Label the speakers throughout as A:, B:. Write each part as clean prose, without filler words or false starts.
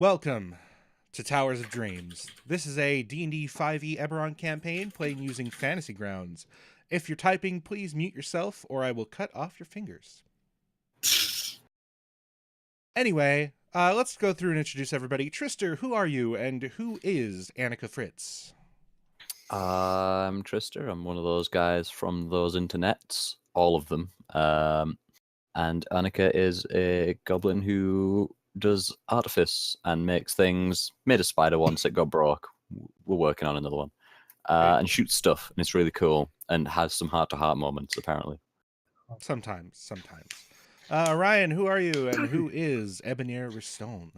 A: Welcome to Towers of Dreams. This is a D&D 5e Eberron campaign playing using Fantasy Grounds. If you're typing, please mute yourself or I will cut off your fingers. Anyway, let's go through and introduce everybody. Trister, who are you and who is Annika Fritz?
B: I'm Trister. I'm one of those guys from those internets, all of them. And Annika is a goblin who does artifice and makes things. Made a spider once, it got broke. We're working on another one. And shoots stuff, and it's really cool, and has some heart-to-heart moments, apparently.
A: Sometimes. Ryan, who are you and who is Ebonier Restone?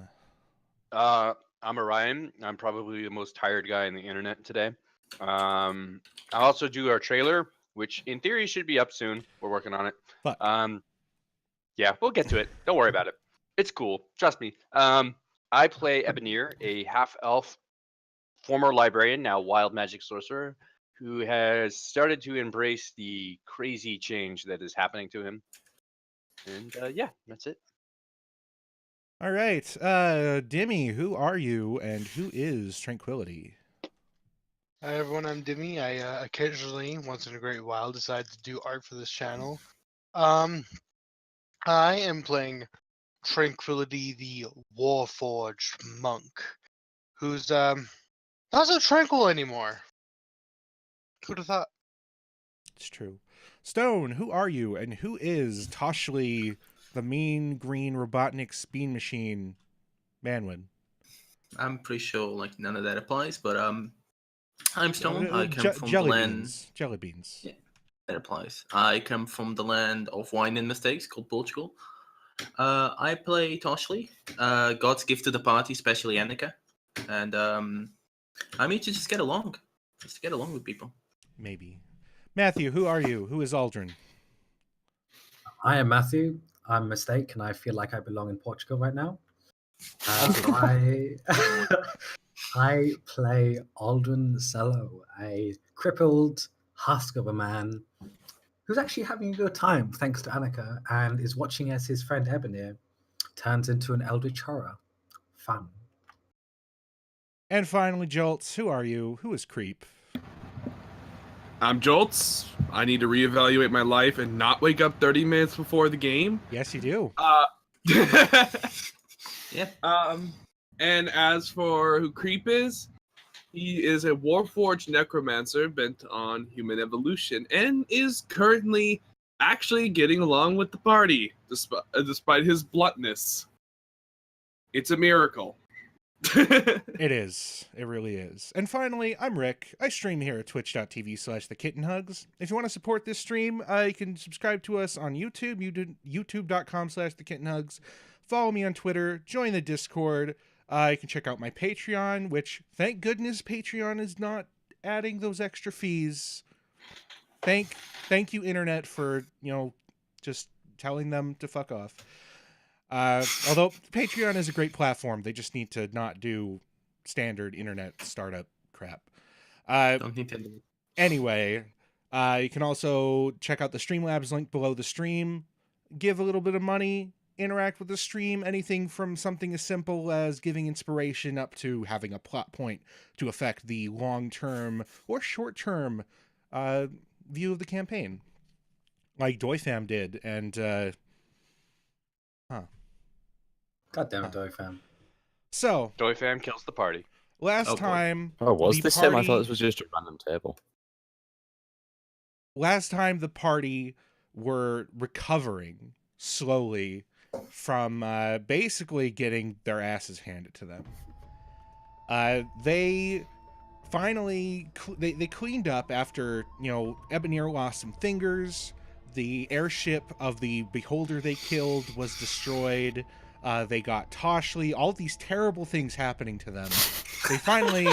C: I'm Orion. I'm probably the most tired guy on the internet today. I also do our trailer, which in theory should be up soon. We're working on it.
A: But
C: yeah, we'll get to it. Don't worry about it. It's cool. Trust me. I play Ebonier, a half-elf, former librarian, now wild magic sorcerer, who has started to embrace the crazy change that is happening to him. And yeah, that's it.
A: all right, Dimmy, who are you and who is Tranquility?
D: Hi everyone, I'm Dimmy. I occasionally, once in a great while, decide to do art for this channel. I am playing Tranquility, the Warforged monk, who's not so tranquil anymore. Who'd have thought?
A: It's true. Stone, who are you and who is Toshly, the mean green Robotnik spin machine Manwin?
E: I'm pretty sure like none of that applies, but I'm Stone. I come from the
A: jelly
E: land.
A: beans. Jelly beans.
E: Yeah, that applies. I come from the land of wine and mistakes, called Portugal. I play Toshly, God's gift to the party, especially Annika, and I'm here to just get along, with people.
A: Maybe. Matthew, who are you? Who is Aldrin?
F: I am Matthew. I'm Mistake, and I feel like I belong in Portugal right now. I play Aldrin Cello, a crippled husk of a man who's actually having a good time thanks to Annika, and is watching as his friend Ebonier turns into an eldritch horror. Fun.
A: And finally, Jolts, who are you? Who is Creep?
G: I'm Jolts. I need to reevaluate my life and not wake up 30 minutes before the game.
A: Yes, you do.
E: Yeah.
G: And as for who Creep is, he is a Warforged necromancer bent on human evolution and is currently actually getting along with the party, despite his bluntness. It's a miracle.
A: It is. It really is. And finally, I'm Rick. I stream here at twitch.tv/thekittenhugs. If you want to support this stream, you can subscribe to us on YouTube, youtube.com/thekittenhugs. Follow me on Twitter, join the Discord. You can check out my Patreon, which, thank goodness, Patreon is not adding those extra fees. Thank you, Internet, for, just telling them to fuck off. Although Patreon is a great platform, they just need to not do standard internet startup crap.
E: Don't need to.
A: Anyway, you can also check out the Streamlabs link below the stream, give a little bit of money, interact with the stream, anything from something as simple as giving inspiration up to having a plot point to affect the long-term or short-term view of the campaign, like Doyfam did, and
F: God damn it, Doyfam.
A: So
C: Doyfam kills the party.
A: Last time
B: was
A: the
B: this him? I
A: party-
B: thought this was just a random table.
A: Last time the party were recovering slowly from basically getting their asses handed to them. They finally they cleaned up after, Ebonier lost some fingers. The airship of the beholder they killed was destroyed. They got Toshly. All these terrible things happening to them. They finally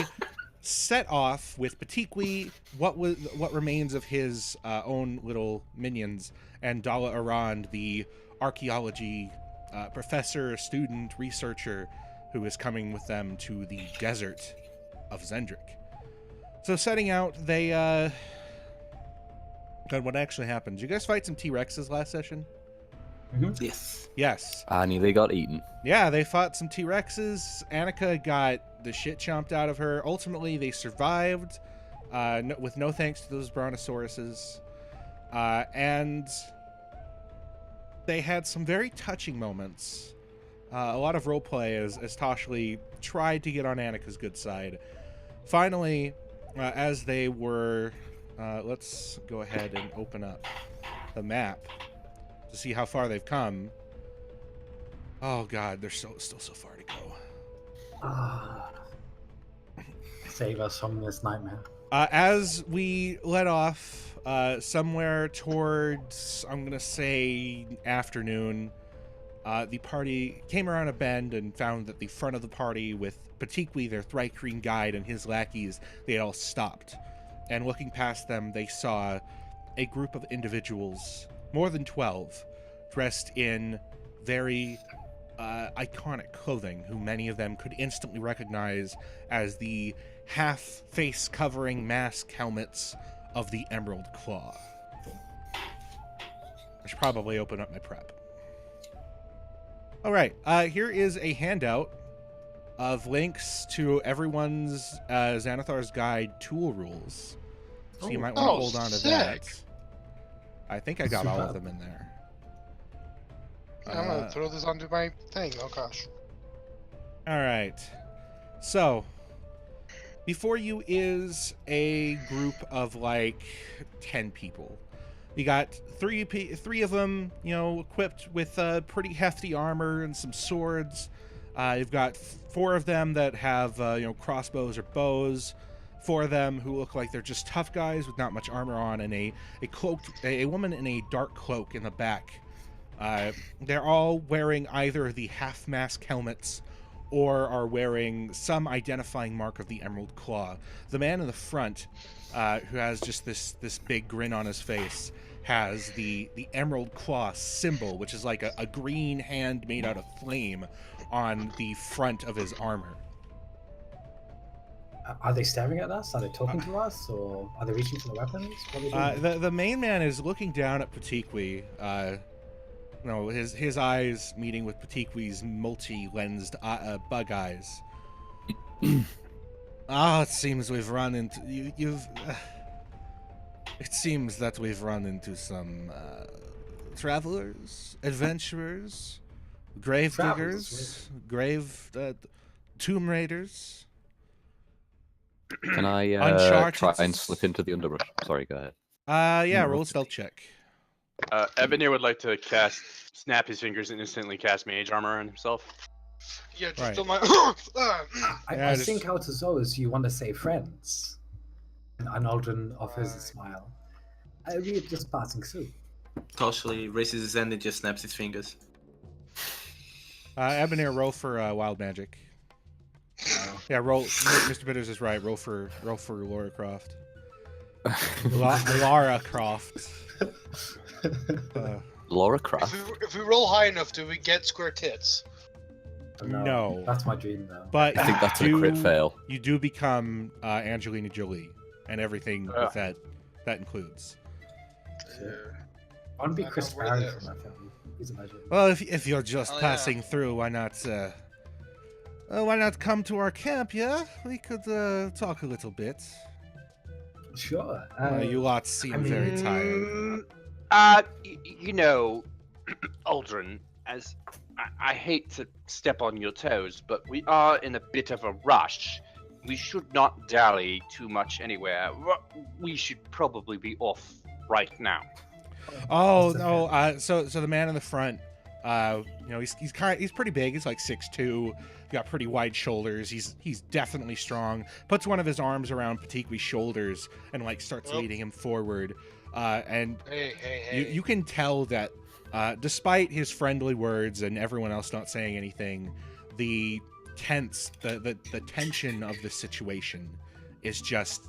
A: set off with Patikwi, what remains of his own little minions, and Dala Arand, the archaeology professor, student, researcher, who is coming with them to the desert of Zendrick. So setting out, they God, what actually happened? Did you guys fight some T-Rexes last session?
E: Yes.
A: Yes.
B: I nearly got eaten.
A: Yeah, they fought some T-Rexes. Annika got the shit chomped out of her. Ultimately, they survived with no thanks to those brontosauruses. And they had some very touching moments. A lot of roleplay as Toshli tried to get on Annika's good side. Finally, as they were... let's go ahead and open up the map to see how far they've come. Oh god, they're still so far to go.
F: Save us from this nightmare.
A: As we let off, somewhere towards, I'm gonna say, afternoon, the party came around a bend and found that the front of the party with Patikwi, their Thrycreen guide, and his lackeys, they had all stopped. And looking past them, they saw a group of individuals, more than 12, dressed in very iconic clothing, who many of them could instantly recognize as the half-face covering mask helmets of the Emerald Claw. I should probably open up my prep. All right, here is a handout of links to everyone's Xanathar's Guide tool rules. So you might want to hold on to that. I think I got all of them in there.
D: I'm gonna throw this onto my thing. Oh gosh.
A: All right. So, before you is a group of like 10 people. You got three of them, equipped with pretty hefty armor and some swords. You've got 4 of them that have, crossbows or bows. 4 of them who look like they're just tough guys with not much armor on, and a woman in a dark cloak in the back. They're all wearing either the half-mask helmets or are wearing some identifying mark of the Emerald Claw. The man in the front, who has just this big grin on his face, has the Emerald Claw symbol, which is like a green hand made out of flame on the front of his armor.
F: Are they staring at us? Are they talking to us? Or are they reaching for the weapons? What are they doing?
A: The main man is looking down at Patikwi. His eyes meeting with Patikwi's multi-lensed bug eyes. It seems we've run into it seems that we've run into some travelers, adventurers, grave diggers, tomb raiders.
B: Can I
A: Uncharted.
B: try and slip into the underbrush? Sorry, go ahead.
A: Yeah, roll a stealth check.
C: Ebony would like to snap his fingers and instantly cast mage armor on himself.
D: Yeah, just
A: Right.
D: still my.
F: I think out as though as you want to say friends. And Aldrin offers a smile. We are just passing through.
E: Toshli raises his hand and just snaps his fingers.
A: Ebony, roll for wild magic. Yeah, roll. Mr. Bitters is right. Roll for Laura Croft. Lara Croft.
B: Laura Croft.
D: If we roll high enough, do we get square tits?
A: No.
F: That's my dream, though.
A: But
B: I think that's a crit fail.
A: You do become Angelina Jolie, and everything with that includes.
F: I want to be Chris Farley from that film. He's a legend.
A: Well, if you're just passing through, why not come to our camp? Yeah, we could talk a little bit.
F: Sure.
A: You lot seem very tired.
C: Aldrin, as I hate to step on your toes, but we are in a bit of a rush. We should not dally too much anywhere. We should probably be off right now.
A: Oh no! So the man in the front, he's pretty big. He's like 6'2". Got pretty wide shoulders. He's definitely strong. Puts one of his arms around Patikwi's shoulders and starts leading him forward. And
D: Hey.
A: You can tell that despite his friendly words and everyone else not saying anything, the tension of the situation is just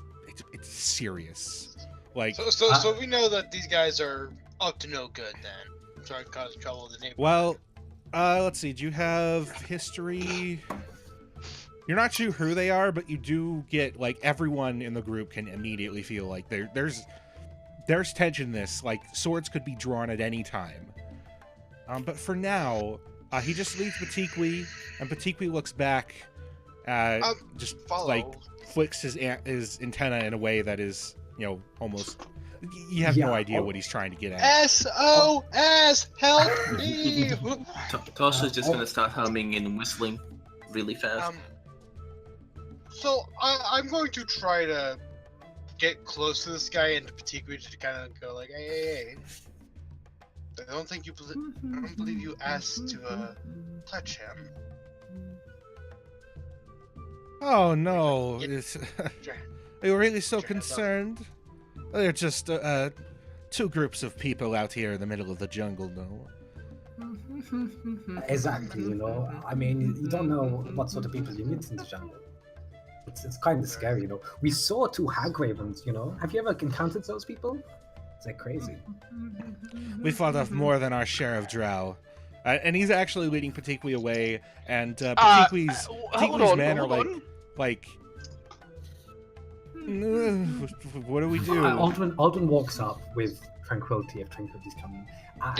A: it's serious.
D: So we know that these guys are up to no good then. Trying to cause trouble in the neighborhood.
A: Well, let's see. Do you have history? You're not sure who they are, but you do get everyone in the group can immediately feel like there's tension. Swords could be drawn at any time. But for now, he just leads Patikwi, and Patikwi looks back, just
D: follow.
A: like flicks his antenna in a way that is, almost. You have no idea what he's trying to get at.
D: SOS! Help me!
E: Tasha's just gonna start humming and whistling really fast.
D: So I'm going to try to get close to this guy and Patikwi to kind of go like, hey. I don't believe you asked to touch him.
A: Oh no! Are you really so concerned? They're just two groups of people out here in the middle of the jungle, no?
F: Exactly, I mean, you don't know what sort of people you meet in the jungle. It's kind of scary, We saw two hag ravens, Have you ever encountered those people? They're crazy.
A: We fought off more than our share of drow. And he's actually leading Patikwi away, and Patikwi's men are like, what do we do?
F: Aldrin walks up with Tranquility if Tranquility's coming. Our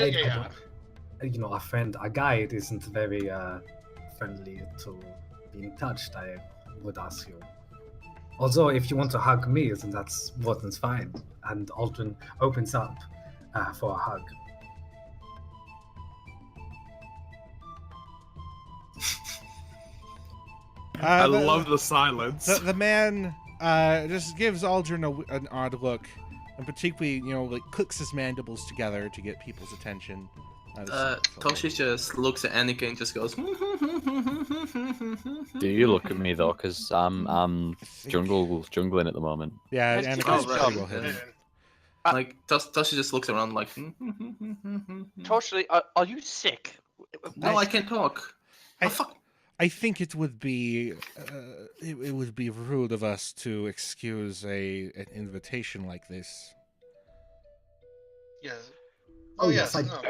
F: guide isn't very friendly to being touched, I would ask you. Although, if you want to hug me, then that's more than fine. And Aldrin opens up for a hug.
G: I love the silence.
A: The man just gives Aldrin an odd look, and Patikwi, clicks his mandibles together to get people's attention.
E: Toshi just looks at Annika and just goes.
B: Do you look at me though? Because I'm jungling at the moment.
A: Yeah, Annika's pretty well hidden.
E: Like Toshi just looks around like.
C: Toshi, are you sick?
E: No, I can't talk. Fuck.
A: I think it would be rude of us to excuse an invitation like this.
D: Yes.
F: Oh
D: yes.
F: yes.
D: No.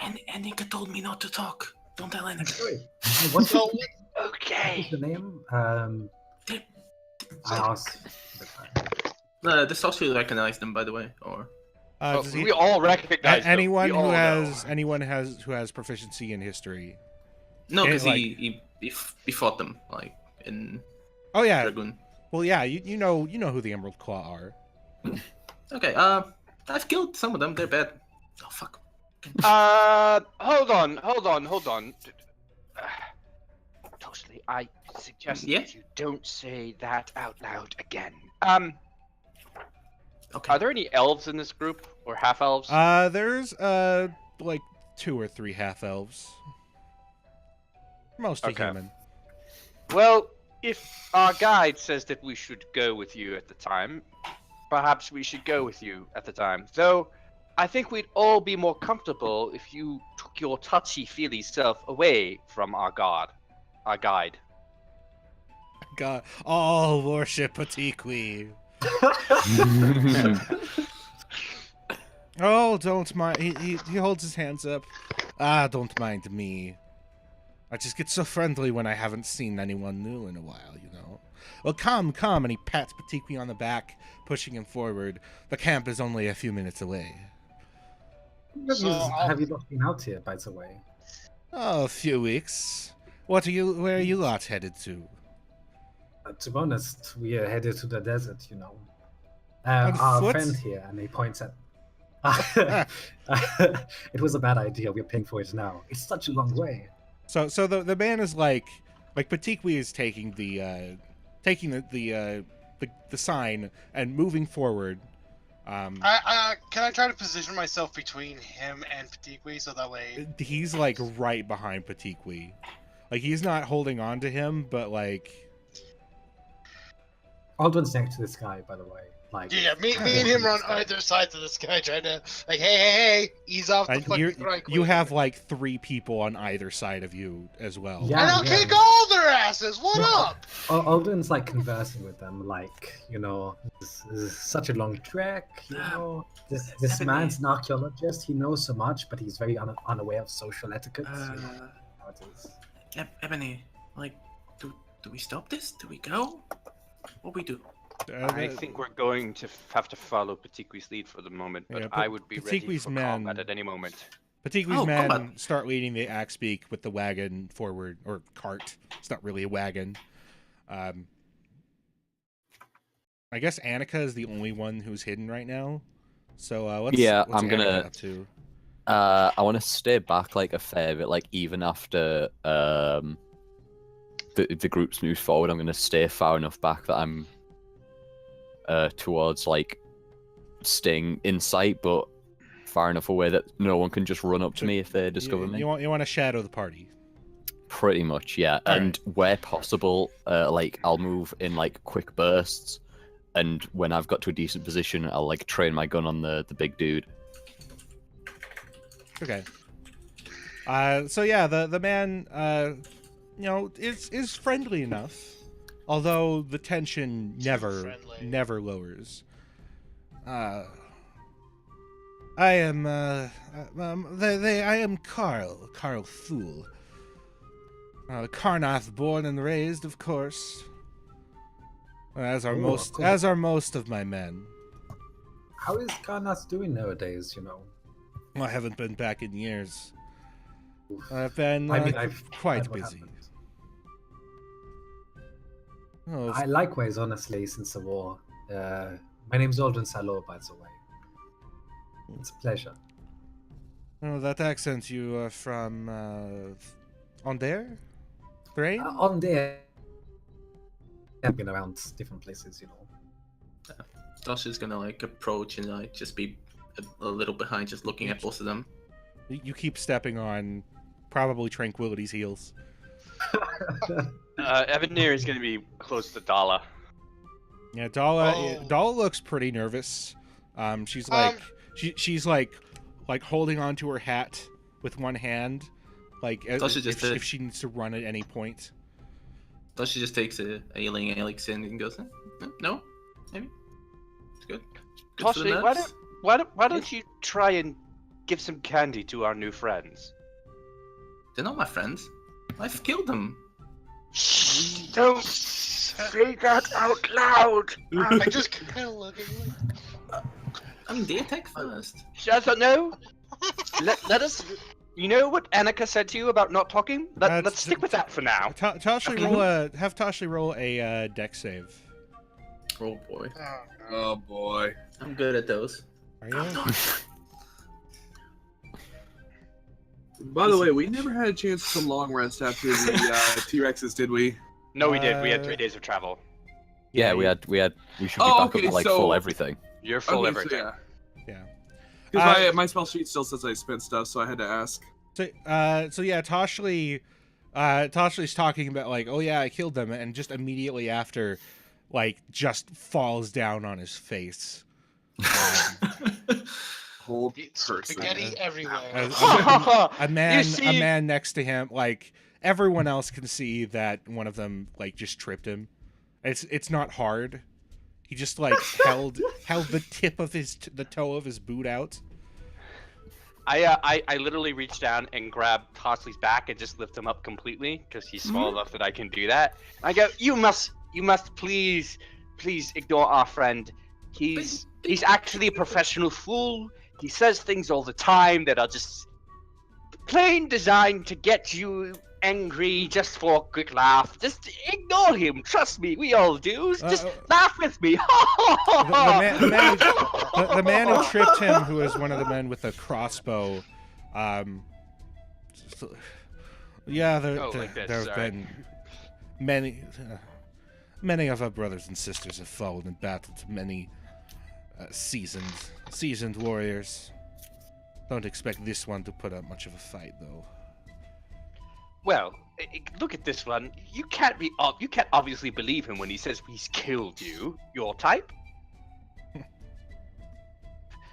E: And Annika told me not to talk. Don't tell Annika.
F: What's
C: Okay.
F: the name? I asked.
E: Does Toshi recognize them, by the way, or?
C: We all recognize
A: anyone
C: them.
A: who has proficiency in history.
E: No, because he fought them in.
A: Oh yeah.
E: Dragoon.
A: Well, yeah, you know who the Emerald Claw are.
E: Okay. I've killed some of them. They're bad. Oh fuck.
C: Hold on. Toshi, I suggest that you don't say that out loud again.
E: Okay.
C: Are there any elves in this group or half elves?
A: There's like 2 or 3 half elves. Mostly human.
C: Well, if our guide says that we should go with you at the time, perhaps we should go with you at the time. Though, I think we'd all be more comfortable if you took your touchy-feely self away from our guide.
A: God, all worship Patikwi. Oh, don't mind. He holds his hands up. Don't mind me. I just get so friendly when I haven't seen anyone new in a while, Well, come, and he pats Patikwi on the back, pushing him forward. The camp is only a few minutes away.
F: Have you not been out here, by the way?
A: Oh, a few weeks. Where are you lot headed to?
F: To be honest, we are headed to the desert,
A: On
F: Our
A: foot?
F: friend here, and he points at... It was a bad idea, we're paying for it now. It's such a long way.
A: So the man is like Patikwi is taking the sign and moving forward.
D: Can I try to position myself between him and Patikwi so that way
A: he's like right behind Patikwi. Like he's not holding on to him, but like
F: Aldrin's next to this guy, by the way.
D: Yeah, me and him are on either sides of this guy trying to hey, ease off the fucking right.
A: You have like 3 people on either side of you as well.
F: Yeah,
D: and I'll kick all their asses. What up?
F: Aldrin's conversing with them, this is such a long trek, This man's an archaeologist. He knows so much, but he's very unaware of social etiquette. How it is.
E: Ebony, do we stop this? Do we go? What we do?
C: I think we're going to have to follow Patikwi's lead for the moment, but I would be ready
A: Patikwi's
C: for
A: men
C: combat at any moment.
A: Patigwi's
E: Oh,
A: men
E: combat.
A: start leading the axe beak with the wagon forward, or cart. It's not really a wagon. I guess Annika is the only one who's hidden right now. So what's
B: I'm
A: Annika
B: gonna.
A: up to?
B: I want to stay back like a fair bit, like even after the group's moved forward. I'm gonna stay far enough back that I'm towards like staying in sight, but far enough away that no one can just run up to me if they discover me.
A: You want to shadow the party.
B: Pretty much, yeah.
A: All
B: And where possible, like I'll move in like quick bursts, and when I've got to a decent position, I'll like train my gun on the big dude.
A: Okay. So yeah, the man, is friendly enough, although the tension
D: friendly.
A: never lowers. I am I am Carl Fool. Karnath born and raised, of course. As are
F: Oh, of course.
A: as are most of my men.
F: How is Karnas doing nowadays, you know?
A: I haven't been back in years.
F: Oof.
A: I've been
F: I've
A: quite
F: heard what
A: busy.
F: happened.
A: Oh,
F: I likewise, honestly, since the war. My name's Alden Salor, by the way. It's a pleasure.
A: oh, that accent you are from Onder? Brain?
F: On there, I've been around different places, you know.
E: Tosh is gonna like approach and like just be a little behind, just looking at both of them.
A: You keep stepping on probably Tranquility's heels.
C: Evanir is going to be close to Dala.
A: Yeah, Dala
D: Oh.
A: Dala looks pretty nervous. She's like she's like holding onto her hat with one hand, like
E: Thought she just did.
A: if she needs to run at any point.
E: Tosh just takes a healing Alex in and goes, no, maybe it's good. Good for the
C: Toshi,
E: nerves.
C: why don't you try and give some candy to our new friends?
E: They're not my friends. I've killed them.
C: Shh! Don't say that out loud.
D: I just kind of look at you like,
E: I mean, they attack first.
C: Shut up! No. Let us. You know what Annika said to you about not talking? Let's stick with that for now.
A: Have Toshli roll a deck save.
E: Oh boy,
G: Oh boy.
E: I'm good at those.
A: Are you?
G: By the way, we never had a chance for some long rest after the T-Rexes, did we?
C: No, we did. We had 3 days of travel.
B: Yeah, we should be
G: Oh,
B: back
G: okay,
B: up to like
G: so-
B: full everything.
C: You're full
G: Okay,
C: everything.
G: So, yeah.
A: Yeah.
G: Because my spell sheet still says I spent stuff, so I had to ask.
A: So yeah, Toshli's talking about like, oh yeah, I killed them, and just immediately after, like, just falls down on his face.
G: Whole
D: spaghetti everywhere.
A: A man
C: You see-
A: a man next to him, like, everyone else can see that one of them like just tripped him. It's not hard. He just like held the tip of the toe of his boot out.
C: I literally reach down and grab Tosley's back and just lift him up completely because he's small enough that I can do that. I go, you must please ignore our friend. He's actually a professional fool. He says things all the time that are just plain designed to get you angry just for a quick laugh. Just ignore him. Trust me, we all do. Just laugh with me.
A: The man who tripped him, who is one of the men with a crossbow, yeah, there have been many of our brothers and sisters have fallen in battle to many seasoned warriors. Don't expect this one to put up much of a fight, though.
C: Well, look at this one. You can't obviously believe him when he says he's killed you. Your type?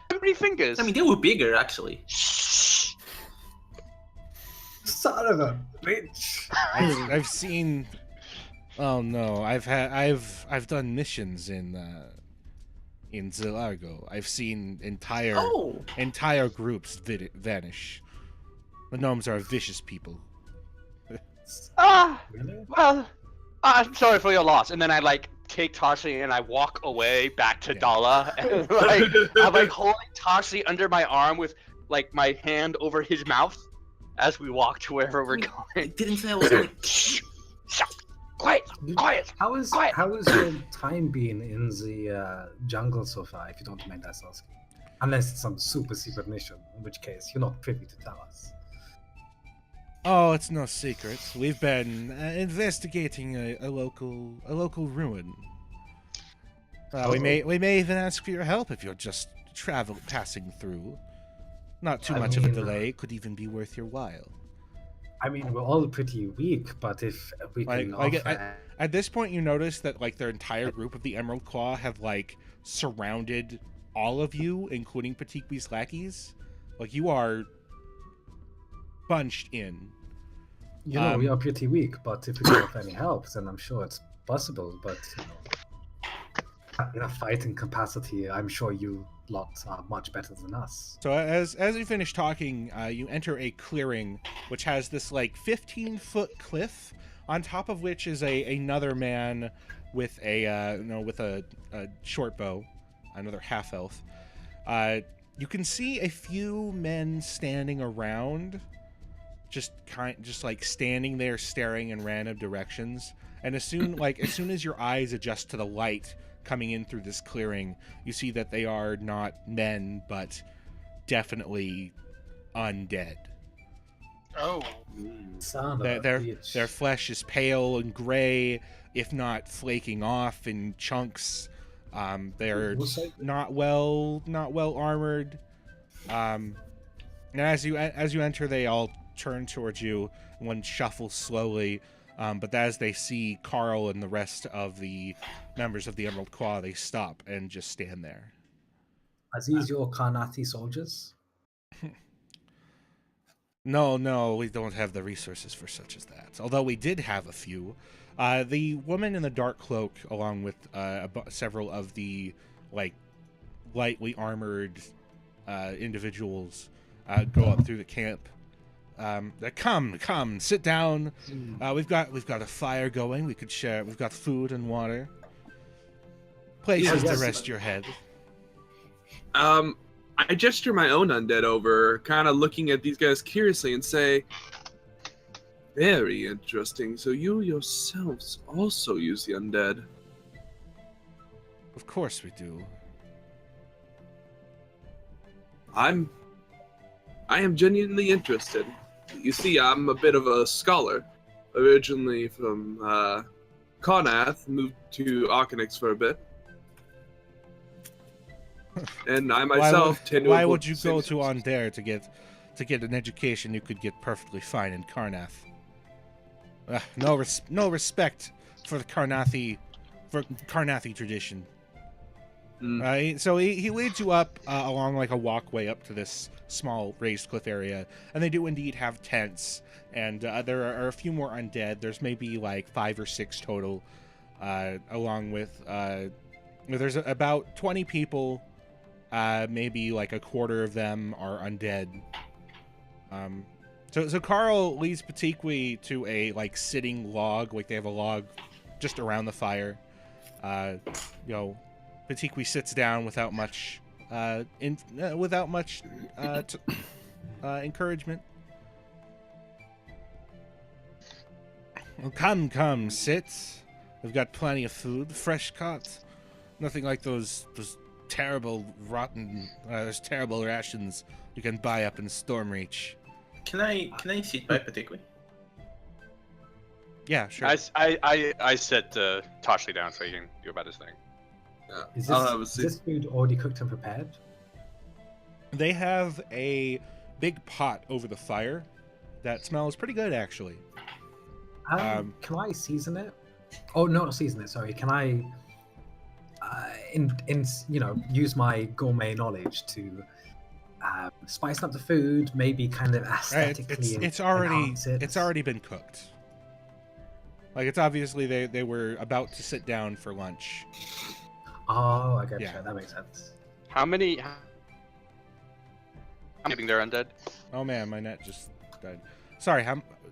C: How many fingers?
E: I mean, they were bigger actually.
C: Shh.
F: Son of a bitch!
A: I've seen. Oh no! I've done missions in Zilargo. I've seen entire groups vanish. The gnomes are vicious people.
F: Really?
C: Well, I'm sorry for your loss. And then I take Toshi and I walk away back to Dala, and I'm holding Toshi under my arm with like my hand over his mouth as we walk to wherever we're
E: I
C: going.
E: didn't say I was going.
C: Quiet, quiet.
F: How is
C: Quiet.
F: your time been in the jungle so far? If you don't mind us asking, unless it's some super secret mission, in which case you're not privy to tell us.
A: Oh, it's no secret. We've been investigating a local ruin. We may even ask for your help if you're just passing through. Not too much of a delay. Could even be worth your while.
F: I mean, we're all pretty weak, but if we can offer...
A: At this point, you notice that like their entire group of the Emerald Claw have like surrounded all of you, including Patikwi's lackeys. Like you are bunched in.
F: You know, we are pretty weak, but if we can offer any help, then I'm sure it's possible. But in a fighting capacity, I'm sure you lot are much better than us.
A: So as you finish talking, you enter a clearing which has this like 15-foot cliff, on top of which is another man with a short bow, another half elf. You can see a few men standing around, just like standing there staring in random directions. And as soon as your eyes adjust to the light coming in through this clearing, you see that they are not men, but definitely undead.
D: Oh.
F: Son of a bitch.
A: Their flesh is pale and gray, if not flaking off in chunks. They're not well armored. And as you enter, they all turn towards you. One shuffles slowly. But as they see Carl and the rest of the members of the Emerald Claw, they stop and just stand there.
F: Are these your Karnathi soldiers?
A: No, we don't have the resources for such as that. Although we did have a few. The woman in the dark cloak, along with several of the lightly armored individuals, go up through the camp. Come, sit down. We've got a fire going. We could share. We've got food and water. Places to rest your head.
G: I gesture my own undead over, kind of looking at these guys curiously and say, very interesting. So you yourselves also use the undead?
A: Of course we do.
G: I am genuinely interested. You see, I'm a bit of a scholar. Originally from Karnath, moved to Arcanix for a bit. And I myself tend to...
A: Why would you go to Onder to get an education you could get perfectly fine in Karnath? No respect for the Karnathi tradition. Right, so he leads you up along like a walkway up to this small raised cliff area, and they do indeed have tents, and there are a few more undead. There's maybe like 5 or 6 total, along with there's about 20 people. Maybe like a quarter of them are undead. So Carl leads Patikwi to a like sitting log, like they have a log just around the fire. Patikwi sits down without much encouragement. Well, come, sit. We've got plenty of food, fresh caught. Nothing like those terrible rotten, those terrible rations you can buy up in Stormreach.
E: Can I sit by Patikwi?
A: Yeah, sure.
C: I set Toshly down so he can do about his thing.
G: Yeah.
F: Is this food already cooked and prepared?
A: They have a big pot over the fire that smells pretty good, actually.
F: Can I season it? Oh, no, not season it. Sorry. Can I, use my gourmet knowledge to spice up the food? Maybe kind of aesthetically.
A: It's already been cooked. Like it's obviously they were about to sit down for lunch.
F: Oh, I get
A: Yeah.
F: you. That makes sense.
C: How many? Keeping their undead.
A: Oh man, my net just died. Sorry,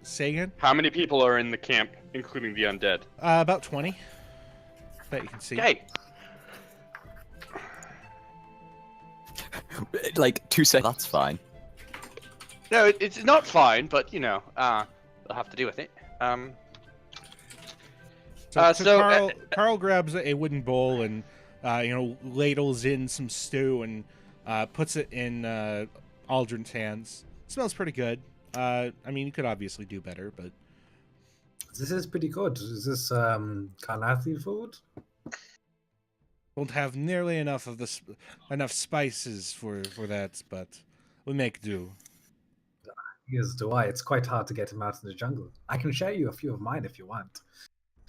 A: say again?
C: How many people are in the camp, including the undead?
A: About 20. That you can see.
C: Hey,
B: Like 2 seconds. That's fine.
C: No, it's not fine, but you know, they'll have to deal with it.
A: So Carl grabs a wooden bowl and ladles in some stew and puts it in Aldrin's hands. It smells pretty good. I mean, you could obviously do better, but
F: This is pretty good. Is this Karnathi food?
A: won't have nearly enough of enough spices for that, but we make do.
F: Yes, do I. It's quite hard to get him out in the jungle. I can share you a few of mine if you want.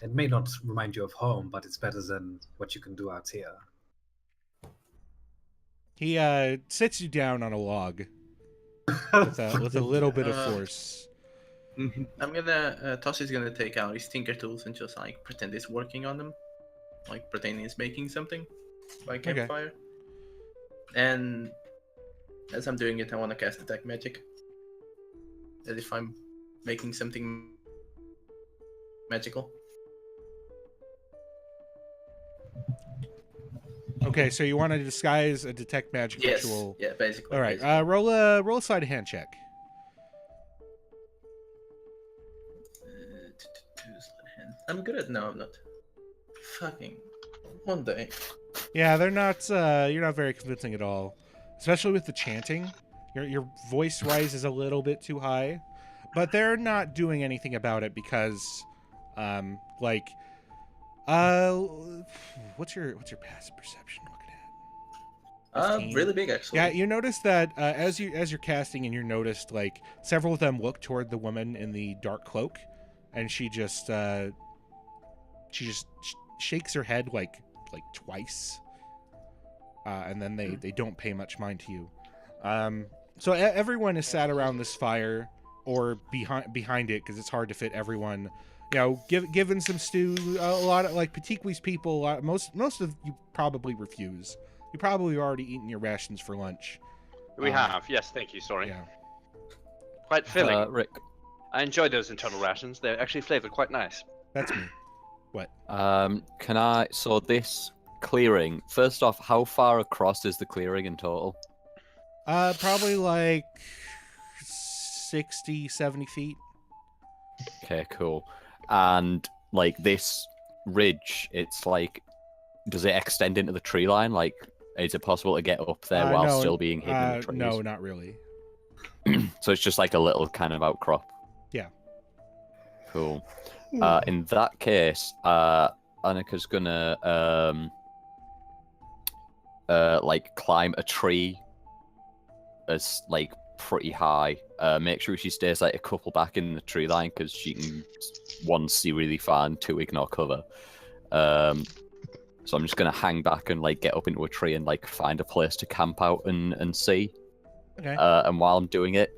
F: It may not remind you of home, but it's better than what you can do out here.
A: He sits you down on a log with a little bit of force.
E: I'm gonna Tosh is gonna take out his tinker tools and just like pretend he's working on them, like pretending he's making something by campfire. And as I'm doing it, I want to cast detect magic, as if I'm making something magical.
A: Okay, so you want to disguise a detect magic
E: Yes.
A: ritual.
E: Yeah, basically.
A: All right,
E: basically.
A: roll a sleight of hand check.
E: I'm good at no, I'm not. Fucking one day.
A: Yeah, they're not. You're not very convincing at all, especially with the chanting. Your voice rises a little bit too high, but they're not doing anything about it because, what's your passive perception looking at? 15?
E: Really big actually.
A: Yeah, you notice that as you're casting, and you noticed like several of them look toward the woman in the dark cloak, and she just shakes her head like twice, and then they don't pay much mind to you. So everyone is sat around this fire or behind it because it's hard to fit everyone. You know, given some stew, a lot of like Petiqui's people. Most of you probably refuse. You probably already eaten your rations for lunch.
C: We have, yes, thank you. Sorry.
A: Yeah.
C: Quite filling.
B: Rick,
C: I enjoyed those internal rations. They're actually flavored quite nice.
A: That's me. What?
B: can I? So this clearing. First off, how far across is the clearing in total?
A: Probably like 60, 70 feet.
B: Okay, cool. And like this ridge, it's like, does it extend into the tree line? Like, is it possible to get up there while
A: No,
B: still being hidden in the trees?
A: No, not really.
B: So it's just like a little kind of outcrop.
A: Yeah.
B: Cool. In that case, Annika's gonna like climb a tree as like pretty high. Make sure she stays like a couple back in the tree line because she can one see really far and two ignore cover. So I'm just gonna hang back and like get up into a tree and like find a place to camp out and see.
A: Okay.
B: And while I'm doing it,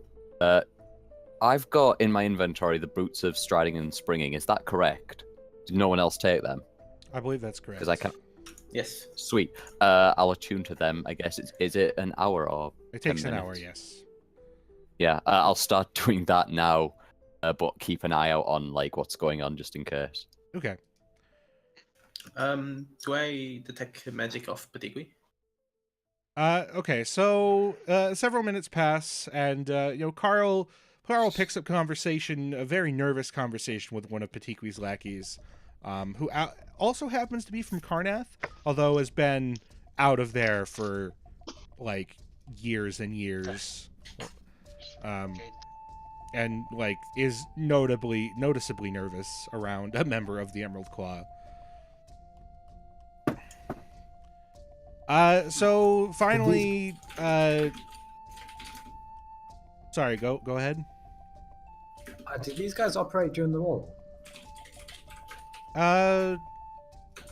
B: I've got in my inventory the boots of striding and springing. Is that correct? Did no one else take them?
A: I believe that's correct.
B: Because I can.
E: Yes.
B: Sweet. I'll attune to them. I guess is it an hour or?
A: It takes
B: 10
A: an hour,
B: minutes?
A: yes.
B: Yeah, I'll start doing that now, but keep an eye out on like what's going on just in case.
A: Okay.
E: Do I detect magic off Petiqui?
A: Okay, so several minutes pass, and Carl picks up conversation, a very nervous conversation with one of Petiqui's lackeys, who also happens to be from Karnath, although has been out of there for like years and years, and like is noticeably nervous around a member of the Emerald Claw. So finally, sorry, go ahead.
F: Did these guys operate during the war?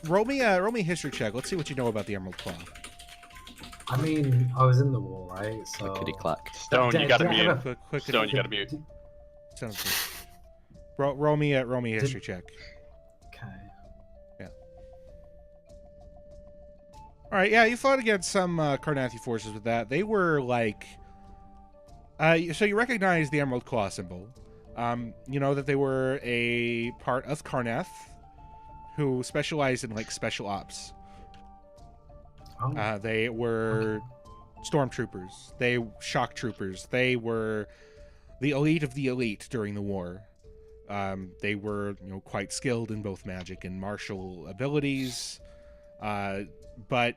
A: Roll me a history check. Let's see what you know about the Emerald Claw.
F: I mean, I was in the war, right? So.
B: Kitty clack.
C: Stone, you gotta mute.
A: Quick,
C: Stone, you gotta mute.
A: Sounds good. Roll me a history check.
F: Okay.
A: All right, yeah, you fought against some Karnathi forces with that. They were like, so you recognize the Emerald Claw symbol. You know that they were a part of Karnath, who specialized in like special ops.
F: Oh.
A: They were stormtroopers. They shock troopers. They were the elite of the elite during the war. They were, quite skilled in both magic and martial abilities, but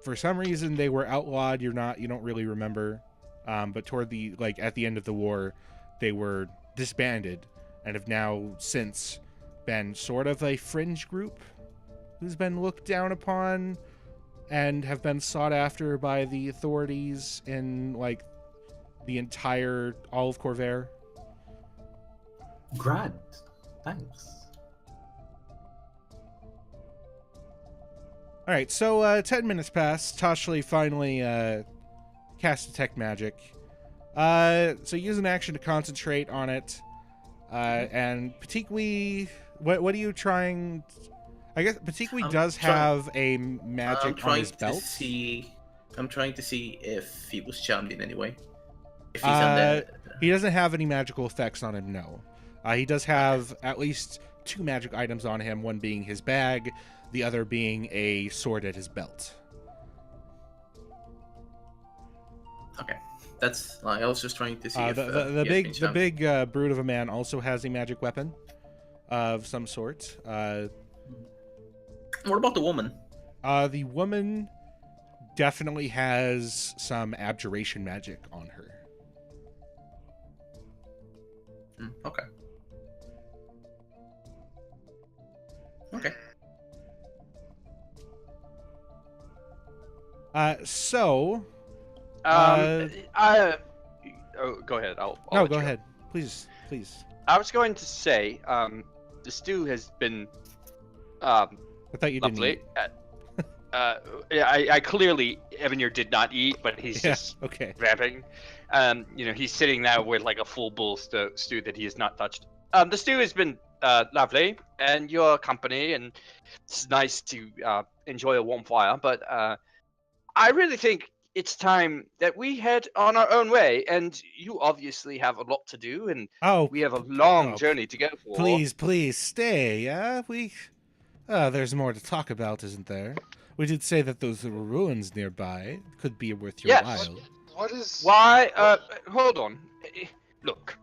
A: for some reason they were outlawed. You don't really remember, but toward at the end of the war, they were disbanded and have now since been sort of a fringe group who's been looked down upon and have been sought after by the authorities in the entire all of Corvair.
F: Grand. Thanks.
A: All right, so 10 minutes pass. Toshli finally casts Detect Magic. So use an action to concentrate on it. And Patikwi, what are you trying? I guess Patikwi does have a magic on his belt.
E: I'm trying to see if he was charmed in any way. If he's undead.
A: He doesn't have any magical effects on him, no. He does have at least 2 magic items on him, one being his bag, the other being a sword at his belt.
E: Okay. That's I was just trying to see if
A: the big brute of a man also has a magic weapon of some sort.
E: What about the woman?
A: The woman definitely has some abjuration magic on her.
E: Okay. Okay.
C: Go ahead. I'll
A: no,
C: let
A: go
C: you
A: ahead. Please.
C: I was going to say, the stew has been
A: I thought you didn't
C: lovely.
A: eat.
C: I clearly Evanir did not eat, but he's just
A: okay.
C: vamping. He's sitting there with like a full bowl stew that he has not touched. The stew has been lovely, and your company, and it's nice to enjoy a warm fire. But I really think it's time that we head on our own way, and you obviously have a lot to do, and we have a long journey to go for.
A: Please stay. There's more to talk about, isn't there? We did say that those little ruins nearby could be worth your while.
D: What is?
C: Why? Hold on. Look,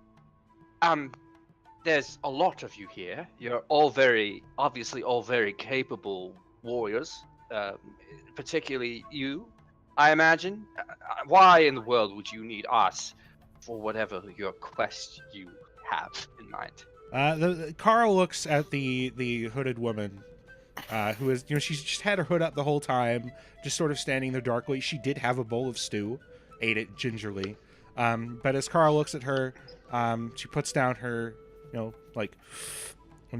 C: there's a lot of you here. You're obviously all very capable warriors. Particularly you, I imagine. Why in the world would you need us for whatever your quest you have in mind?
A: Carl looks at the hooded woman, who is, she's just had her hood up the whole time, just sort of standing there darkly. She did have a bowl of stew, ate it gingerly. But as Carl looks at her, she puts down her, and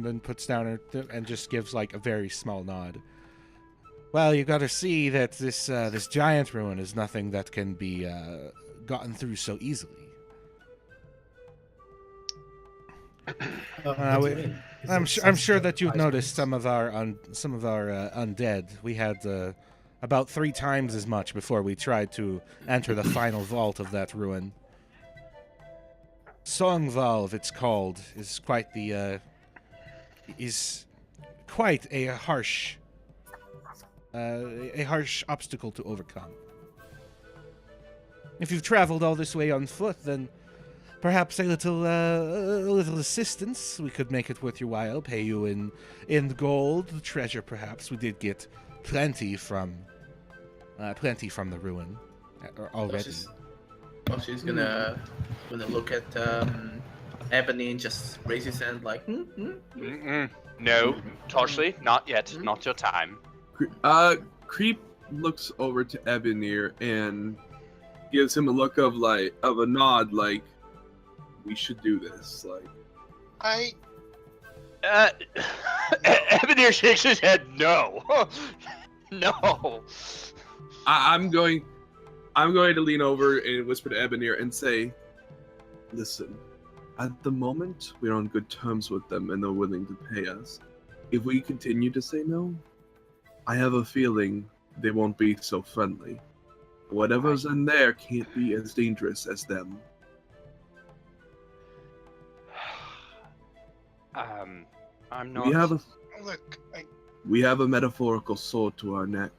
A: then puts down her and just gives a very small nod. Well, you got to see that this giant ruin is nothing that can be gotten through so easily. I'm sure that you've noticed some of our undead. We had about 3 times as much before we tried to enter the final vault of that ruin. Sangvalv, it's called, is quite a harsh obstacle to overcome. If you've traveled all this way on foot, then perhaps a little assistance. We could make it worth your while. Pay you in gold, treasure, perhaps. We did get plenty from the ruin already.
E: She's gonna look at Ebony and just raise his hand like,
C: No, Toshli, not yet. Not your time.
G: Creep looks over to Evanir and gives him a look of a nod, like, we should do this.
C: Evanir shakes his head. No, no.
G: I'm going to lean over and whisper to Evanir and say, listen, at the moment, we're on good terms with them and they're willing to pay us. If we continue to say no, I have a feeling they won't be so friendly. Whatever's in there can't be as dangerous as them.
C: I'm not...
G: We have a metaphorical sword to our neck.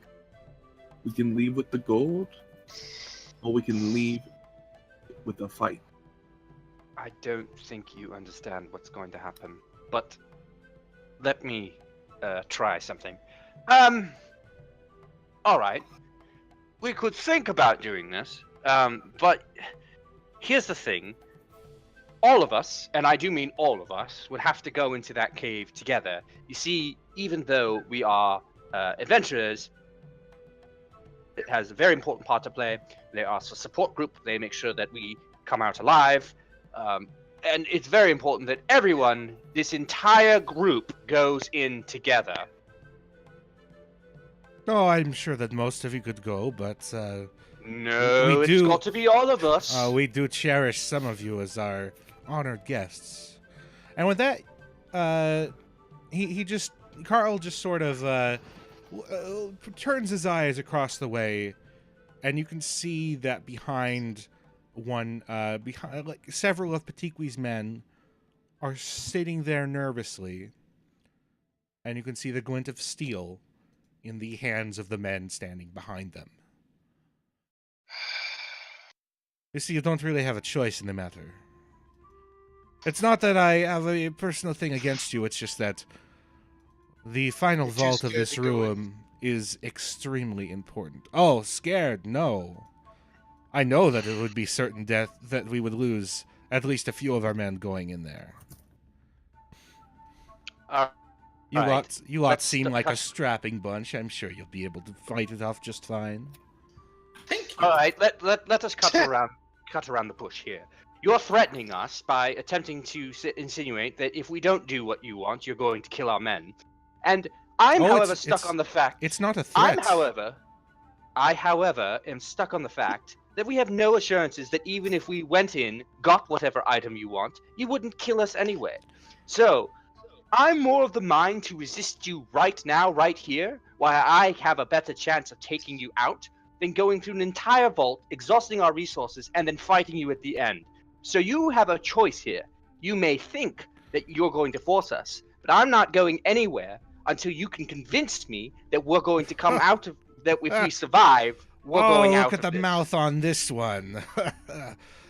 G: We can leave with the gold, or we can leave with a fight.
C: I don't think you understand what's going to happen, but let me try something. All right. We could think about doing this, but here's the thing. All of us, and I do mean all of us, would have to go into that cave together. You see, even though we are adventurers, it has a very important part to play. They are a support group. They make sure that we come out alive. And it's very important that everyone, this entire group, goes in together.
A: Oh, I'm sure that most of you could go, but
C: No,
A: We
C: it's
A: do-
C: got to be all of us.
A: we do cherish some of you as our honored guests. And with that, Carl just sort of turns his eyes across the way, and you can see that behind several of Petiqui's men are sitting there nervously, and you can see the glint of steel in the hands of the men standing behind them. You see, you don't really have a choice in the matter. It's not that I have a personal thing against you, it's just that the final
D: You're too
A: vault of
D: scared
A: this
D: to go in.
A: room is extremely important. Oh, scared? No. I know that it would be certain death that we would lose at least a few of our men going in there. You
C: Right.
A: lot
C: Let's
A: seem like a
C: cut-
A: strapping bunch. I'm sure you'll be able to fight it off just fine.
E: Thank you.
C: All right, let us cut around the bush here. You're threatening us by attempting to insinuate that if we don't do what you want, you're going to kill our men. And I'm,
A: Oh,
C: however,
A: it's-
C: stuck on the fact.
A: It's not a threat.
C: I, however, am stuck on the fact that we have no assurances that even if we went in, got whatever item you want, you wouldn't kill us anyway. So, I'm more of the mind to resist you right now, right here, while I have a better chance of taking you out than going through an entire vault, exhausting our resources, and then fighting you at the end. So you have a choice here. You may think that you're going to force us, but I'm not going anywhere until you can convince me that we're going to come out of that. If we survive, we're going out.
A: Look at the
C: of this.
A: mouth on this one.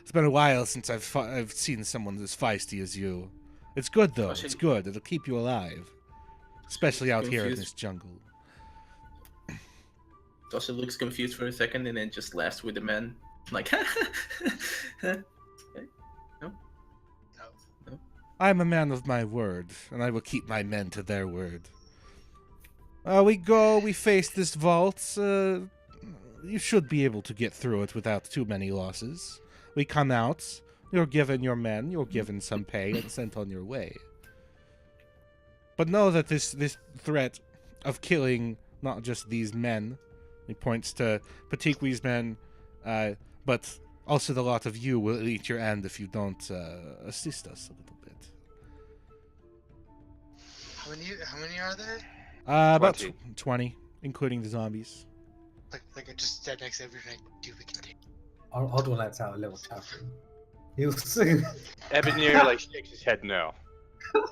A: It's been a while since I've seen someone as feisty as you. It's good though. It's good. It'll keep you alive, especially out here in
E: Confused.
A: this jungle.
E: Tosha looks confused for a second and then just laughs with the men. Like,
A: I'm a man of my word, and I will keep my men to their word. We face this vault. You should be able to get through it without too many losses. We come out, you're given your men, you're given some pay, and sent on your way. But know that this threat of killing not just these men, he points to Petiqui's men, but also the lot of you will eat your end if you don't assist us a little bit.
D: How many are there?
A: About
C: 20.
A: 20, including the zombies.
D: Like I just stand next to everything. Do we can take?
F: Oddwell lets out a little chuckle. He'll soon.
C: Ebonier shakes his head no.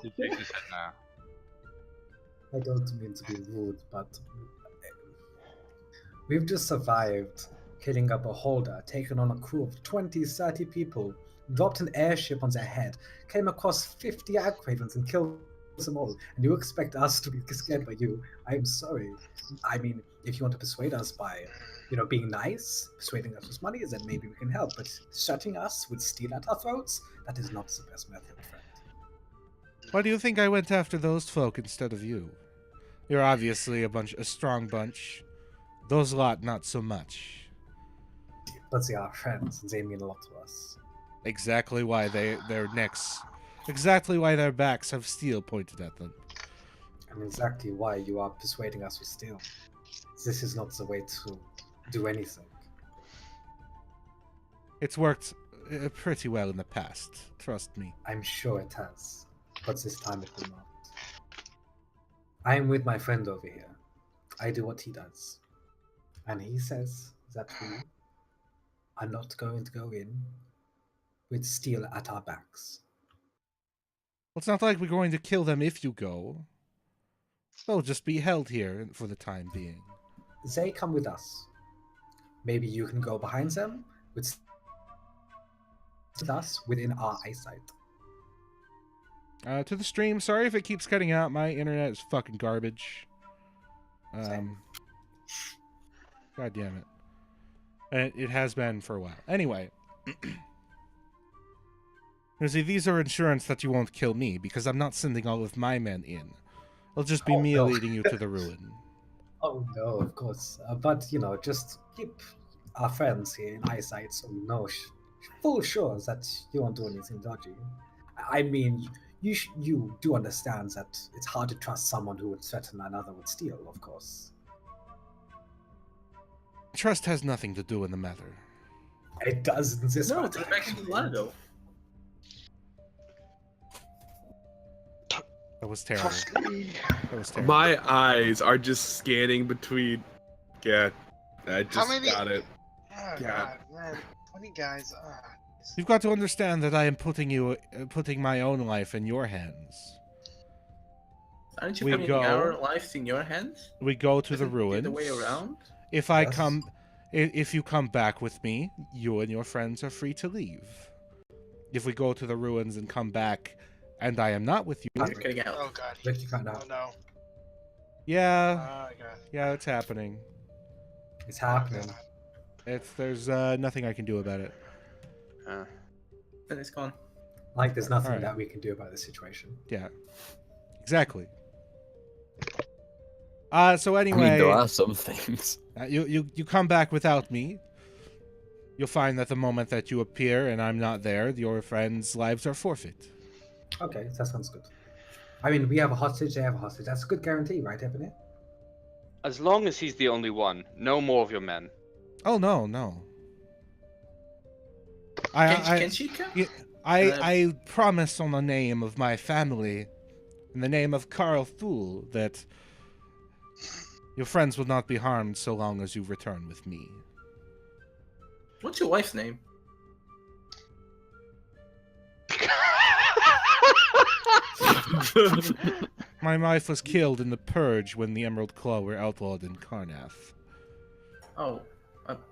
C: He shakes his head no.
F: I don't mean to be rude, but we've just survived killing up a holder, taken on a crew of 20, 30 people, dropped an airship on their head, came across 50 Aquavens and killed them all, and you expect us to be scared by you? I'm sorry. I mean, if you want to persuade us by, being nice, persuading us with money, then maybe we can help, but shutting us with steel at our throats, that is not the best method, friend.
A: Why do you think I went after those folk instead of you? You're obviously a strong bunch. Those lot, not so much.
F: But they are friends, and they mean a lot to us.
A: Exactly why exactly why their backs have steel pointed at them.
F: And exactly why you are persuading us with steel. This is not the way to do anything.
A: It's worked pretty well in the past, trust me.
F: I'm sure it has, but this time it will not. I am with my friend over here. I do what he does. And he says that we are not going to go in with steel at our backs.
A: Well, it's not like we're going to kill them if you go. They'll just be held here for the time being.
F: They come with us. Maybe you can go behind them with us within our eyesight.
A: To the stream, sorry if it keeps cutting out. My internet is fucking garbage.
F: Same.
A: God damn it. And it has been for a while. Anyway. You see, these are insurance that you won't kill me, because I'm not sending all of my men in. It'll just be me
F: no.
A: leading you to the ruin.
F: Oh no, of course. But just keep our friends here in eyesight, so we know full sure that you won't do anything dodgy. I mean, you do understand that it's hard to trust someone who would threaten another with steel, of course.
A: Trust has nothing to do in the matter.
F: It does in this
E: No,
F: matter.
E: it's actually a lot though.
A: That was terrible. That was terrible.
G: My eyes are just scanning between. Yeah, I just
D: many-
G: got it.
D: Oh,
G: Yeah.
D: God, man. 20 guys.
A: You've got to understand that I am putting my own life in your hands.
E: Aren't you
A: We
E: putting
A: go-
E: our lives in your hands?
A: We go to the
E: Isn't it
A: ruins.
E: the way around?
A: If I
F: Yes.
A: come, if you come back with me, you and your friends are free to leave. If we go to the ruins and come back, and I am not with you,
E: You're getting out.
D: Oh, God.
F: Rick, you can't
D: Oh,
F: now.
D: no.
A: yeah,
D: Oh, God.
A: yeah, it's happening.
F: It's
D: Oh,
F: happening.
D: God.
A: There's nothing I can do about it.
E: Then it's gone.
F: Like, there's nothing
A: Alright.
F: that we can do about the situation.
A: Yeah, exactly. So
B: I mean,
A: anyway,
B: there are some things.
A: you come back without me. You'll find that the moment that you appear and I'm not there, your friends' lives are forfeit.
F: Okay, that sounds good. I mean, we have a hostage, they have a hostage. That's a good guarantee, right, Ebony?
C: As long as he's the only one, no more of your men.
A: Oh no.
E: Can she come?
A: Yeah, I promise on the name of my family, in the name of Carl Thule, that your friends will not be harmed so long as you return with me.
E: What's your wife's name?
A: My wife was killed in the Purge when the Emerald Claw were outlawed in Karnath.
E: Oh,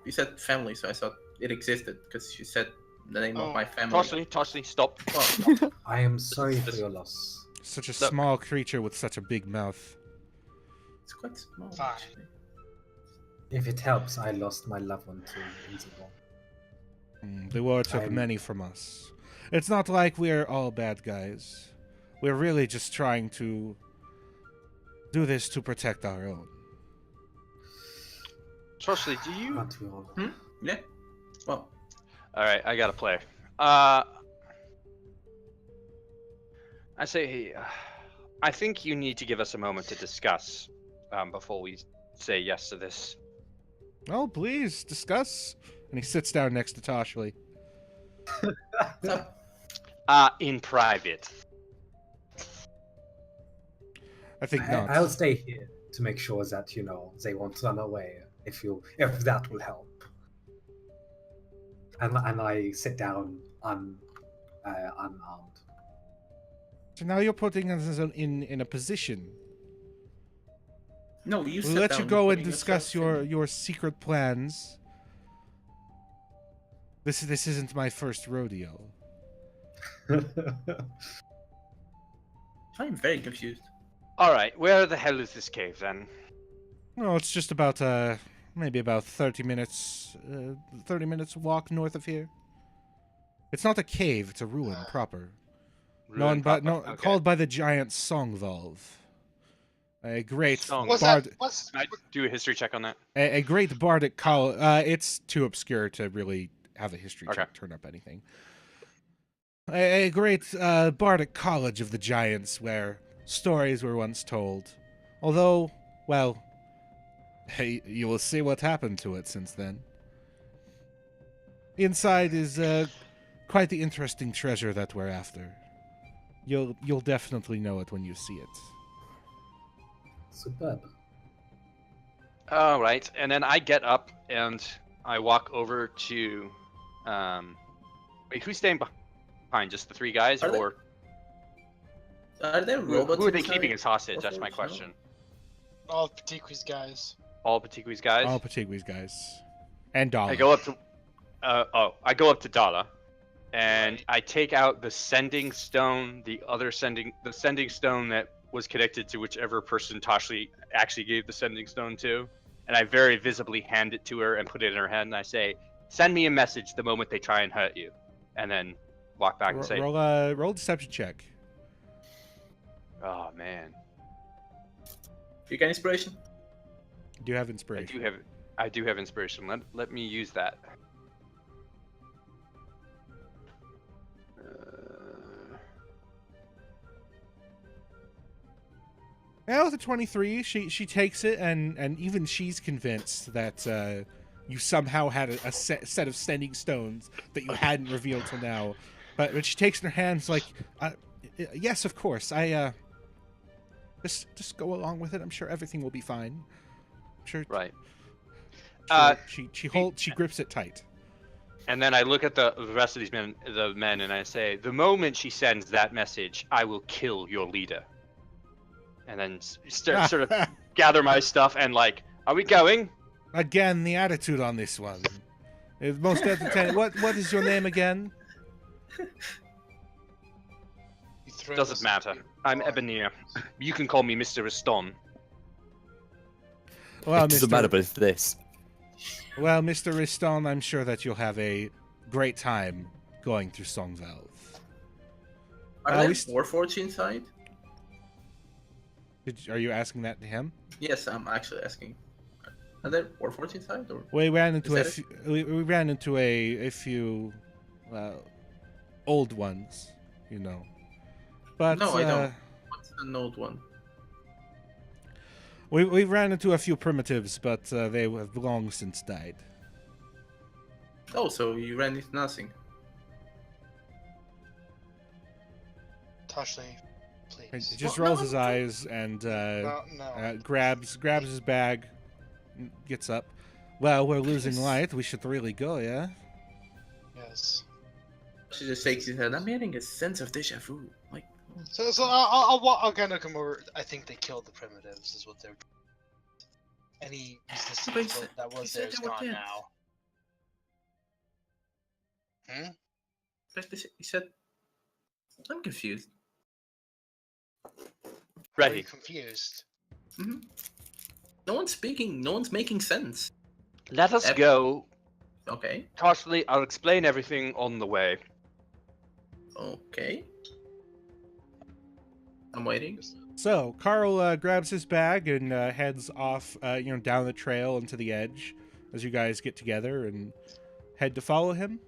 E: you said family, so I thought it existed because you said the name
D: Oh,
E: of my family.
C: Tosley, stop.
E: Oh,
F: I am sorry for your loss.
A: Such a
C: Look.
A: small creature with such a big mouth.
E: it's quite small.
D: Fine.
E: Actually.
F: If it helps, I lost my loved one to Interval.
A: The war took
F: I'm-
A: many from us. It's not like we're all bad guys. We're really just trying to do this to protect our own.
C: Tosley, do you?
F: Aren't we all?
E: Yeah. Well,
C: All right, I gotta play. I say, I think you need to give us a moment to discuss before we say yes to this.
A: Oh, please, discuss. And he sits down next to Toshli.
E: so,
C: In private.
A: I think not.
F: I'll stay here to make sure that they won't run away. If that will help. And I sit down unarmed.
A: So now you're putting us in a position.
E: no, you
A: We'll
E: sit
A: let
E: down
A: you go and
E: putting
A: discuss
E: yourself in-
A: your secret plans. This isn't my first rodeo.
E: I'm very confused.
C: All right, where the hell is this cave then?
A: No, it's just about maybe about 30 minutes 30 minutes walk north of here. It's not a cave, it's a ruin proper.
C: Ruin proper, okay.
A: Called by the giant Sangvalv. A great
C: Song-
D: What's
A: bard,
D: that? What's
C: Can I do a history check on that?
A: a great bardic college. It's too obscure to really have a history
C: Okay.
A: check turn up anything. A great bardic college of the giants where stories were once told. Although, well, hey, you will see what happened to it since then. Inside is quite the interesting treasure that we're after. You'll definitely know it when you see it.
F: Superb.
C: All right, and then I get up and I walk over to. Wait, who's staying behind? Just the three guys,
E: Are they-
C: or
E: Are there
C: who
E: robots?
C: are they
E: inside?
C: keeping as hostage? That's my
E: Orphanage? No?
C: question.
D: all Petiqui's guys?
C: All Petigui's guys.
A: All Petigui's guys. And Dollar.
C: I go up to. I go up to Dala. and
D: Right.
C: I take out the sending stone, the sending stone that was connected to whichever person Toshli actually gave the sending stone to, and I very visibly hand it to her and put it in her hand, and I say, "Send me a message the moment they try and hurt you," and then walk back and say,
A: Roll a deception check.
C: "Oh man,
E: You get inspiration?
A: Do you have inspiration?
C: I do have inspiration. Let me use that."
A: Yeah, with a 23, she takes it, and even she's convinced that you somehow had a set of sending stones that you hadn't revealed till now. But she takes it in her hands like, yes, of course. I just go along with it. I'm sure everything will be fine. I'm sure.
C: Right.
A: She grips it tight.
C: And then I look at the rest of these men, and I say, "The moment she sends that message, I will kill your leader." And then sort of gather my stuff and like, "Are we going?"
A: Again, the attitude on this one. Most entertaining. What is your name again?
C: Doesn't matter. I'm Ebonir. You can call me Mr. Riston.
A: Well,
B: It doesn't matter, but it's this.
A: Well, Mr. Riston, I'm sure that you'll have a great time going through Sangvalv.
E: Are
A: we
E: there
A: st-
E: Warforged inside?
A: Are you asking that to him?
E: Yes, I'm actually asking. Are there Warforged inside? Or
A: We ran into
E: Is that
A: we ran into a few old ones, you know. But
E: no, I don't. What's an old one?
A: we ran into a few primitives, but they have long since died.
E: Oh, so you ran into nothing.
D: Toshli,
A: He
D: please.
A: just
E: Well, no,
A: rolls his eyes and
D: No.
A: grabs his bag, gets up. Well, we're losing light. We should really go, yeah?
D: Yes.
E: She just shakes his head. I'm getting a sense of deja vu. Like,
D: So I'll kind of come over. I think they killed the primitives, is what they're. Any resistance that
E: he
D: was
E: said
D: there is
E: they were
D: gone
E: dead.
D: now.
E: but he said, I'm confused.
D: Are you
C: Ready.
D: confused?
E: hmm No one's speaking. No one's making sense.
C: Let us
E: Ep-
C: go.
E: Okay.
C: Toshli, I'll explain everything on the way.
E: Okay. I'm waiting.
A: So Carl grabs his bag and heads off, down the trail into the edge as you guys get together and head to follow him.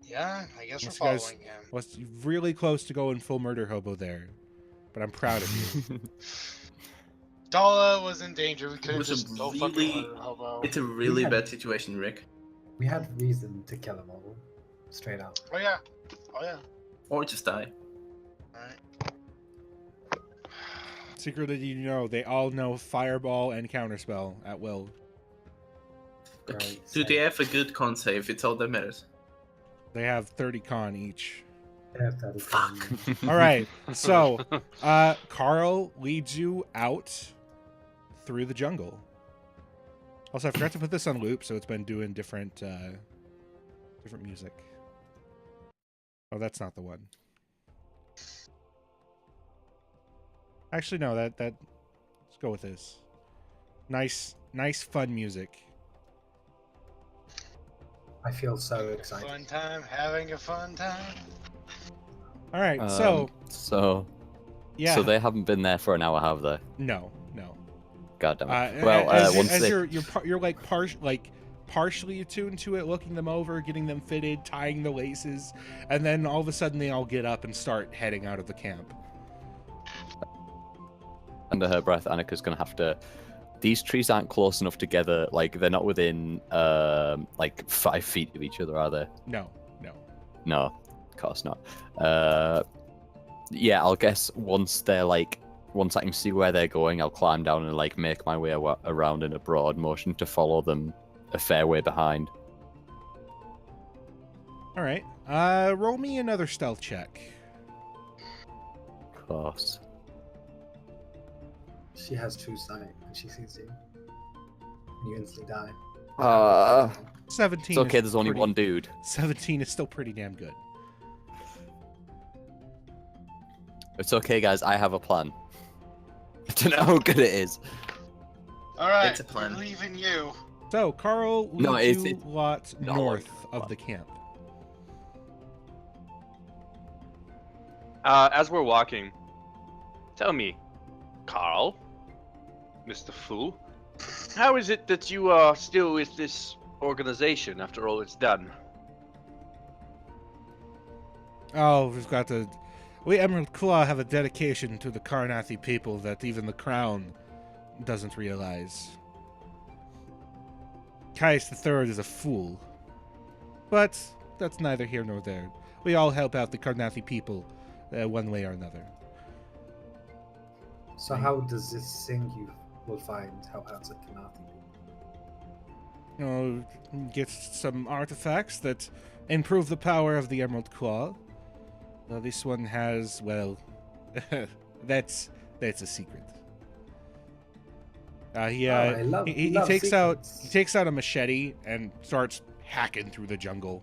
D: Yeah, I guess
A: Yes,
D: we're
A: you guys-
D: following him.
A: Was really close to going full murder hobo there, but I'm proud of you.
D: Dala was in danger. We could have
E: was a
D: just go
E: really-
D: fucking murder hobo.
E: It's a really
F: had-
E: bad situation, Rick.
F: We had reason to kill them all, straight up.
D: Oh yeah. Oh yeah.
E: Or just die.
D: Alright.
A: Secretly, they all know Fireball and Counterspell at will.
F: Great.
E: Do they have a good con save? It's all that matters.
A: They have 30 con each.
F: Yeah, that is,
A: All right, so Carl leads you out through the jungle. Also, I forgot to put this on loop, so it's been doing different music. Oh, that's not the one. Actually, no. That let's go with this. Nice, fun music.
F: I feel so excited.
D: Fun time, having a fun time.
A: All right,
B: So
A: yeah.
B: So they haven't been there for an hour, have they?
A: No.
B: God damn it.
A: You're like partially attuned to it, looking them over, getting them fitted, tying the laces, and then all of a sudden they all get up and start heading out of the camp.
B: Under her breath, Annika's gonna have to. These trees aren't close enough together. Like they're not within 5 feet of each other, are they?
A: No.
B: No, of course not. Yeah, I'll guess once I can see where they're going, I'll climb down and make my way around in a broad motion to follow them a fair way behind.
A: All right. Roll me another stealth check.
B: Of course.
F: She has true sight, and she sees you. And you instantly die.
A: 17.
B: It's okay,
A: is
B: there's only
A: pretty-
B: one dude.
A: 17 is still pretty damn good.
B: It's okay, guys, I have a plan. I don't know how good it is.
D: All right,
E: It's a plan.
D: we believe in you.
A: So, Carl leads
B: No, it's-
A: you
B: it's
A: lot
B: not
A: north
B: like
A: of
B: that.
A: the camp.
C: As we're walking, tell me, Carl, Mr. Fool, how is it that you are still with this organization after all it's done?
A: Oh, we Emerald Claw have a dedication to the Karnathi people that even the crown doesn't realize. Caius III is a fool. But that's neither here nor there. We all help out the Karnathi people one way or another.
F: So how does this thing you will find help out the Kanathi people?
A: You know, get some artifacts that improve the power of the Emerald Claw. This one has, well, that's a secret. He
F: I love
A: takes
F: secrets.
A: out a machete and starts hacking through the jungle,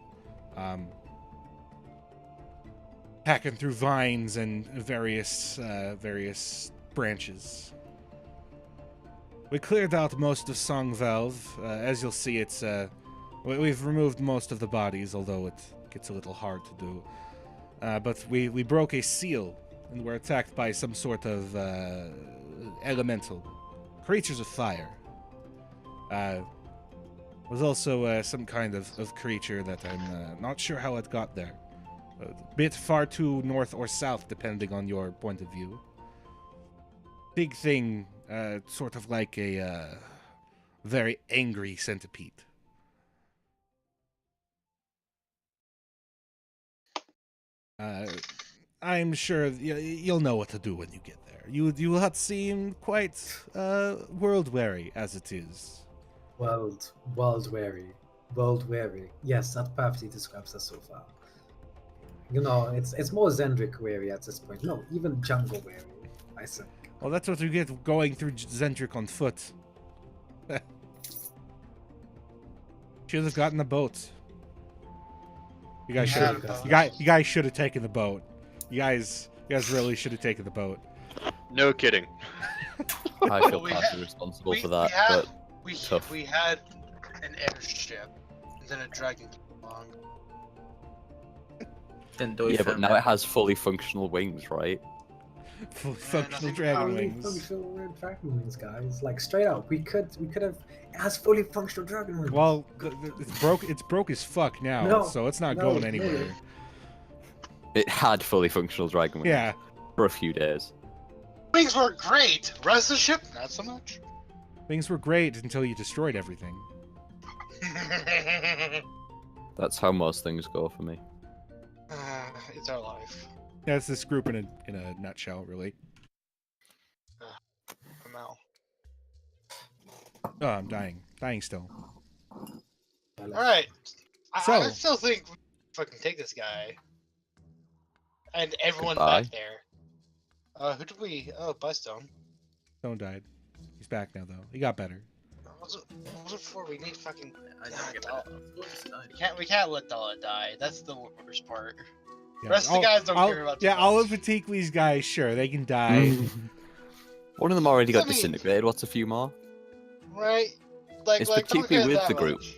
A: hacking through vines and various branches. We cleared out most of Sangvalv. As you'll see, we've removed most of the bodies, although it gets a little hard to do. But we broke a seal and were attacked by some sort of elemental creatures of fire. Was also some kind of creature that I'm not sure how it got there. A bit far too north or south, depending on your point of view. Big thing, sort of like a very angry centipede. I'm sure you'll know what to do when you get there. You will not seem quite world-weary as it is.
F: World weary. Yes, that perfectly describes us so far. You know, it's more Zendrick weary at this point. No, even jungle weary, I think.
A: Well, that's what you get going through Zendrick on foot. Should have gotten the boat. You guys should have. You guys should have taken the boat. You guys really should have taken the boat.
C: No kidding.
B: I feel
D: We
B: partly
D: had-
B: responsible
D: we,
B: for that,
D: we had,
B: but
D: we,
B: tough.
D: we had an airship, and then a dragon came along.
E: Then do it
B: yeah,
E: for
B: but now it has fully functional wings, right?
A: Full functional
D: nothing-
A: dragon
F: Fully
A: wings.
F: functional dragon wings, guys. Like straight up, we could have. It has fully functional dragon wings.
A: Well, it's broke as fuck now,
F: No,
A: so it's not
F: no,
A: going
F: no.
A: anywhere.
B: It had fully functional dragon wings
A: Yeah,
B: for a few days.
D: Wings were great. Rest of the ship, not so much.
A: things were great until you destroyed everything.
B: That's how most things go for me.
D: It's our life.
A: That's this group in a nutshell, really.
D: I'm out.
A: Oh, I'm dying still.
D: All right. I
A: So-
D: still think we fucking take this guy. And everyone
B: Goodbye.
D: back there. Who did we? Oh, Bystone.
A: Stone died. He's back now, though. He got better.
D: What was it for? We need fucking.
E: I never get
D: Dala.
E: better.
D: We can't let Dala die. That's the worst part.
A: Yeah,
D: Rest of the guys don't care about.
A: Yeah,
D: too
A: all of
D: much.
A: Patikli's guys, sure, they can die.
B: One of them already got
D: I mean-
B: disintegrated. What's a few more?
D: Right? Like,
B: It's
D: don't
B: particularly
D: care
B: with
D: that
B: the group.
D: much.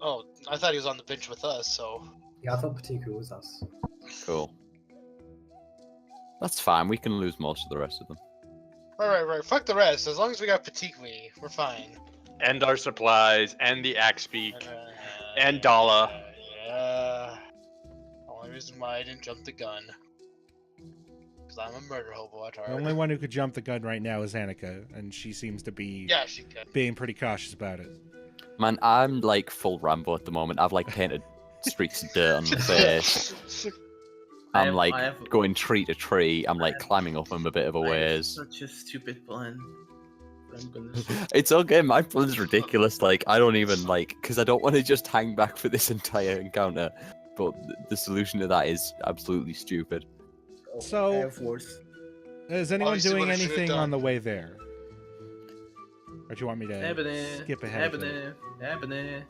D: Oh, I thought he was on the bench with us, so.
F: Yeah, I thought Patiku was us.
B: Cool. That's fine. We can lose most of the rest of them.
D: Right. Fuck the rest. As long as we got Patikli, we're fine.
C: And our supplies, and the axe beak, and Dala.
D: Yeah. Only reason why I didn't jump the gun. Because I'm a murder hobo at
A: The
D: heart.
A: only one who could jump the gun right now is Annika, and she seems to be
D: Yeah, she could.
A: being pretty cautious about it.
B: Man, I'm like full Rambo at the moment. I've like painted streaks of dirt on my face.
E: I
B: I'm
E: have-
B: like
E: I have-
B: going tree to tree. I'm like
E: I have-
B: climbing up them a bit of a
E: I have
B: ways.
E: Such a stupid plan. I'm gonna.
B: It's okay. My plan's ridiculous. Like I don't even like because I don't want to just hang back for this entire encounter. But the solution to that is absolutely stupid.
A: So-
E: I have worse.
A: Is anyone
D: Obviously
A: doing
D: what I should've
A: anything on
D: done.
A: the way there? Or do you want me to
E: Ebony,
A: skip ahead? of it?
E: Ebony.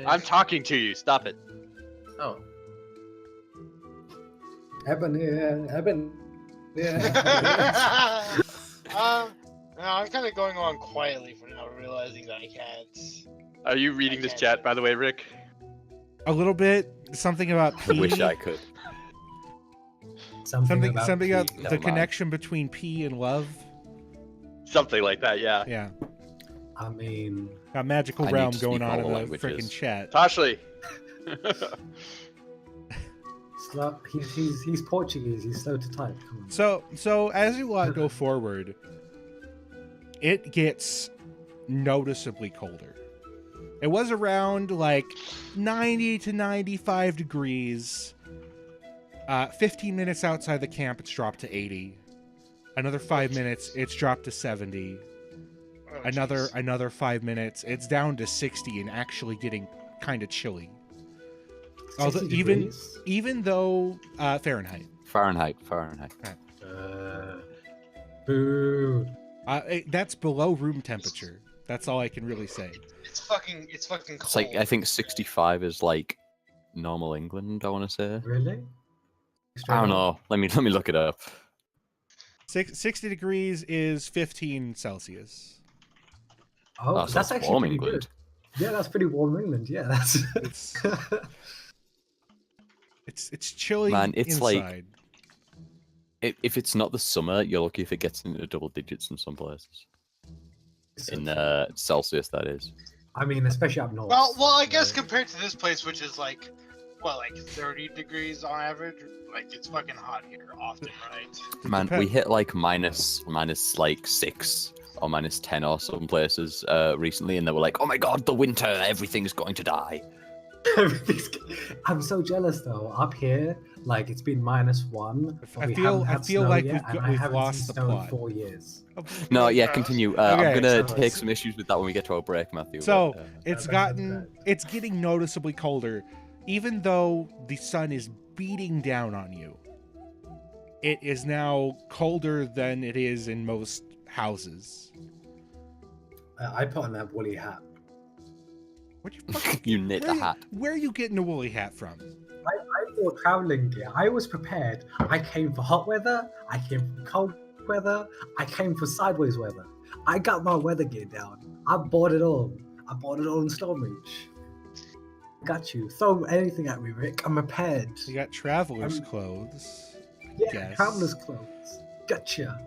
C: I'm talking to you. Stop it.
E: Oh.
F: Ebony.
D: No, I'm kind of going on quietly for now, realizing that I can't.
C: Are you reading this chat, by the way, Rick?
A: A little bit. Something about
B: I
A: P.
B: wish I could.
A: Something about
F: P.
A: the
B: Never mind.
A: connection between P and love.
C: Something like that, yeah.
A: Yeah.
F: I mean,
A: Got magical
B: I need
A: realm
B: to
A: going
B: speak
A: on
B: all
A: in
B: the
A: the
B: languages.
A: freaking chat.
C: Toshly.
F: he's Portuguese. He's slow to type. Come on.
A: So as you lot go forward, it gets noticeably colder. It was around like 90 to 95 degrees. 15 minutes outside the camp, it's dropped to 80. Another 5 minutes, it's dropped to 70.
D: Oh,
A: Another 5 minutes, it's down to 60 and actually getting kind of chilly.
F: 60
A: Although
F: degrees?
A: even though Fahrenheit.
B: Fahrenheit.
F: Boo.
A: That's below room temperature. That's all I can really say.
D: It's fucking cold.
B: It's like I think 65 is like normal England. I want to say.
F: Really?
B: I don't know. Let me look it up.
A: 60 degrees is 15 Celsius.
F: Oh,
B: so
F: that's
B: it's
F: actually
B: warm
F: pretty
B: England.
F: good. Yeah, that's pretty warm England. Yeah, that's.
A: It's chilly
B: Man, it's like-
A: inside.
B: If it's not the summer, you're lucky if it gets into double digits in some places. In Celsius, that is.
F: I mean, especially up north.
D: Well, I guess
F: so-
D: compared to this place, which is like 30 degrees on average. Like it's fucking hot here often, right?
B: Man, we
A: Depends.
B: hit like minus like 6 or minus 10 or some places recently, and they were like, "Oh my god, the winter! Everything's going to die."
F: I'm so jealous though. Up here, like it's been -1. but
A: I
F: we
A: feel-
F: haven't
A: I
F: had
A: feel
F: snow
A: like
F: yet,
A: we've
F: and
A: got-
F: I
A: we've
F: haven't
A: lost
F: seen
A: the
F: snow
A: plot.
F: in 4 years.
B: No, yeah, continue. I'm
A: Okay.
B: gonna
F: So
B: take
F: it's-
B: some issues with that when we get to our break, Matthew.
A: So
B: but,
A: it's
F: that's
A: it's getting noticeably colder, even though the sun is beating down on you. It is now colder than it is in most houses.
F: I put on that woolly hat.
A: What you fucking,
B: you knit a hat.
A: Where are you getting a woolly hat from?
F: I bought traveling gear. I was prepared. I came for hot weather. I came for cold weather. I came for sideways weather. I got my weather gear down. I bought it all. I bought it all in Stormreach. Got you. Throw anything at me, Rick. I'm prepared.
A: You got traveler's clothes.
F: Yeah,
A: Yes.
F: traveler's clothes. Gotcha.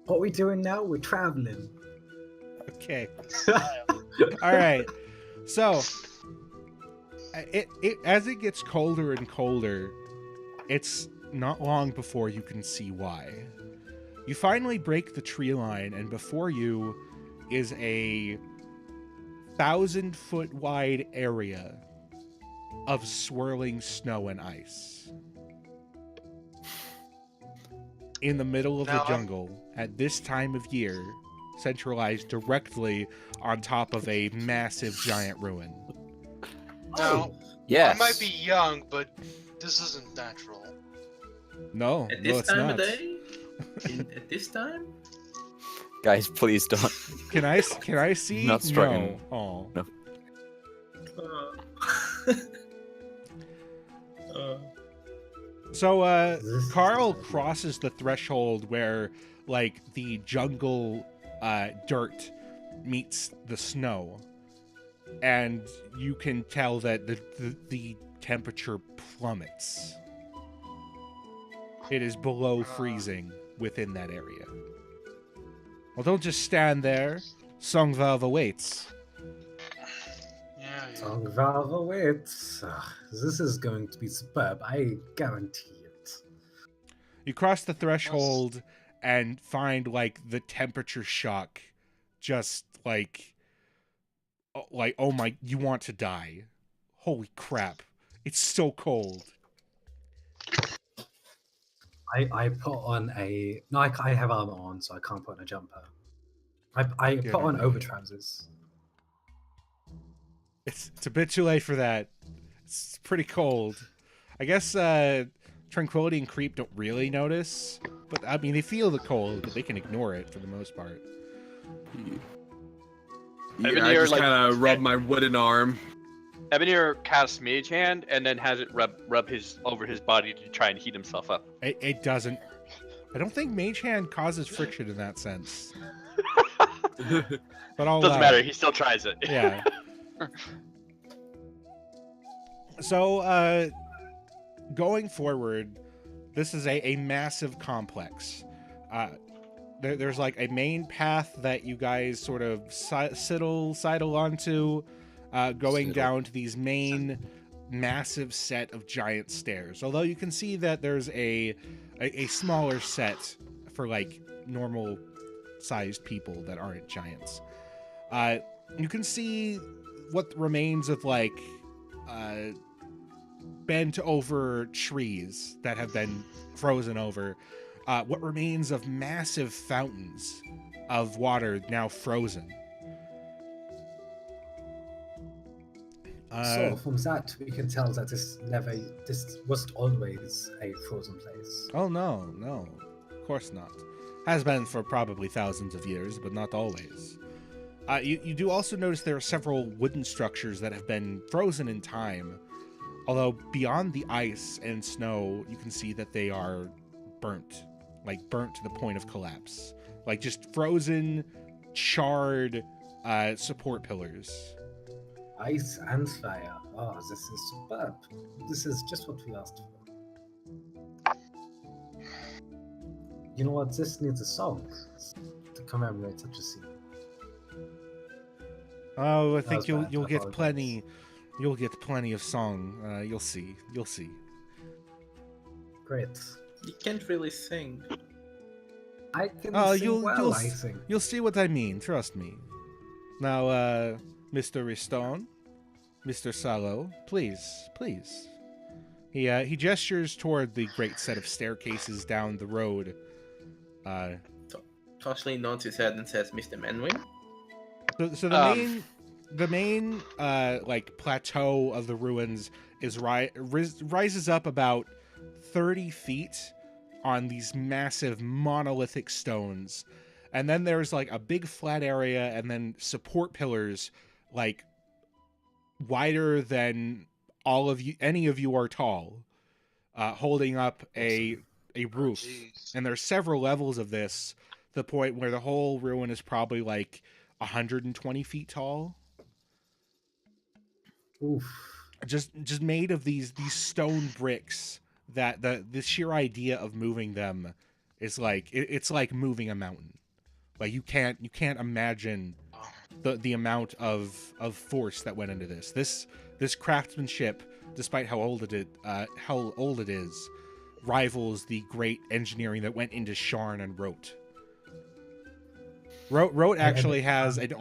F: What we doing now? We're traveling.
A: Okay. All right. So, it as it gets colder and colder, it's not long before you can see why. You finally break the tree line, and before you is a 1,000-foot wide area of swirling snow and ice. In the middle of the
D: Now,
A: jungle, at this time of year, centralized directly on top of a massive giant ruin.
D: Now,
B: Yes.
D: I might be young, but this isn't natural.
A: No,
E: At
A: no,
E: this
A: it's
E: time
A: not.
E: of day? At this time?
B: Guys, please don't.
A: Can I see?
B: Not striking.
A: No. Oh. So,
F: This is
A: Carl
F: not-
A: crosses the threshold where, like, the jungle dirt meets the snow, and you can tell that the temperature plummets. It is below freezing within that area. Well, don't just stand there. Sangvalv awaits.
D: Yeah.
F: Sangvalv awaits. This is going to be superb. I guarantee it.
A: You cross the threshold and find like the temperature shock, just like oh my, you want to die. Holy crap. It's so cold.
F: I put on a no. I have armor on, so I can't put on a jumper. I
A: Good
F: put on
A: idea.
F: over trousers.
A: It's a bit too late for that. It's pretty cold. I guess Tranquility and Creep don't really notice, but I mean they feel the cold, but they can ignore it for the most part.
G: Yeah, I
C: Ebony,
G: just
C: like,
G: kind of rub my wooden arm.
C: Ebony casts Mage Hand and then has it rub his over his body to try and heat himself up.
A: It doesn't. I don't think Mage Hand causes friction in that sense. But I'll
C: Doesn't matter. He still tries it.
A: Yeah. So, going forward, this is a massive complex. There's like a main path that you guys sort of sidle onto, going down to these main massive set of giant stairs. Although you can see that there's a smaller set for like normal sized people that aren't giants. You can see what remains of like bent over trees that have been frozen over. What remains of massive fountains of water now frozen.
F: So from that, we can tell that this wasn't always a frozen place.
A: Oh no, of course not. Has been for probably thousands of years, but not always. You do also notice there are several wooden structures that have been frozen in time. Although beyond the ice and snow, you can see that they are burnt. Like burnt to the point of collapse. Like just frozen, charred support pillars.
F: Ice and fire. Oh, this is superb. This is just what we asked for. You know what? This needs a song to commemorate such a scene.
A: Oh, I think
F: was bad.
A: you'll
F: I
A: get
F: apologize.
A: plenty. You'll get plenty of song. You'll see. You'll see.
F: Great.
E: You can't really sing.
F: I can
A: Oh,
F: sing well, I think.
A: You'll see what I mean. Trust me. Now, Mr. Ristone, Mr. Salo, please. He gestures toward the great set of staircases down the road.
E: Toshley nods his head and says, "Mr. Menwin."
A: So the main like plateau of the ruins is rises up about 30 feet on these massive monolithic stones, and then there's like a big flat area and then support pillars like wider than any of you are tall, holding up a roof.
D: Jeez.
A: And there's several levels of this, to the point where the whole ruin is probably like 120 feet tall.
F: Oof.
A: Just made of these stone bricks that the sheer idea of moving them is like it's like moving a mountain. Like you can't imagine the amount of force that went into this. This craftsmanship, despite how old it is, rivals the great engineering that went into Sharn and Rote. Rote actually has an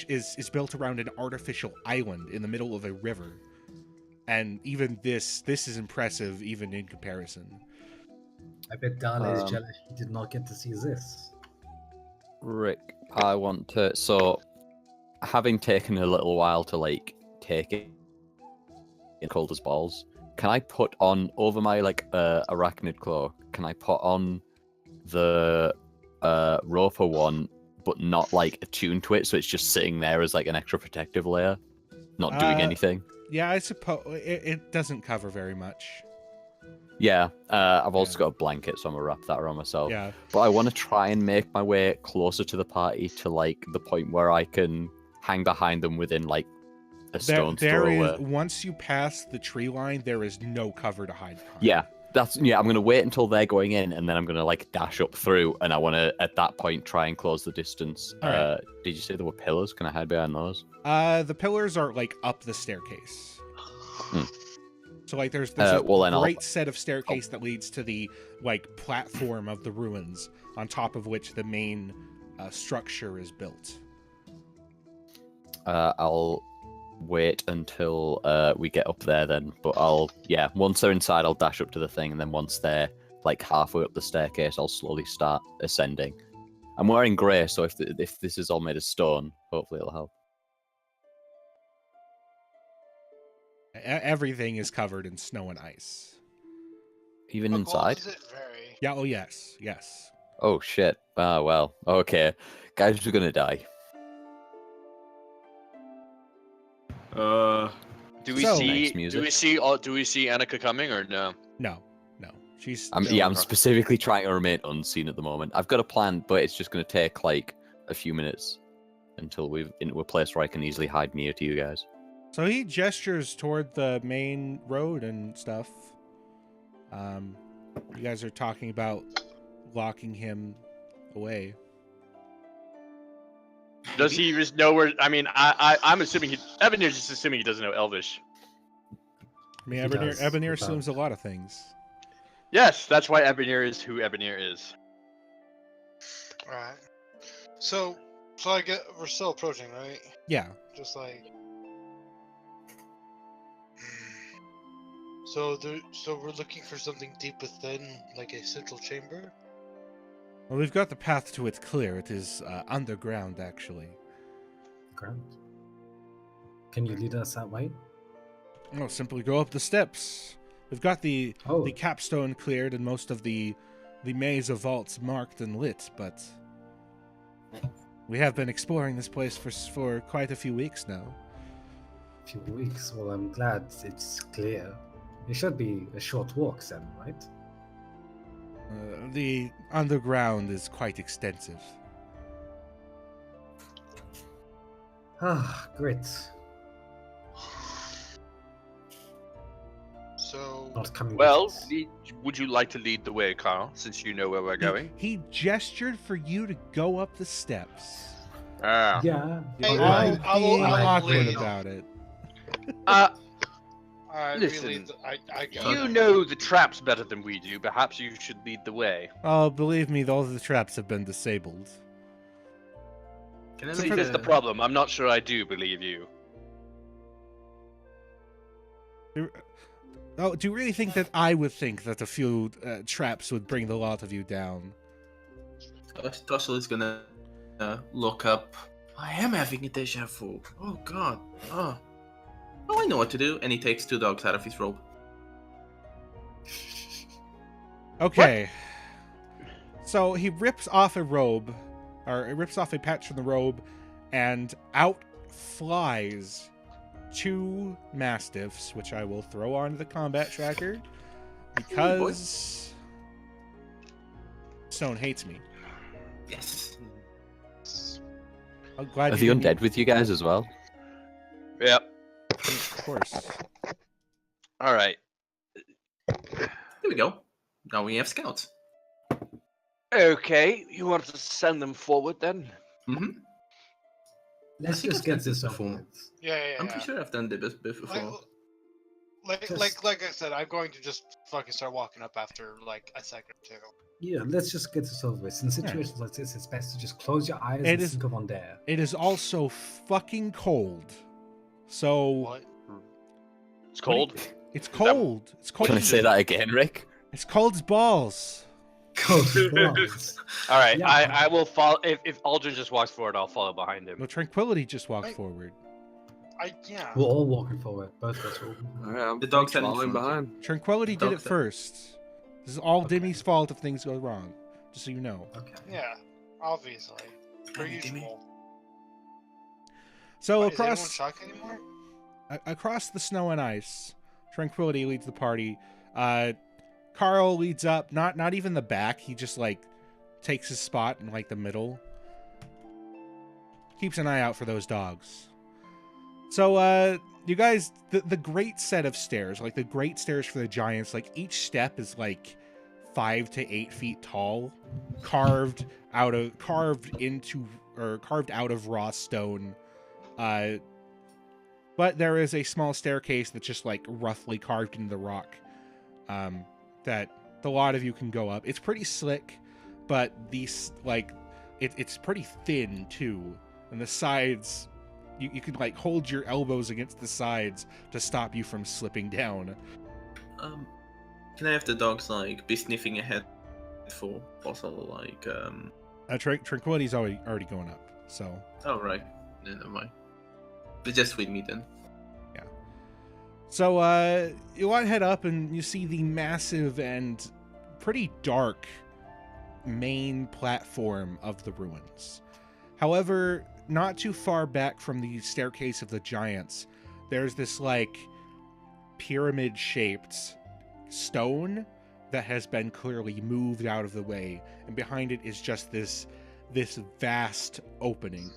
A: is built around an artificial island in the middle of a river. And even this is impressive even in comparison.
F: I bet Dale is jealous he did not get to see this.
B: Rick, I want to. So, having taken a little while to like take it in cold as balls, can I put on over my like arachnid claw? Can I put on the roper one, but not like attuned to it, so it's just sitting there as like an extra protective layer, not doing anything?
A: Yeah, I suppose it doesn't cover very much.
B: Yeah, I've also got a blanket, so I'm gonna wrap that around myself.
A: Yeah.
B: But I want to try and make my way closer to the party to like the point where I can hang behind them within like a stone's
A: There
B: throw
A: is
B: away.
A: once you pass the tree line, there is no cover to hide behind.
B: Yeah, I'm gonna wait until they're going in, and then I'm gonna like dash up through, and I want to at that point try and close the distance.
A: All right.
B: Did you say there were pillars? Can I hide behind those?
A: The pillars are like up the staircase. So like there's a
B: well, then
A: great set of staircase that leads to the like platform of the ruins, on top of which the main structure is built.
B: I'll wait until we get up there then. But once they're inside, I'll dash up to the thing, and then once they're like halfway up the staircase, I'll slowly start ascending. I'm wearing grey, so if this is all made of stone, hopefully it'll help.
A: Everything is covered in snow and ice.
B: Even
D: How
B: inside?
D: cold does it vary?
A: Yeah. Oh yes. Yes.
B: Oh shit. Ah well. Okay. Guys, we're gonna die.
C: Do we
A: So-
C: see?
B: Nice
C: Do
B: music.
C: we see? Do we see Annika coming or no?
A: No. No. She's.
B: I'm
C: Okay.
B: specifically trying to remain unseen at the moment. I've got a plan, but it's just gonna take like a few minutes until we've into a place where I can easily hide near to you guys.
A: So he gestures toward the main road and stuff. You guys are talking about locking him away.
C: Does he just know where? I mean, I'm assuming Evanir's just assuming he doesn't know Elvish.
A: I mean,
F: He does,
A: Ebenir
F: without-
A: assumes a lot of things.
C: Yes, that's why Evanir is who Evanir is.
D: Right. So I get we're still approaching, right?
A: Yeah.
D: Just like. So we're looking for something deep within, like a central chamber.
A: Well, we've got the path to it clear. It is underground, actually.
F: Ground. Can you lead us that way?
A: No, simply go up the steps. We've got the
F: Oh,
A: capstone cleared and most of the maze of vaults marked and lit, but we have been exploring this place for quite a few weeks now.
F: a few weeks. Well, I'm glad it's clear. It should be a short walk then, right?
A: The underground is quite extensive.
F: Ah, great.
D: So
F: Not coming.
C: Well,
F: with us.
C: would you like to lead the way, Carl, since you know where we're going?
A: He gestured for you to go up the steps.
C: Ah.
F: Yeah.
D: Hey,
F: alright.
D: I will
A: Being awkward
D: lead.
A: about it.
D: I
C: Listen,
D: really, I got
C: You
D: it.
C: know the traps better than we do. Perhaps you should lead the way.
A: Oh, believe me, all the traps have been disabled.
E: Can I
C: See,
E: make
C: that's the
E: a-
C: problem. I'm not sure I do believe you.
A: Oh, do you really think that I would think that a few traps would bring the lot of you down?
E: Toshel is gonna look up. I am having a deja vu. Oh god. Oh. Oh, I know what to do. And he takes 2 dogs out of his robe.
A: Okay. So he rips off a robe, or he rips off a patch from the robe, and out flies 2 mastiffs, which I will throw onto the combat tracker because Stone hates me.
E: Yes.
A: I'm glad
B: Are the
A: you didn't-
B: undead with you guys as well?
C: Yep.
A: Of course.
C: All right.
E: There we go. Now we have scouts.
C: Okay. You want to send them forward then?
E: Mm-hmm.
F: Let's
E: I think
F: just
E: I've
F: get
E: done this
F: this over
E: before.
F: with.
D: Yeah.
E: I'm pretty sure I've done this before.
D: Like I said, I'm going to just fucking start walking up after like a second or two.
F: Yeah, let's just get this over with. In situations like this, it's best to just close your eyes
A: It
F: and
A: is-
F: think of Undair.
A: It is also fucking cold. So
D: What?
C: It's cold.
A: it's cold. It's cold.
B: Can I say that again, Rick?
A: It's cold as balls.
F: Cold balls.
C: All right.
F: Yeah.
C: I will follow. If Aldrin just walks forward, I'll follow behind him.
A: No, Tranquility just walked
D: Right.
A: forward.
D: Yeah.
F: We're all walking forward. Both of us will.
E: The dog's heading
G: following
E: front.
G: behind.
A: Tranquility did it
E: Doctor.
A: first. This is all
F: Okay.
A: Dimmy's fault if things go wrong. Just so you know.
F: Okay.
D: Yeah. Obviously. Per
E: Damn it, Dimmy.
D: usual.
A: So
D: Wait, is anyone
A: across
D: shocked anymore?
A: across the snow and ice, Tranquility leads the party. Carl leads up, not even the back. He just like takes his spot in like the middle. Keeps an eye out for those dogs. So you guys, the great set of stairs, like the great stairs for the giants, like each step is like 5 to 8 feet tall, carved out of raw stone. But there is a small staircase that's just like roughly carved into the rock that the lot of you can go up. It's pretty slick, but these like it's pretty thin too, and the sides you can like hold your elbows against the sides to stop you from slipping down.
E: Can I have the dogs like be sniffing ahead for also like
A: Tranquility's already going up, so
E: Oh right. No, never mind. But just with me then.
A: So you want to head up and you see the massive and pretty dark main platform of the ruins. However, not too far back from the staircase of the giants, there's this like pyramid-shaped stone that has been clearly moved out of the way, and behind it is just this vast opening.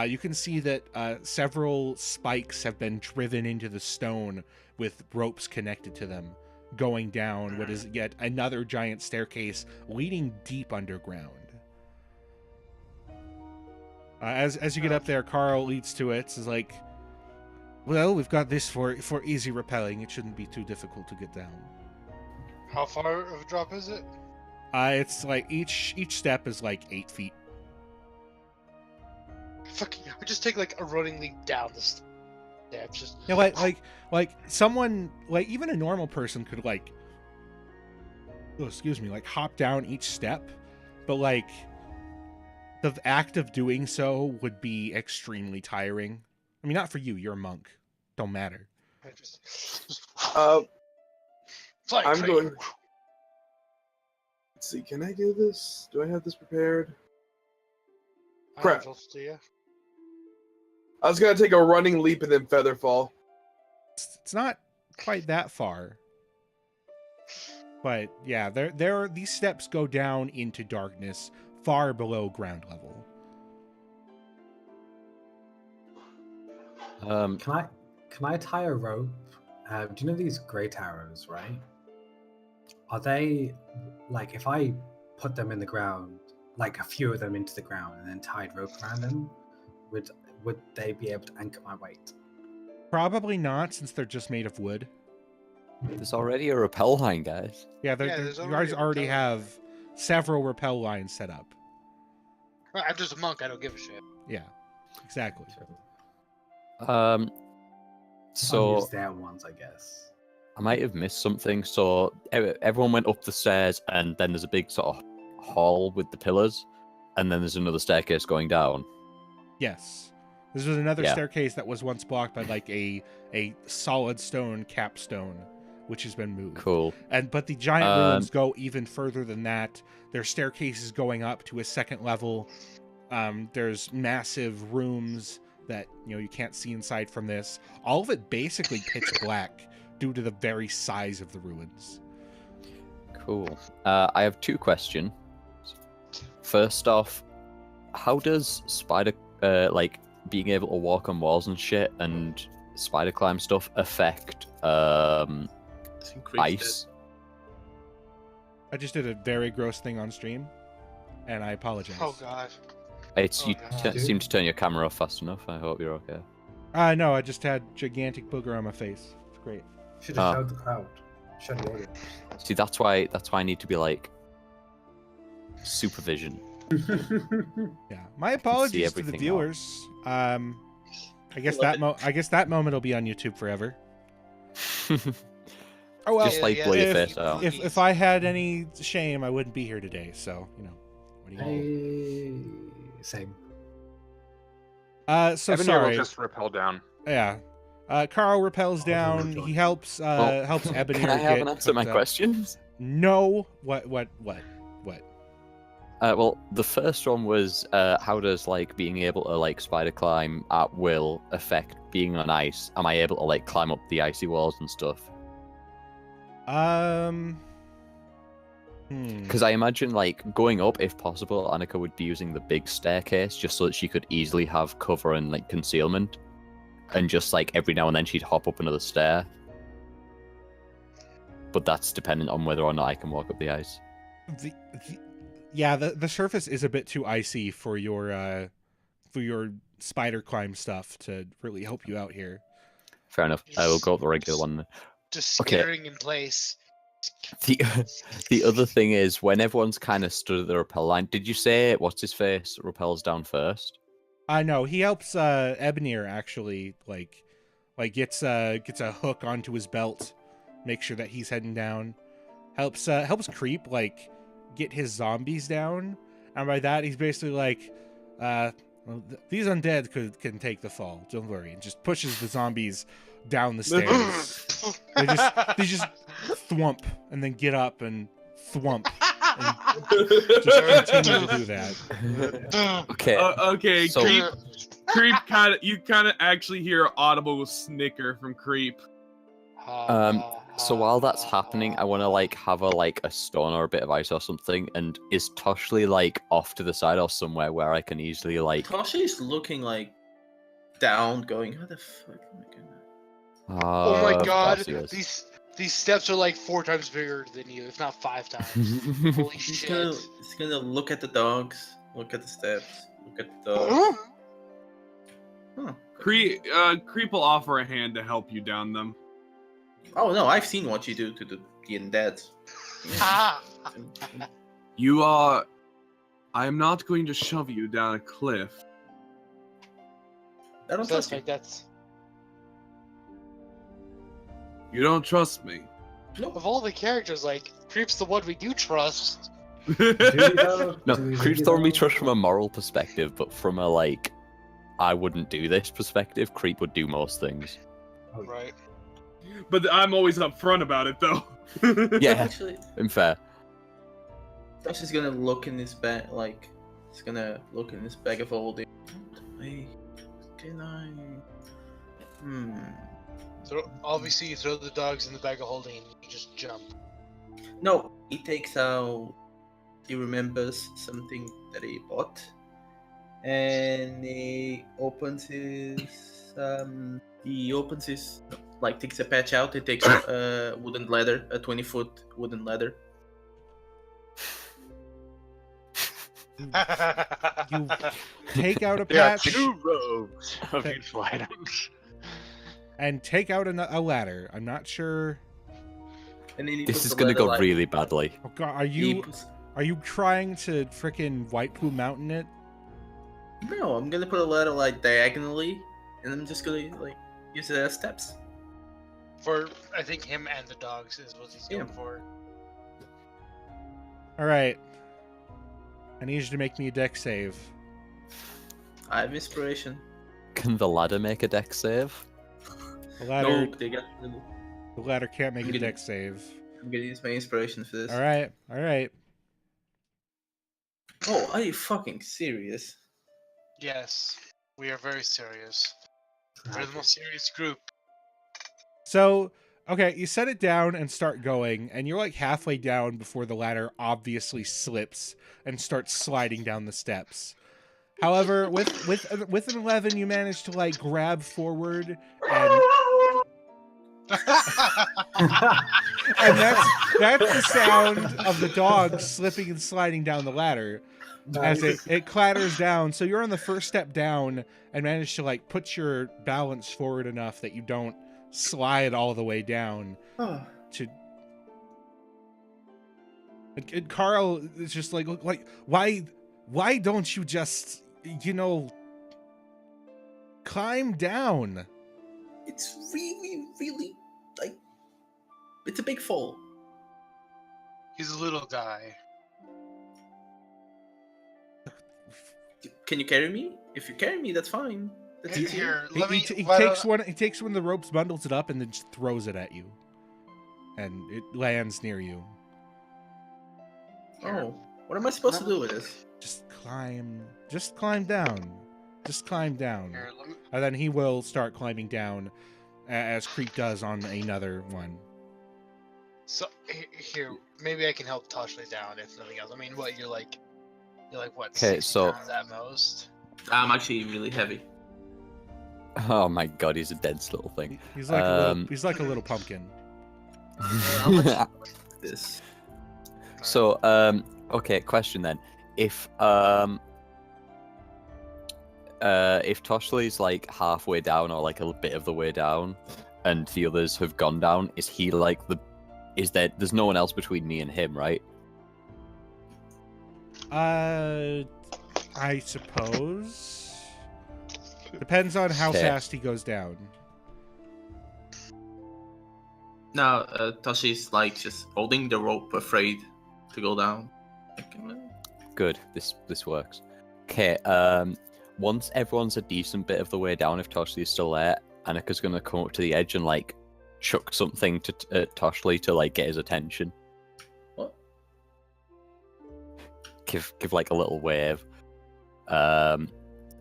A: You can see that several spikes have been driven into the stone with ropes connected to them, going down what is yet another giant staircase leading deep underground. As you get up there, Carl leads to it. Is like, well, we've got this for easy rappelling. It shouldn't be too difficult to get down.
D: How far of a drop is it?
A: It's like each step is like 8 feet.
D: Fucking, I would just take like a running leap down the steps. Just
A: Yeah, like someone, like even a normal person could like, like hop down each step, but like the act of doing so would be extremely tiring. I mean, not for you. You're a monk. Don't matter.
D: I just
G: I'm
D: flying crane.
G: going. Let's see. Can I do this? Do I have this prepared? Crap.
D: Do you?
G: I was gonna take a running leap and then feather fall.
A: It's not quite that far, but yeah, these steps go down into darkness, far below ground level.
F: Can I tie a rope? Do you know these great arrows, right? Are they like if I put them in the ground, like a few of them into the ground, and then tied rope around them, would they be able to anchor my weight?
A: Probably not, since they're just made of wood.
B: There's already a rappel line, guys.
A: Yeah,
D: there's
A: you
D: already
A: guys
D: a
A: already
D: rappel
A: have several rappel lines set up.
D: I'm just a monk. I don't give a shit.
A: Yeah, exactly.
F: I'll
B: So
F: use their ones, I guess.
B: I might have missed something. So everyone went up the stairs, and then there's a big sort of hall with the pillars, and then there's another staircase going down.
A: Yes. This was another
B: Yeah.
A: staircase that was once blocked by like a solid stone capstone, which has been moved.
B: Cool.
A: But the giant ruins go even further than that. There's staircases going up to a second level. There's massive rooms that you can't see inside from this. All of it basically pitch black due to the very size of the ruins.
B: Cool. I have 2 questions. First off, how does spider like being able to walk on walls and shit and spider climb stuff affect
E: It's increased
B: ice?
A: I just did a very gross thing on stream, and I apologize.
D: Oh god.
B: It's
D: Oh,
B: you
D: God.
B: seem to turn your camera off fast enough. I hope you're okay.
A: No, I just had gigantic booger on my face. It's great.
F: Should have showed the crowd. Showed the audience.
B: See, that's why I need to be like supervision.
A: Yeah, my apologies to the
B: everything
A: viewers. I guess that moment will be on YouTube forever. Oh well,
B: Just like blur your
A: if,
B: face out.
A: if I had any shame, I wouldn't be here today. So what do you?
F: Hey, same.
A: So
H: Ebony
A: sorry.
H: will just rappel down.
A: Yeah. Carl repels down. He helps helps Ebony.
B: Can I have an
A: get
B: answer to my
A: hooked up.
B: questions?
A: No. What?
B: Well, the first one was how does like being able to like spider climb at will affect being on ice? Am I able to like climb up the icy walls and stuff? Because I imagine like going up, if possible, Annika would be using the big staircase just so that she could easily have cover and like concealment, and just like every now and then she'd hop up another stair. But that's dependent on whether or not I can walk up the ice.
A: The surface is a bit too icy for your spider climb stuff to really help you out here.
B: Fair enough. I will go up the regular one.
D: Just
B: Okay.
D: skittering in place.
B: The other thing is when everyone's kind of stood at the rappel line. Did you say what's his face rappels down first?
A: I know he helps Ebonir actually like gets a hook onto his belt, make sure that he's heading down. Helps Creep like get his zombies down, and by that he's basically like, these undead can take the fall. Don't worry, and just pushes the zombies down the stairs. They just thwump and then get up and thwump and just continue to do that.
B: Okay.
G: Okay,
B: So-
G: Creep you kind of actually hear an audible snicker from Creep.
B: So while that's happening, I want to like have a stone or a bit of ice or something. And is Toshly like off to the side or somewhere where I can easily like?
E: Tasha is looking like down, going, "How the fuck am I gonna?"
D: Oh my
B: Of
D: god,
B: course he is.
D: these steps are like 4 times bigger than you, if not 5 times. Holy
E: He's
D: shit.
E: gonna look at the dogs, look at the steps, look at the dogs.
D: Huh?
E: Huh.
G: Creep will offer a hand to help you down them.
E: Oh no, I've seen what you do to the undead.
D: Ah.
G: You are. I am not going to shove you down a cliff.
E: I don't
D: That's
E: trust you.
D: like that's
G: You don't trust me.
D: of all the characters, like Creep's the one we do trust.
F: Do we though?
B: No,
F: Do we
B: Creep's
F: really
B: throwing me
F: though?
B: trust from a moral perspective, but from a like, I wouldn't do this perspective. Creep would do most things.
D: Right.
G: But I'm always upfront about it, though.
B: Yeah,
E: Actually,
B: in fair.
E: Tasha's gonna look in his bag, like, he's gonna look in his bag of holding. Wait, can I?
D: Obviously, you throw the dogs in the bag of holding and you just jump.
E: No, he takes out. He remembers something that he bought, and he opens his. Like, takes a patch out. He takes a wooden ladder, a 20-foot wooden ladder.
A: You take out a
C: There are
A: patch
C: 2 rows of
A: That-
C: beautiful items.
A: and take out a ladder. I'm not sure.
E: And then he
B: This
E: puts
B: is
E: the
B: gonna
E: ladder,
B: go
E: like,
B: really badly.
A: Oh god,
E: he puts-
A: are you trying to frickin' White Poo Mountain it?
E: No, I'm gonna put a ladder like diagonally, and I'm just gonna like use it as steps.
D: For I think him and the dogs is what he's going
E: Yeah.
D: for.
A: All right. I need you to make me a deck save.
E: I have inspiration.
B: Can the ladder make a deck save?
A: The ladder,
E: No, they got.
A: the ladder can't make
E: I'm
A: a
E: gonna-
A: deck save.
E: I'm gonna use my inspiration for this.
A: All right, all right.
E: Oh, are you fucking serious?
D: Yes, we are very serious. We're the most serious group.
A: So, okay, you set it down and start going, and you're like halfway down before the ladder obviously slips and starts sliding down the steps. However, with an 11, you manage to like grab forward, and that's the sound of the dog slipping and sliding down the ladder as it clatters down. So you're on the first step down and manage to like put your balance forward enough that you don't slide all the way down to. And Carl is just like why don't you just climb down?
E: It's really, really like it's a big fall.
D: He's a little guy.
E: Can you carry me? If you carry me, that's fine. That's easy.
D: Here,
A: He,
D: let me.
A: he
D: why
A: takes
D: don't-
A: one. He takes one of the ropes, bundles it up, and then just throws it at you, and it lands near you.
E: Oh, what am I supposed to do with this?
A: Just climb down. Just climb down.
D: Here, let me.
A: And then he will start climbing down, as Creep does on another one.
D: So here, maybe I can help Toshly down if nothing else. I mean, what you're like what?
B: 'Kay,
D: 60
B: so-
D: pounds at most.
E: I'm actually really heavy.
B: Oh my god, he's a dense little thing.
A: He's like he's like a little pumpkin.
E: How much this?
B: So, okay, question then. If Toshly's like halfway down or like a bit of the way down, and the others have gone down, is he like there's no one else between me and him, right?
A: I suppose. Depends on how
B: Okay.
A: fast he goes down.
E: Now, Tashi's like just holding the rope, afraid to go down.
B: Good, this works. Okay, once everyone's a decent bit of the way down, if Toshly is still there, Annika's gonna come up to the edge and like chuck something to Toshli to like get his attention.
E: What?
B: Give like a little wave, and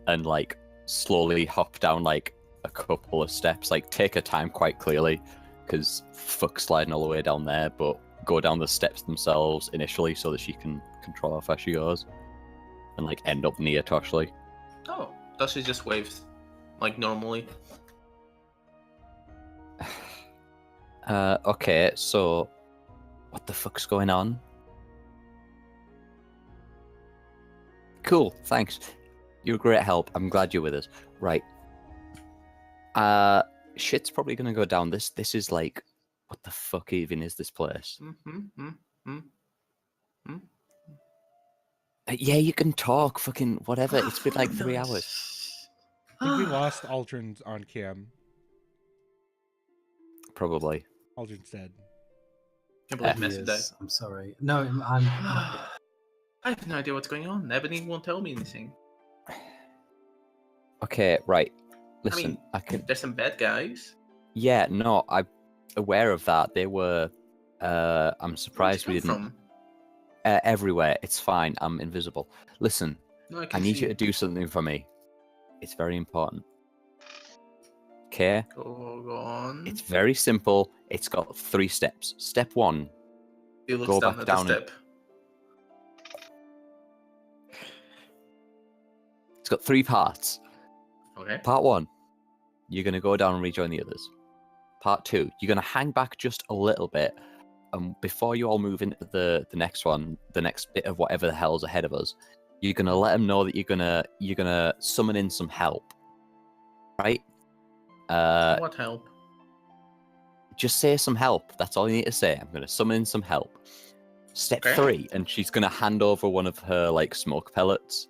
B: like slowly hop down like a couple of steps. Like take her time quite clearly, because fuck sliding all the way down there, but go down the steps themselves initially so that she can control how fast she goes, and like end up near Toshli.
E: Oh, Toshli just waves like normally.
B: Okay, so what the fuck's going on? Cool, thanks. You're a great help. I'm glad you're with us. Right. Shit's probably gonna go down. This is like, what the fuck even is this place? Yeah, you can talk. Fucking whatever. It's been like 3 hours.
A: I think we lost Aldrin on cam.
B: Probably.
A: Aldrin's dead.
E: Can't believe
F: He
E: Messi died.
F: is. I'm sorry. No, I'm
E: I have no idea what's going on. Ebony won't tell me anything.
B: Okay, right. Listen,
E: I mean, there's some bad guys.
B: Yeah, no, I'm aware of that. They were. I'm surprised we
E: Where'd you
B: didn't.
E: come
B: Everywhere. It's fine. I'm invisible. Listen,
E: from? No, I
B: I
E: can
B: need
E: see
B: you to do something for me. It's very important. Okay?
E: Go on.
B: It's very simple. It's got 3 steps. Step 1.
E: He looks
B: go
E: down
B: back
E: at
B: down
E: the
B: and-
E: step.
B: It's got 3 parts.
E: Okay.
B: Part 1, you're going to go down and rejoin the others. Part 2, you're going to hang back just a little bit, and before you all move into the next one, the next bit of whatever the hell's ahead of us, you're going to let them know that you're gonna summon in some help. Right?
E: What help?
B: Just say some help. That's all you need to say. I'm going to summon in some help. Step
E: Okay.
B: 3, and she's going to hand over one of her like smoke pellets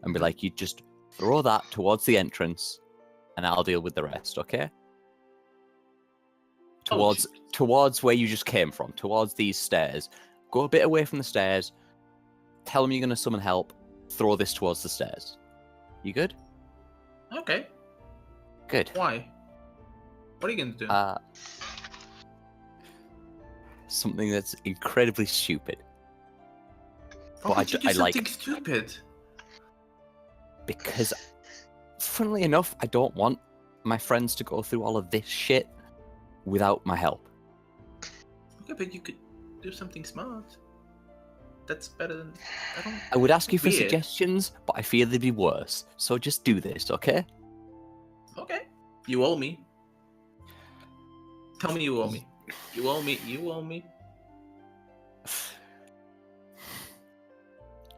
B: and be like, you just throw that towards the entrance and I'll deal with the rest, okay?
E: Oh,
B: Towards where you just came from, towards these stairs. Go a bit away from the stairs. Tell them you're going to summon help. Throw this towards the stairs. You good?
E: Okay.
B: Good.
E: Why? What are you gonna do?
B: Something that's incredibly stupid.
E: Why would you do
B: I like-
E: something stupid?
B: Because, funnily enough, I don't want my friends to go through all of this shit without my help.
E: Okay, but you could do something smart. That's better than
B: I would ask you for
E: Weird.
B: suggestions, but I fear they'd be worse. So just do this, okay?
E: Okay. You owe me. Tell me you owe me. You owe me. You owe me.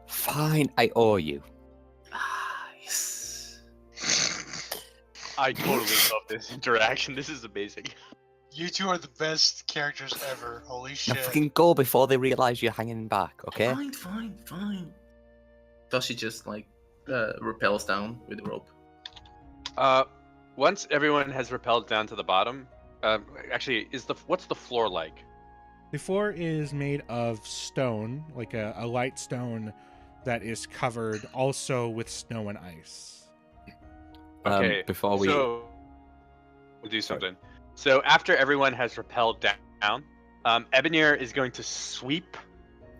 B: Fine, I owe you.
E: Yes.
C: I totally love this interaction. This is amazing.
D: You two are the best characters ever. Holy
B: Now
D: shit.
B: fucking go before they realise you're hanging back, okay?
E: Fine. Does she just like repels down with the rope?
C: Once everyone has rappelled down to the bottom, actually, what's the floor like?
A: The floor is made of stone, like a light stone that is covered also with snow and ice.
C: Okay.
B: Before we...
C: So we'll do something. So after everyone has rappelled down, Ebonir is going to sweep.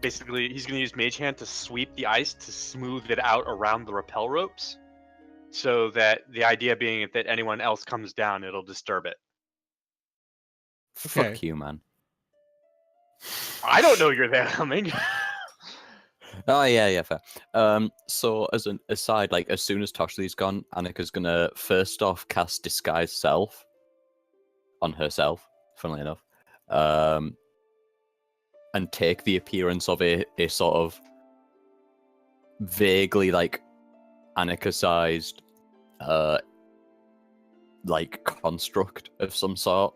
C: Basically, he's going to use Mage Hand to sweep the ice to smooth it out around the rappel ropes, so that the idea being if that anyone else comes down, it'll disturb it.
B: Fuck
A: Okay.
B: you, man.
C: I don't know you're there, coming.
B: Oh, yeah, fair. So as an aside, like, as soon as Toshli's gone, Annika's gonna first off cast Disguise Self on herself, funnily enough, and take the appearance of a sort of vaguely, like, Annika-sized, like, construct of some sort.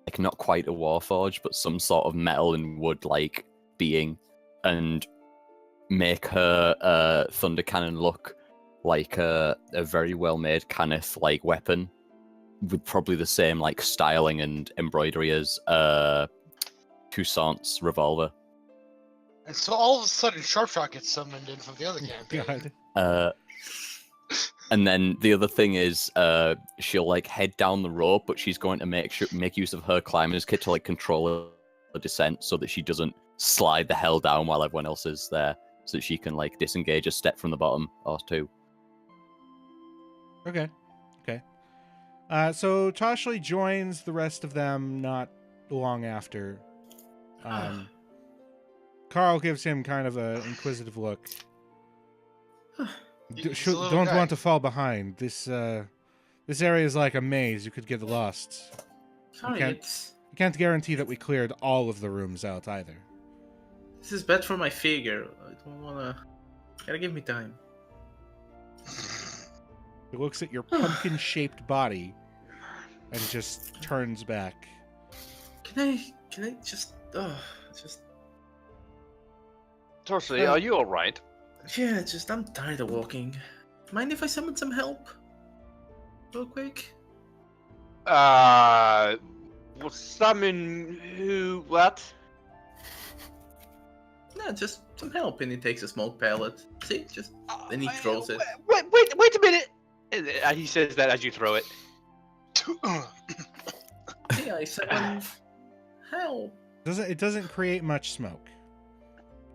B: Like, not quite a warforge, but some sort of metal and wood, like, being, and make her thunder cannon look like a very well-made Cannith like weapon, with probably the same like styling and embroidery as Toussaint's revolver.
D: And so all of a sudden, Sharpshot gets summoned in from the other campaign.
A: God.
B: And then the other thing is, she'll like head down the rope, but she's going to make use of her climber's kit to like control the descent so that she doesn't slide the hell down while everyone else is there, so that she can like disengage a step from the bottom or two.
A: Okay. So Toshli joins the rest of them not long after. Carl gives him kind of an inquisitive look.
D: He's a little
A: Don't
D: guy.
A: want to fall behind. This area is like a maze. You could get lost.
E: Sorry,
A: can't- I can't guarantee that we cleared all of the rooms out either.
E: this is bad for my figure. I don't wanna. Gotta give me time.
A: He looks at your pumpkin-shaped body and just turns back.
E: Can I just
C: Torshley, are you alright?
E: yeah, just I'm tired of walking. Mind if I summon some help? Real quick?
C: We'll summon who? What?
E: No, just some help, and he takes a smoke pellet. See, just then he throws it.
C: Wait a minute! He says that as you throw it.
E: See, I summon help.
A: It doesn't create much smoke.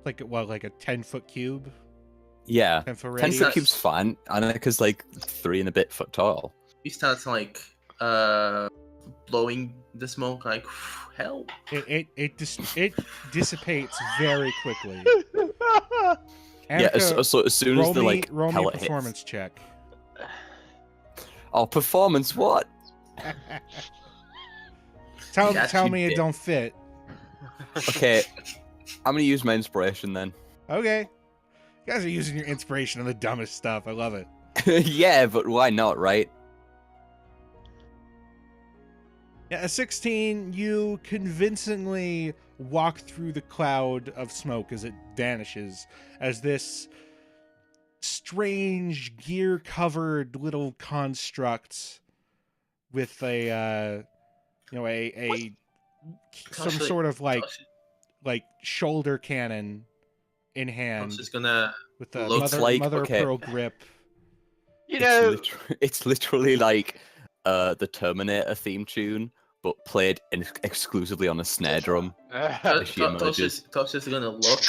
A: Like like a 10-foot cube?
B: Yeah,
A: 10-foot
B: 10
A: radius?
B: foot cube's fine. Annika's like 3 and a bit foot tall.
E: He starts like blowing the smoke like help.
A: It dissipates very quickly.
B: Yeah,
A: Annika,
B: so as soon as the like
A: roll me a
B: pellet
A: performance
B: hits.
A: check.
B: Oh, performance what?
A: Tell
E: Yes,
A: tell
E: you
A: me it
E: did.
A: don't fit.
B: Okay, I'm gonna use my inspiration then.
A: Okay. You guys are using your inspiration on the dumbest stuff. I love it.
B: Yeah, but why not, right?
A: Yeah, at 16, you convincingly walk through the cloud of smoke as it vanishes, as this strange gear-covered little construct with a some
E: Tosh,
A: sort of
E: Tosh,
A: like shoulder cannon in
E: I'm
A: hand
E: just gonna
A: with a
E: looks
A: mother
B: like- okay.
A: pearl grip.
C: You know,
B: It's literally like the Terminator theme tune, but played exclusively on a snare drum. As she emerges.
E: Tosh is gonna look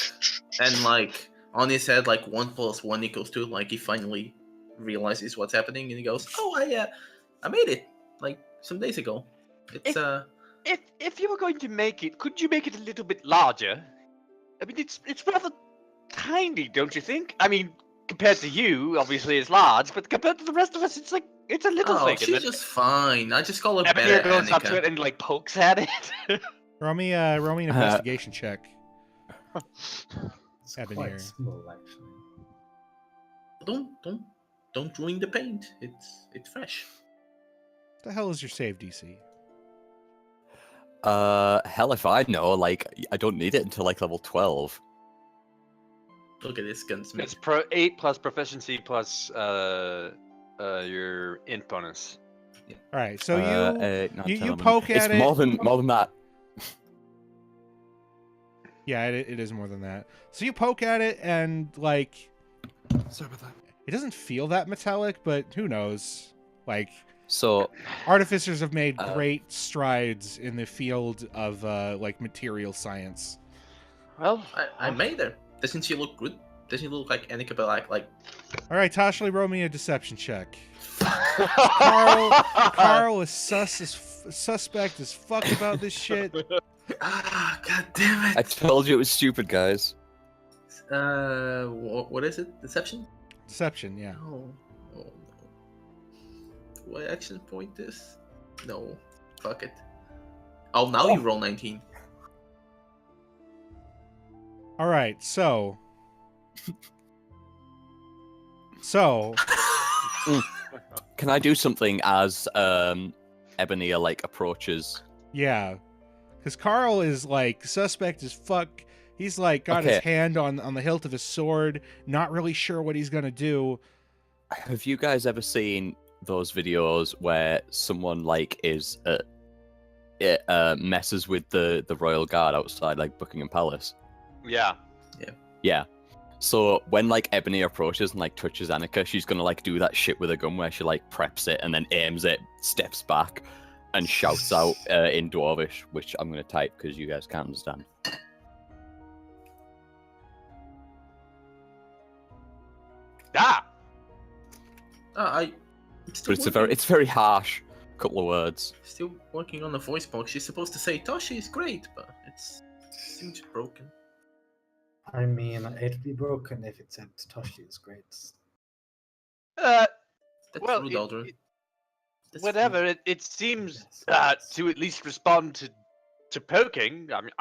E: and like on his head like 1 + 1 = 2. Like he finally realizes what's happening and he goes, "Oh, I made it like some days ago." It's
C: if you were going to make it, could you make it a little bit larger? I mean, it's rather tiny, don't you think? I mean, compared to you, obviously it's large, but compared to the rest of us, it's a little
E: oh,
C: thing.
E: she's just fine. I just call her
C: Ebony
E: better
C: goes up to
E: Annika.
C: it and like pokes at it.
A: Roll me an investigation check.
F: It's
A: Ebony
F: quite
A: here.
F: small, actually.
E: Don't ruin the paint. It's fresh.
A: What the hell is your save DC?
B: Hell if I know, like, I don't need it until like level 12.
E: Look at this gunsmith.
C: It's 8 plus proficiency plus your int bonus.
A: All right, so
B: 8, 9,
A: you
B: 10, 11.
A: poke
B: It's
A: at it.
B: more than that.
A: Yeah, it is more than that. So you poke at it, and like,
G: Sorry about that.
A: it doesn't feel that metallic, but who knows? Like,
B: So
A: artificers have made
B: Uh,
A: great strides in the field of like material science.
C: Well,
E: I made her. Doesn't she look good? Doesn't she look like Annika, but like
A: All right, Toshli, roll me a deception check. Carl is suspect as fuck about this shit.
E: God damn
B: I
E: it.
B: told you it was stupid, guys.
E: What is it? Deception?
A: Deception, yeah.
E: Oh no. What action point this? No. Fuck it. Oh, now you roll 19.
A: All right, so
B: Can I do something as Ebony like approaches?
A: yeah, because Carl is like suspect as fuck. He's like got his
B: Okay.
A: hand on the hilt of his sword, not really sure what he's gonna do.
B: Have you guys ever seen those videos where someone like is messes with the royal guard outside like Buckingham Palace?
C: yeah.
B: Yeah. So when like Ebony approaches and like touches Annika, she's gonna like do that shit with a gun where she like preps it and then aims it, steps back, and shouts out in Dwarvish, which I'm gonna type because you guys can't understand.
C: Ah!
E: I'm
B: But
E: still
B: it's very harsh couple of words.
E: still working on the voice box. She's supposed to say Toshi is great, but it seems broken.
F: I mean, it'd be broken if it said Toshi is great.
E: That's
C: Well,
E: rude,
C: it-
E: Aldrin.
C: it-
E: That's
C: Whatever.
E: rude.
C: It seems
F: Yes.
C: to at least respond to poking. I mean,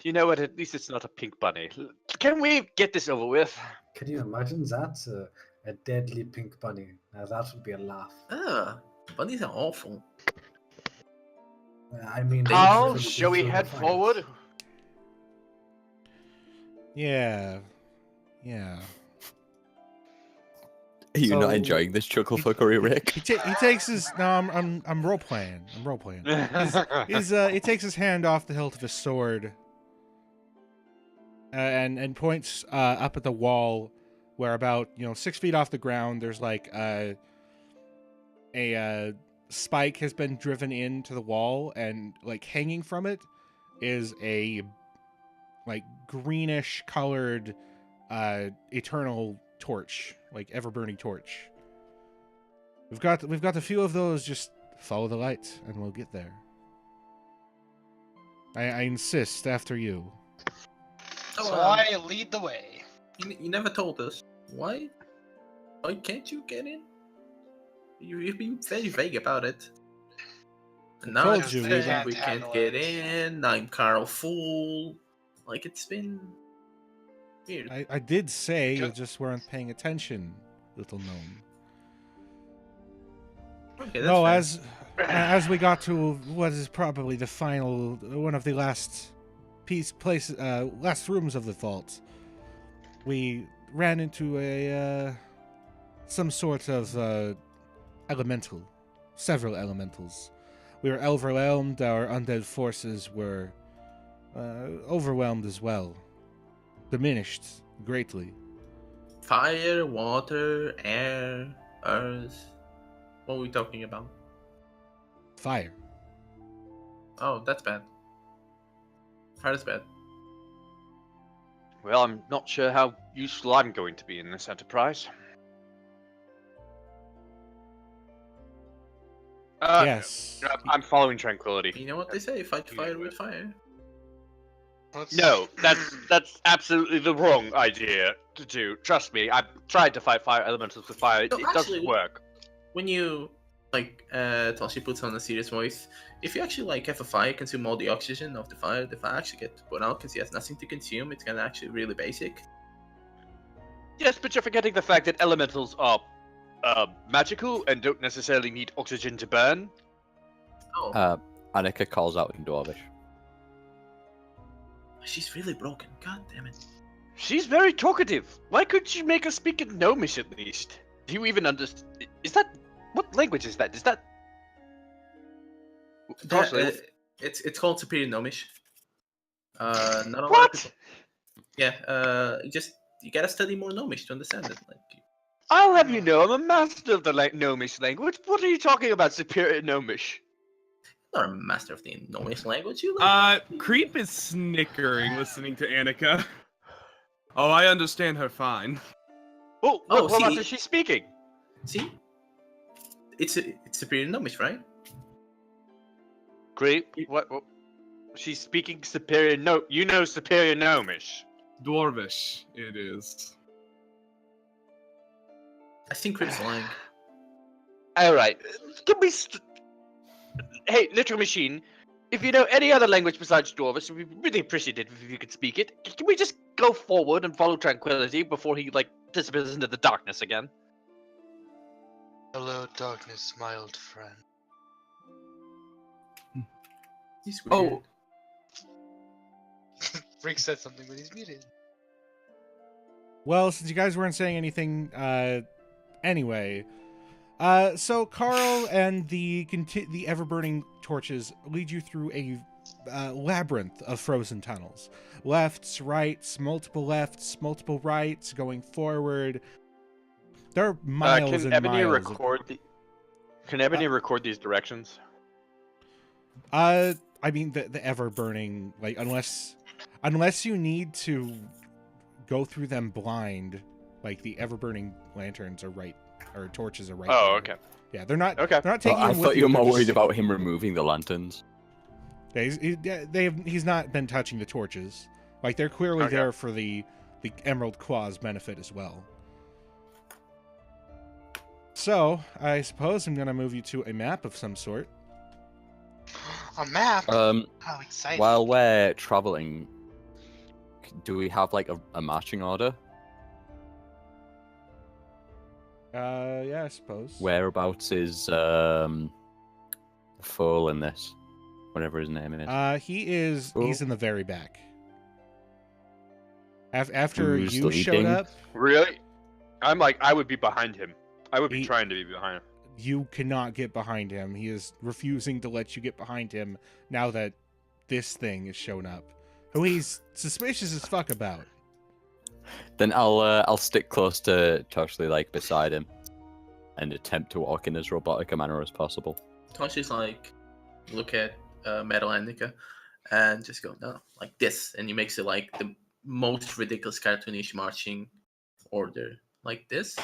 C: you know what? At least it's not a pink bunny. Can we get this over with?
F: Can you imagine that? A deadly pink bunny. Now that would be a laugh.
E: Bunnies are awful.
F: I mean,
C: Carl,
F: could
C: shall we
F: be
C: head
F: fine.
C: forward?
A: Yeah.
B: Are you not
F: So-
B: enjoying this chuckle fuckery, Rick?
A: He takes his no. I'm role playing. I'm role playing. He takes his hand off the hilt of his sword, and points up at the wall, where about 6 feet off the ground there's like a spike has been driven into the wall, and like hanging from it is a like greenish colored eternal torch, like ever burning torch. We've got a few of those. Just follow the light, and we'll get there. I insist. After you.
E: Oh,
D: So I lead the way.
E: You never told us. Why can't you get in? You've been very vague about it. And now
A: Told
E: it's
A: you,
E: saying
D: we
E: we
D: can't
E: can't
D: handle
E: get
D: it.
E: in. I'm Carl Fool. Like, it's been weird.
A: I did say you
D: Good.
A: just weren't paying attention, little gnome.
E: Okay, that's
A: No,
E: fair.
A: as we got to what is probably the final, one of the last last rooms of the vault, we ran into a some sort of elemental, several elementals. We were overwhelmed. Our undead forces were overwhelmed as well, diminished greatly.
E: Fire, water, air, earth. What are we talking about?
A: Fire.
E: Oh, that's bad. Fire is bad.
C: Well, I'm not sure how useful I'm going to be in this enterprise.
A: Yes.
C: I'm following Tranquility.
E: You know what they say? Fight fire with fire.
D: Let's-
C: No, that's absolutely the wrong idea to do. Trust me, I've tried to fight fire elementals with fire.
E: No,
C: It
E: actually-
C: doesn't work.
E: When you Toshi puts on a serious voice, if you actually have a fire consume all the oxygen of the fire actually gets put out because he has nothing to consume. It's kind of actually really basic.
C: Yes, but you're forgetting the fact that elementals are magical and don't necessarily need oxygen to burn.
E: Oh,
B: Annika calls out in Dwarvish.
E: she's really broken. God damn it.
C: She's very talkative. Why couldn't you make her speak in Gnomish at least? Do you even understand? Is that what language is that? Is that? Toshi,
E: It's called Superior Gnomish. Not a lot of
C: what?
E: people. Yeah. You gotta study more Gnomish to understand it. Like,
C: I'll have you know, I'm a master of the Gnomish language. What are you talking about, superior Gnomish?
E: you're not a master of the Gnomish language. You
G: Creep is snickering listening to Annika. Oh, I understand her fine.
C: Oh,
E: Oh,
C: what
E: see-
C: is she speaking?
E: see. It's Superior Gnomish, right?
C: Great. What? She's speaking superior. No, you know superior Gnomish.
G: Dwarvish, it is.
E: I think Creep's lying.
C: All right. Can we? Hey, literal machine. If you know any other language besides Dwarvish, we'd really appreciate it if you could speak it. Can we just go forward and follow Tranquility before he disappears into the darkness again?
D: Hello, darkness, my old friend.
E: He's weird.
G: Oh,
D: Rick said something, but he's muted.
A: Well, since you guys weren't saying anything, anyway, so Carl and the ever burning torches lead you through a labyrinth of frozen tunnels. Lefts, rights, multiple lefts, multiple rights, going forward. There are miles
C: Can
A: and
C: Ebony
A: miles.
C: Can Ebony record these directions?
A: I mean the ever burning, like, unless you need to go through them blind, like the ever burning lanterns are right, or torches are right.
C: Oh,
A: there.
C: okay.
A: Yeah, they're not.
C: Okay.
A: They're not taking
B: I
A: him with
B: thought you were
A: they're
B: more
A: just-
B: worried about him removing the lanterns.
A: He's not been touching the torches. Like, they're clearly
C: Okay.
A: there for the Emerald Claw's benefit as well. So, I suppose I'm going to move you to a map of some sort.
D: A map. How exciting!
B: While we're traveling, do we have like a marching order?
A: Yeah, I suppose.
B: Whereabouts is the fool in this? Whatever his name is.
A: He's
B: Who?
A: in the very back. After
B: Who's
A: you showed
B: leading?
A: up,
C: Really? I'm like, I would be behind him. I would be
A: He-
C: trying to be behind him.
A: you cannot get behind him. He is refusing to let you get behind him now that this thing has shown up, who he's suspicious as fuck about.
B: Then I'll stick close to Toshley, like beside him, and attempt to walk in as robotic a manner as possible.
E: Tosh is like, look at Metal Annika, and just go no, like this, and he makes it like the most ridiculous cartoonish marching order, like this.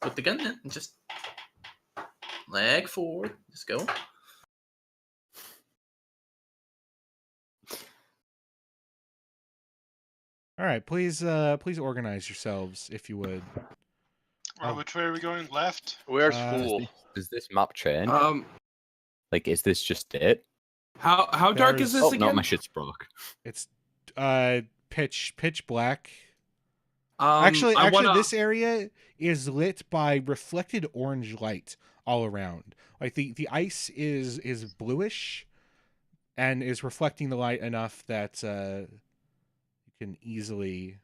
E: Put the gun in and just leg forward. Just go.
A: All right, please organize yourselves if you would.
D: Which way are we going? Left.
C: Where's
A: Uh,
C: Fool?
B: Does this map change? Like, is this just it?
G: How dark is
A: There's-
G: this
B: Oh no,
G: again?
B: my shit's broke.
A: It's pitch black.
G: I
A: Actually,
G: wanna-
A: this area is lit by reflected orange light all around. Like the ice is bluish, and is reflecting the light enough that you can easily.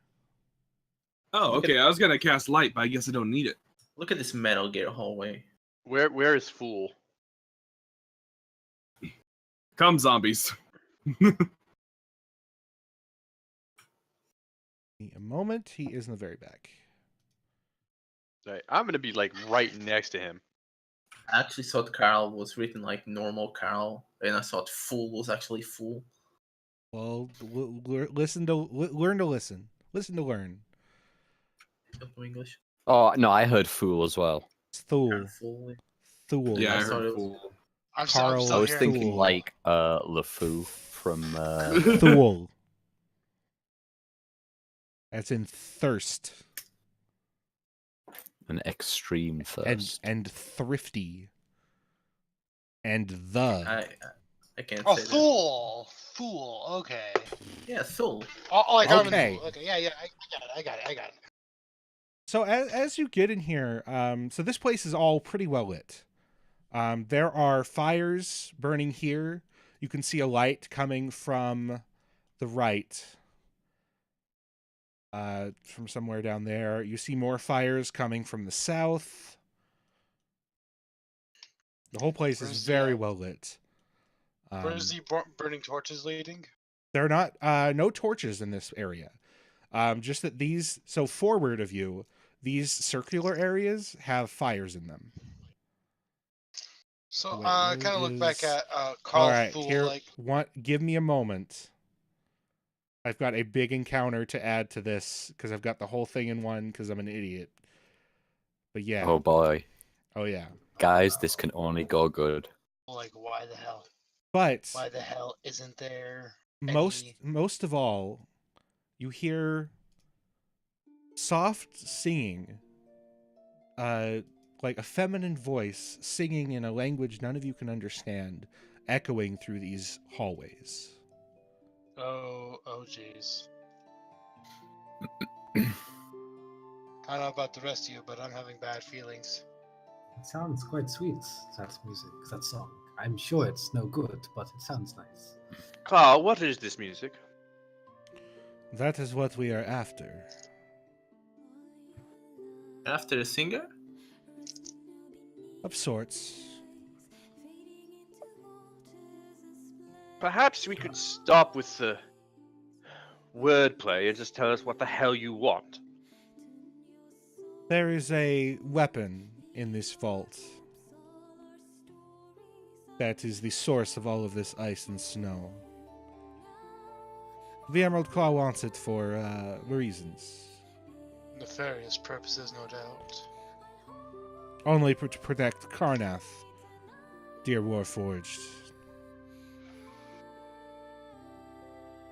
G: Oh, okay. I was gonna cast light, but I guess I don't need it.
E: Look at this Metal Gear hallway.
C: Where is Fool?
G: Come, zombies.
A: A moment, he is in the very back.
C: Right, I'm gonna be like right next to him.
E: I actually thought Carl was written like normal Carl, and I thought Fool was actually Fool.
A: Well, listen to learn to listen. Listen to learn.
E: Don't know English.
B: Oh no, I heard fool as well.
A: It's Thule.
E: Fool.
A: Thule.
G: Yeah, I
E: I thought
G: heard
E: it was-
G: fool.
D: I'm
A: Carl-
D: still
B: I was
D: hearing
B: thinking
A: Fool.
B: like LeFou from
A: Thule. That's in thirst
B: an extreme thirst.
A: and thrifty. And the.
E: I can't
D: Oh,
E: say that.
D: fool. Okay.
E: Yeah, Fool.
D: Oh, I got
A: Okay.
D: him. Okay. Yeah. I got it.
A: So as you get in here, so this place is all pretty well lit. There are fires burning here. You can see a light coming from the right, from somewhere down there. You see more fires coming from the south. The whole place
D: Where's
A: is
D: the,
A: very well lit.
D: Where's the burning torches leading?
A: There are not no torches in this area. Just that these, so forward of you, these circular areas have fires in them.
D: So
A: Wait,
D: I
A: where
D: kind of look back
A: is-
D: at Carl
A: All right,
D: Fool.
A: here.
D: Like,
A: Give me a moment. I've got a big encounter to add to this because I've got the whole thing in one because I'm an idiot. But yeah.
B: Oh boy,
A: Oh yeah.
B: guys, this can only go good.
D: why the hell?
A: But
D: Why the hell isn't there?
A: most of all, you hear soft singing, like a feminine voice singing in a language none of you can understand, echoing through these hallways.
D: Oh, jeez. I don't know about the rest of you, but I'm having bad feelings.
F: It sounds quite sweet, that music, that song. I'm sure it's no good, but it sounds nice.
C: Carl, what is this music?
A: That is what we are after.
E: After the singer?
A: Of sorts.
C: Perhaps we could stop with the wordplay and just tell us what the hell you want.
A: There is a weapon in this vault that is the source of all of this ice and snow. The Emerald Claw wants it for reasons.
D: Nefarious purposes, no doubt.
A: Only to protect Karnath, dear Warforged.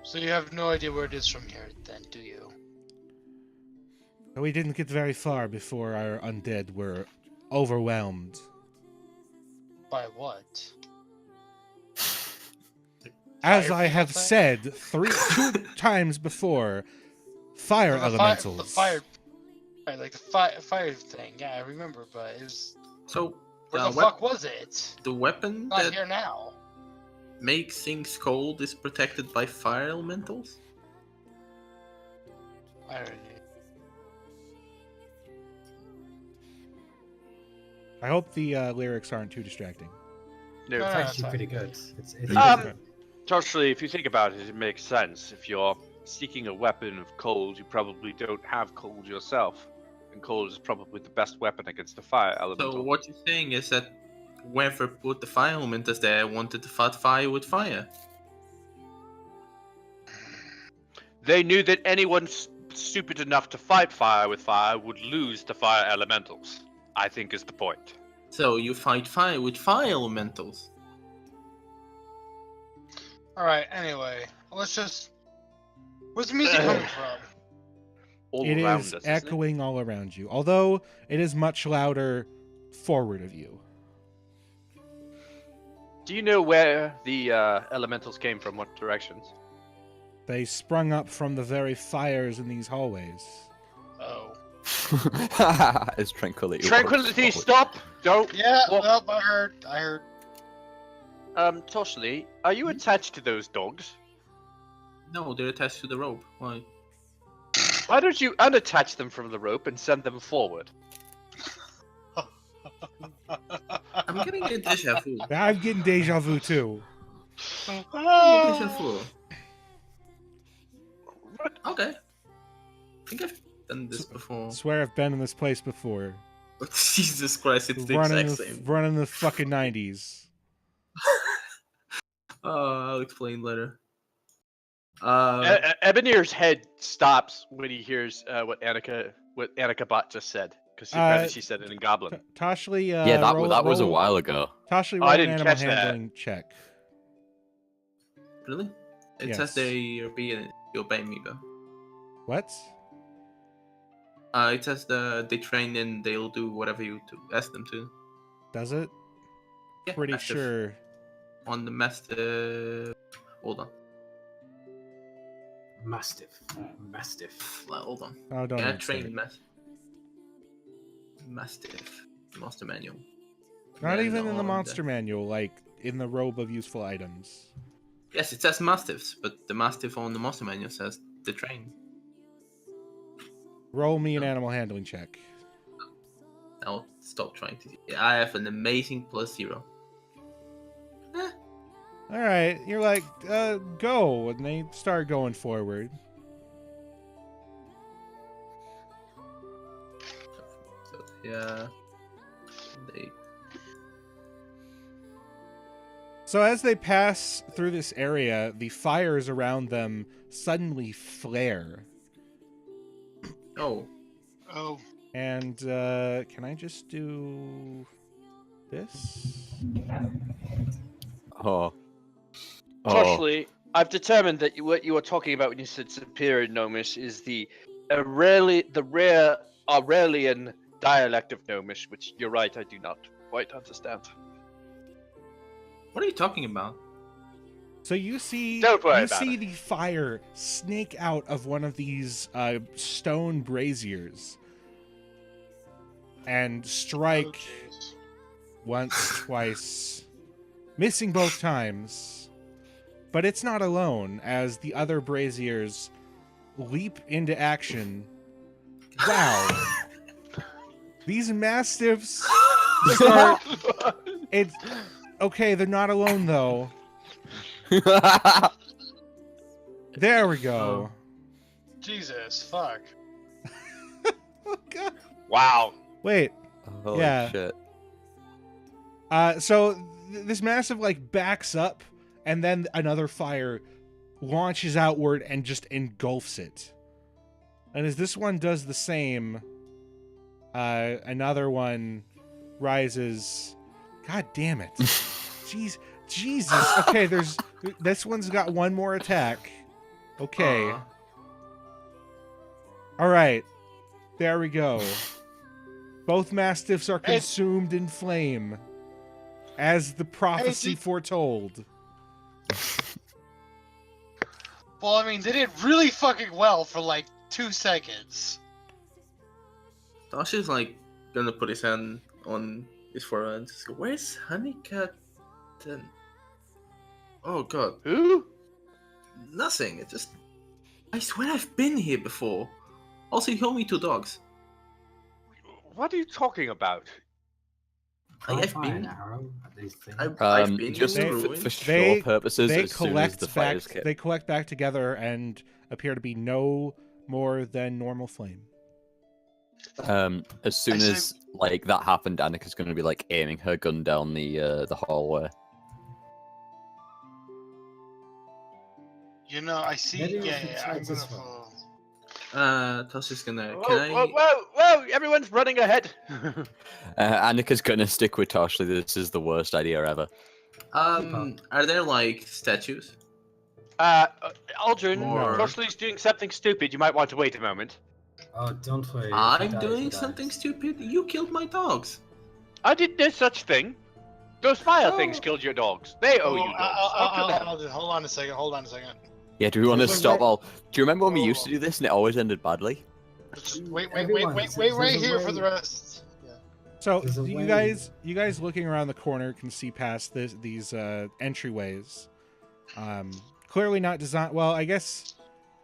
D: So you have no idea where it is from here, then, do you?
A: We didn't get very far before our undead were overwhelmed.
D: By what?
A: As
D: Fire
A: I have
D: thing?
A: said two times before, fire
D: The
A: elementals.
D: fire, like the fire thing. Yeah, I remember, but it was.
E: So
D: Where
E: the
D: the fuck was it?
E: the weapon
D: Not
E: that
D: here now.
E: makes things cold is protected by fire elementals?
D: I don't know.
A: I hope the lyrics aren't too distracting.
C: No,
D: No,
F: It's
D: no,
F: actually
D: fine.
F: pretty good. It's
C: Um, Actually, if you think about it, it makes sense. If you're seeking a weapon of cold, you probably don't have cold yourself. And cold is probably the best weapon against the fire elemental.
E: So what you're saying is that whoever put the fire elementals there wanted to fight fire with fire.
C: They knew that anyone stupid enough to fight fire with fire would lose to fire elementals, I think is the point.
E: So you fight fire with fire elementals.
D: Alright, anyway. Let's just. Where's the music coming from?
C: All
A: It
C: around
A: is
C: us, isn't it?
A: echoing all around you, although it is much louder forward of you.
C: Do you know where the elementals came from? What directions?
A: They sprung up from the very fires in these hallways.
D: Oh.
B: It's tranquility.
C: Tranquility,
B: works.
C: stop! Don't.
D: Yeah,
C: Well-
D: well, I heard.
C: Toshli, are you attached to those dogs?
E: No, they're attached to the rope. Why?
C: Why don't you unattach them from the rope and send them forward?
E: I'm getting a deja vu.
A: I'm getting deja vu too.
E: Deja vu. Okay. I think I've done this before.
A: I swear I've been in this place before.
E: Jesus Christ, it's the exact same.
A: Running the fucking 90s.
E: I'll explain later.
C: Ebenir's head stops when he hears what Annika Bot just said, because she said it in Goblin.
A: Toshli,
B: Yeah, that was a while ago.
A: Toshli,
C: Oh,
A: roll
C: I
A: an
C: didn't
A: animal
C: catch that.
A: handling check.
E: Really? It
A: Yes.
E: says they obey me though.
A: What?
E: It says they train and they'll do whatever you ask them to.
A: Does it?
E: Yeah,
A: Pretty
E: mastiff.
A: sure.
E: On the mastiff. Hold on.
F: Mastiff.
E: Hold on.
A: Oh, don't
E: Yeah,
A: answer.
E: train mastiff. Master manual.
A: Not
E: And
A: even in the
E: on
A: monster manual, like in the robe of useful items.
E: Yes, it says mastiffs, but the mastiff on the monster manual says the train.
A: Roll me an animal handling check.
E: I'll stop trying to. Yeah, I have an amazing +0.
A: All right, you're like, go, and they start going forward.
E: So yeah, they.
A: So as they pass through this area, the fires around them suddenly flare.
E: Oh,
D: Oh.
A: And can I just do this?
B: Oh.
C: Toshli, I've determined that what you were talking about when you said superior Gnomish is the rare Aurelian dialect of Gnomish, which you're right, I do not quite understand.
E: what are you talking about?
A: So you see,
C: Don't worry
A: you
C: about
A: see
C: it.
A: the fire snake out of one of these stone braziers and strike
D: Oh, jeez.
A: once, twice, missing both times. But it's not alone, as the other braziers leap into action. Wow. These mastiffs start... It's... Okay, they're not alone, though. There we go.
D: Jesus, fuck.
A: Oh god.
C: Wow.
A: Wait.
B: Holy
A: Yeah.
B: shit.
A: So this massive like backs up, and then another fire launches outward and just engulfs it. And as this one does the same, another one rises. God damn it. Jeez, Jesus. Okay, this one's got one more attack. Okay. All right. There we go. Both mastiffs are consumed in flame, as the prophecy foretold.
D: Well, I mean, they did really fucking well for like 2 seconds.
E: Tosh is like gonna put his hand on his forehead and just go, "Where's Honeycat then?" Oh god.
C: Who?
E: Nothing. It just. I swear I've been here before. Also, you told me 2 dogs.
C: What are you talking about?
E: I've
F: Fire
E: been.
F: an arrow at these things.
E: I've been
B: Just
E: in the
B: for
E: ruins.
B: show purposes,
A: They
B: as soon as
A: collect
B: the
A: back.
B: fires get...
A: They collect back together and appear to be no more than normal flame.
B: As soon as like that happened, Annika's going to be like aiming her gun down the hallway.
D: You know, I see.
F: Maybe we
D: Yeah,
F: should
D: yeah.
F: try
D: I'm gonna
F: this one.
D: follow.
E: Tosh is gonna.
C: Whoa,
E: Can I?
C: whoa! Everyone's running ahead.
B: Annika's going to stick with Toshly. This is the worst idea ever.
E: Are there like statues?
C: Aldrin,
E: Or-
C: Toshly's doing something stupid. You might want to wait a moment.
F: Oh, don't worry. if he
E: I'm
F: dies,
E: doing
F: he dies.
E: something stupid. You killed my dogs.
C: I did no such thing. Those fire things killed your dogs. They owe you dogs. Up to them.
D: Hold on a second. Hold on a second.
B: Yeah, do we want to
F: There's a
B: stop
F: way-
B: all... Do you remember when we
D: Whoa.
B: used to do this and it always ended badly?
D: Just wait
F: Everyone,
D: right
F: there's a
D: here for
F: way-
D: the rest. Yeah.
A: So
F: There's a
A: you
F: way-
A: guys looking around the corner can see past these entryways. Clearly not designed. Well, I guess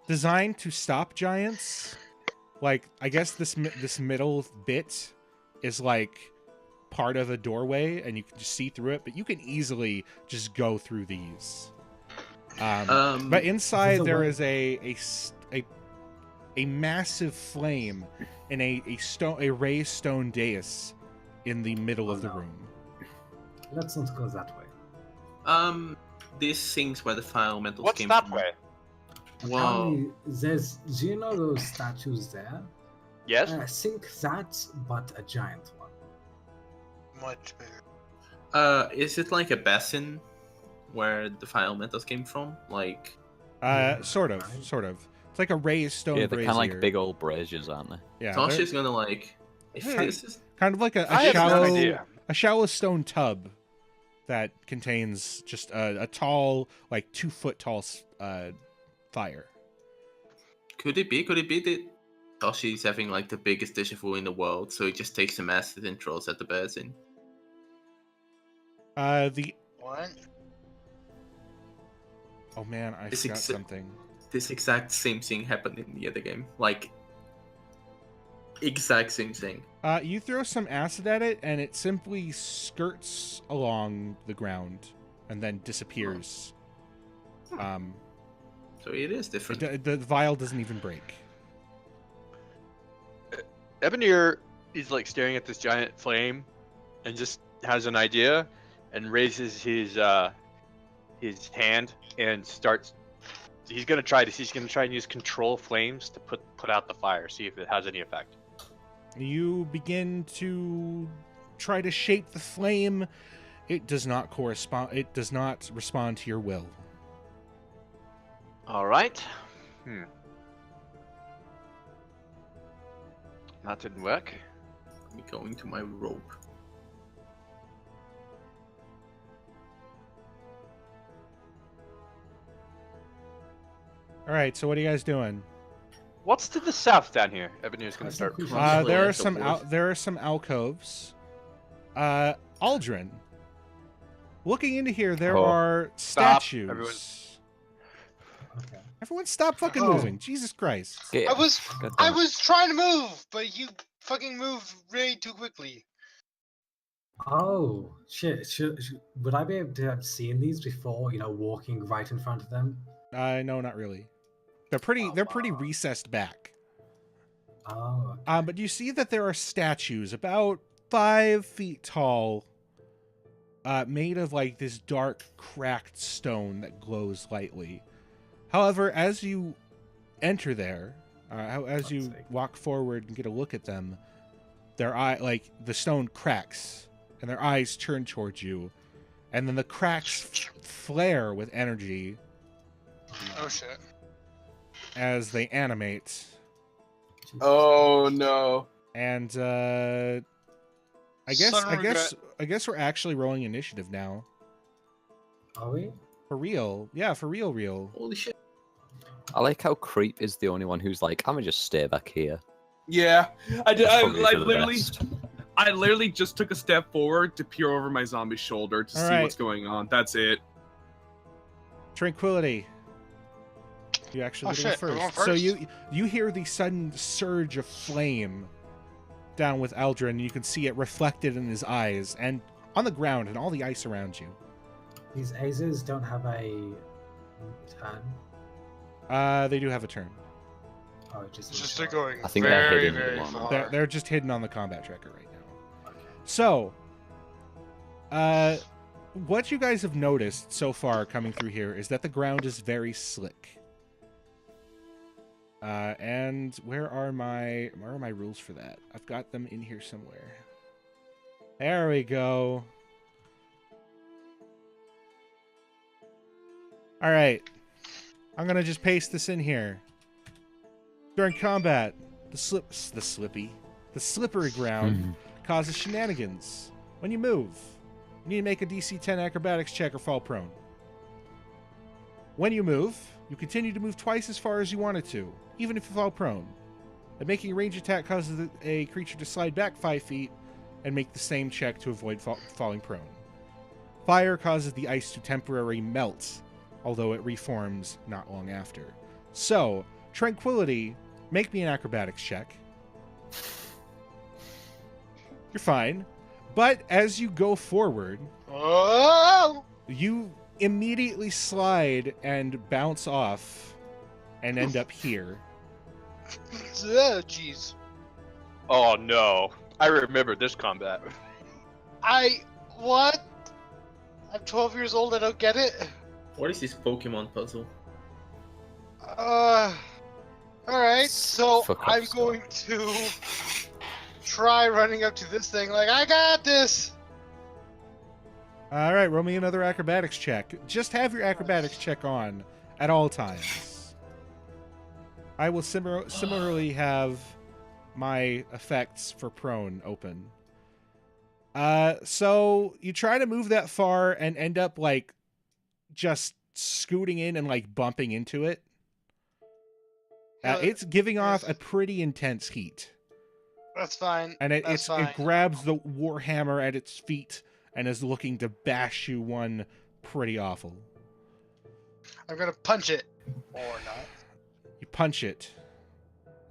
A: designed to stop giants. Like, I guess this middle bit is like part of a doorway, and you can just see through it. But you can easily just go through these. But inside
F: a
A: there
F: way-
A: is a massive flame and a raised stone dais in the middle of the
F: no.
A: room.
F: Let's not go that way.
E: These things where the fire elementals
C: What's
E: came
C: that
E: from.
C: way?
E: Wow.
F: Do you know those statues there?
C: Yes.
F: Think that, but a giant one.
D: Much bigger.
E: Is it like a basin where the fire elementals came from? Like,
A: Sort of. It's like a raised stone
B: Yeah, they're
A: brazier.
B: kind of like big old braziers, aren't they?
A: Yeah,
E: Tosh
A: they're
E: is gonna like. If
A: Yeah.
E: this is
A: kind of like a
C: I have no
A: shallow,
C: idea.
A: a shallow stone tub that contains just a tall, like 2 foot tall fire.
E: Could it be that Toshi's having like the biggest dish of food in the world, so he just takes some acid and throws at the basin?
A: The
D: What?
A: oh man, I
E: This
A: forgot
E: ex-
A: something.
E: This exact same thing happened in the other game. Like, exact same thing.
A: You throw some acid at it, and it simply skirts along the ground and then disappears.
E: So it is different.
A: The vial doesn't even break.
C: Ebonir is like staring at this giant flame, and just has an idea, and raises his hand and starts. He's gonna try and use control flames to put out the fire, see if it has any effect.
A: You begin to try to shape the flame. It does not correspond. It does not respond to your will.
C: All right. That didn't work.
E: Let me go into my rope.
A: All right. So what are you guys doing?
C: What's to the south down here? Ebonir's gonna
F: I
C: start.
F: think we should-
E: Probably
A: There are
E: at the
A: some
E: north.
A: there are some alcoves. Aldrin. Looking into here, there
B: Oh.
A: are
C: Stop,
A: statues.
C: everyone.
F: Okay.
A: Everyone stop fucking
F: Oh.
A: moving. Jesus Christ.
B: Yeah,
D: I was
B: goddamn it.
D: trying to move, but you fucking moved way too quickly.
F: Oh, shit. Would I be able to have seen these before, walking right in front of them?
A: No, not really. They're pretty
F: wow.
A: recessed back.
F: Oh, okay.
A: But you see that there are statues about 5 feet tall, made of like this dark, cracked stone that glows lightly. However, as you enter there, as you
F: Fuck's sake.
A: walk forward and get a look at them, the stone cracks and their eyes turn towards you, and then the cracks flare with energy
D: Oh shit.
A: as they animate.
F: Jesus.
G: Oh no.
A: And I guess
D: Sudden regret.
A: we're actually rolling initiative now.
F: Are we?
A: For real. Yeah, for real.
E: Holy shit.
B: I like how Creep is the only one who's like, I'm gonna just stay back here.
G: Yeah, I did.
B: That's
G: I
B: probably for the
G: literally,
B: best.
G: I literally just took a step forward to peer over my zombie's shoulder to
A: All
G: see
A: right.
G: what's going on. That's it.
A: Tranquility. You actually
D: Oh,
A: get to go
D: shit, I'm going
A: first. So
D: first?
A: you hear the sudden surge of flame down with Eldrin, and you can see it reflected in his eyes and on the ground and all the ice around you.
F: These Azers don't have a turn.
A: They do have a turn.
F: Oh,
D: It's just they're going
B: I think they're
D: very,
B: hidden at the
D: very
B: moment.
D: far.
A: They're just hidden on the combat tracker right now. So, what you guys have noticed so far coming through here is that the ground is very slick. And where are my rules for that? I've got them in here somewhere. There we go. All right. I'm gonna just paste this in here. During combat, the slippery ground causes shenanigans. When you move, you need to make a DC 10 acrobatics check or fall prone. When you move, you continue to move twice as far as you wanted to, even if you fall prone. And making a range attack causes a creature to slide back 5 feet and make the same check to avoid falling prone. Fire causes the ice to temporarily melt, although it reforms not long after. So, Tranquility, make me an acrobatics check. You're fine. But as you go forward,
D: Oh!
A: you immediately slide and bounce off and end up here.
D: Jeez.
C: Oh no. I remember this combat.
D: What? I'm 12 years old, I don't get it.
E: What is this Pokemon puzzle?
D: Alright, so
B: Fuck off,
D: I'm
B: Scott.
D: going to try running up to this thing like, I got this!
A: All right, roll me another acrobatics check. Just have your acrobatics check on at all times. I will similarly have my effects for prone open. So you try to move that far and end up like just scooting in and like bumping into it. It's giving off a pretty intense heat.
D: That's fine.
A: And it
D: That's fine.
A: grabs the warhammer at its feet and is looking to bash you one pretty awful.
D: I'm gonna punch it. Or not.
A: You punch it.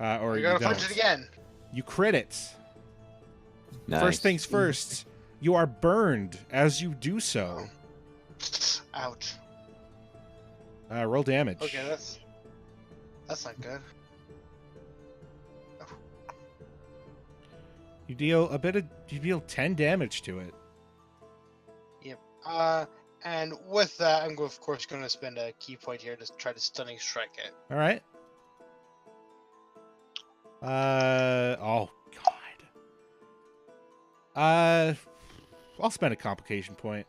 A: Or
D: I'm
A: you
D: gonna
A: don't.
D: punch it again.
A: You crit it.
B: Nice.
A: First things first, you are burned as you do so.
D: Ouch.
A: Roll damage.
D: Okay, that's not good.
A: You deal 10 damage to it.
D: Yep. And with that, I'm of course going to spend a key point here to try to stunning strike it.
A: All right. Oh god. I'll spend a complication point.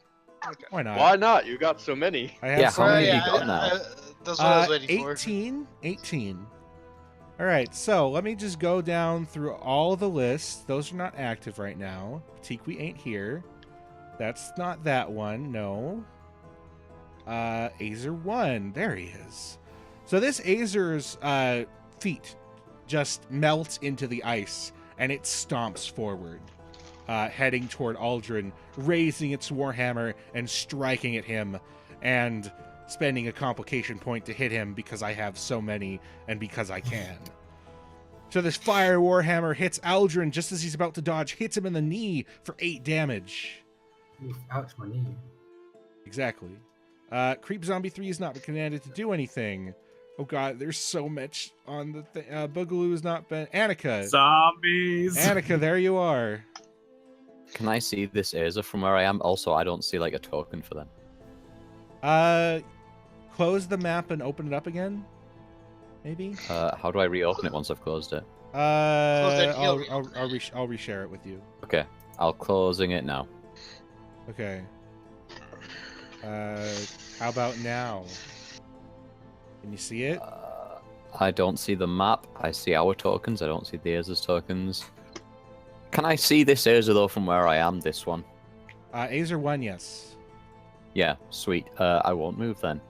D: Okay.
A: Why not?
C: Why not? You got so many.
A: I have
B: Yeah,
A: so
B: how many
A: many.
B: have you got now?
D: That's what I was waiting for.
A: 18. All right, so let me just go down through all the lists. Those are not active right now. Tikwi ain't here. That's not that one, no. Azer 1, there he is. So this Azer's feet just melt into the ice, and it stomps forward, heading toward Aldrin, raising its warhammer and striking at him, and spending a complication point to hit him because I have so many and because I can. So this fire warhammer hits Aldrin just as he's about to dodge, hits him in the knee for 8 damage.
F: Oof, ouch, my knee.
A: Exactly. Creep Zombie 3 is not commanded to do anything. Oh god, there's so much on the thing. Boogaloo has not been... Annika.
G: Zombies.
A: Annika, there you are.
B: Can I see this Azer from where I am? Also, I don't see like a token for them.
A: Close the map and open it up again? Maybe?
B: How do I reopen it once I've closed it?
D: it,
A: I'll
D: he'll
A: I'll reshare it with you.
B: Okay, I'll closing it now.
A: Okay. How about now? Can you see it?
B: I don't see the map. I see our tokens. I don't see the Azer's tokens. Can I see this Azer though from where I am? This one.
A: Azer 1, yes.
B: Yeah, sweet. I won't move then.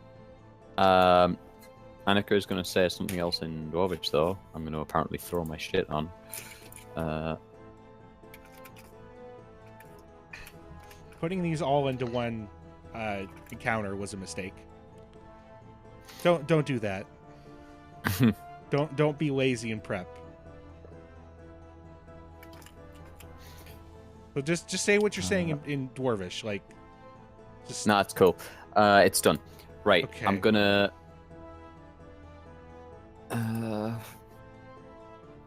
B: Annika is going to say something else in Dwarvish though. I'm going to apparently throw my shit on.
A: Putting these all into one encounter was a mistake. Don't do that. Don't be lazy and prep. So just say what you're saying in Dwarvish, like. Just...
B: Nah, it's cool. It's done. Right.
A: Okay.
B: I'm gonna.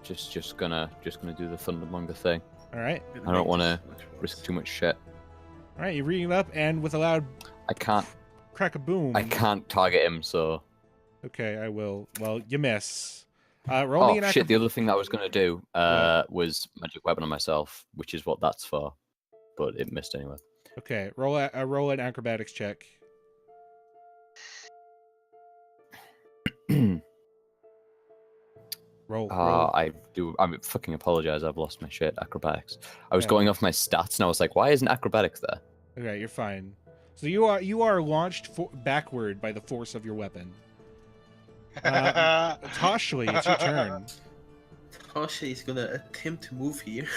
B: Just gonna do the Thundermonger thing.
A: All right.
B: I don't want to risk too much shit.
A: All right. You're reading it up, and with a loud
B: I can't.
A: crack a boom.
B: I can't target him, so.
A: Okay, I will. Well, you miss. Roll me
B: Oh
A: an
B: shit! The other thing that I was gonna do
A: What?
B: was magic weapon on myself, which is what that's for, but it missed anyway.
A: Okay, roll an acrobatics check. Roll.
B: I fucking apologize. I've lost my shit. Acrobatics. I was
A: Yeah.
B: going off my stats, and I was like, why isn't acrobatics there?
A: Okay, you're fine. So you are launched backward by the force of your weapon. Toshli, it's your turn.
E: Tasha is gonna attempt to move here.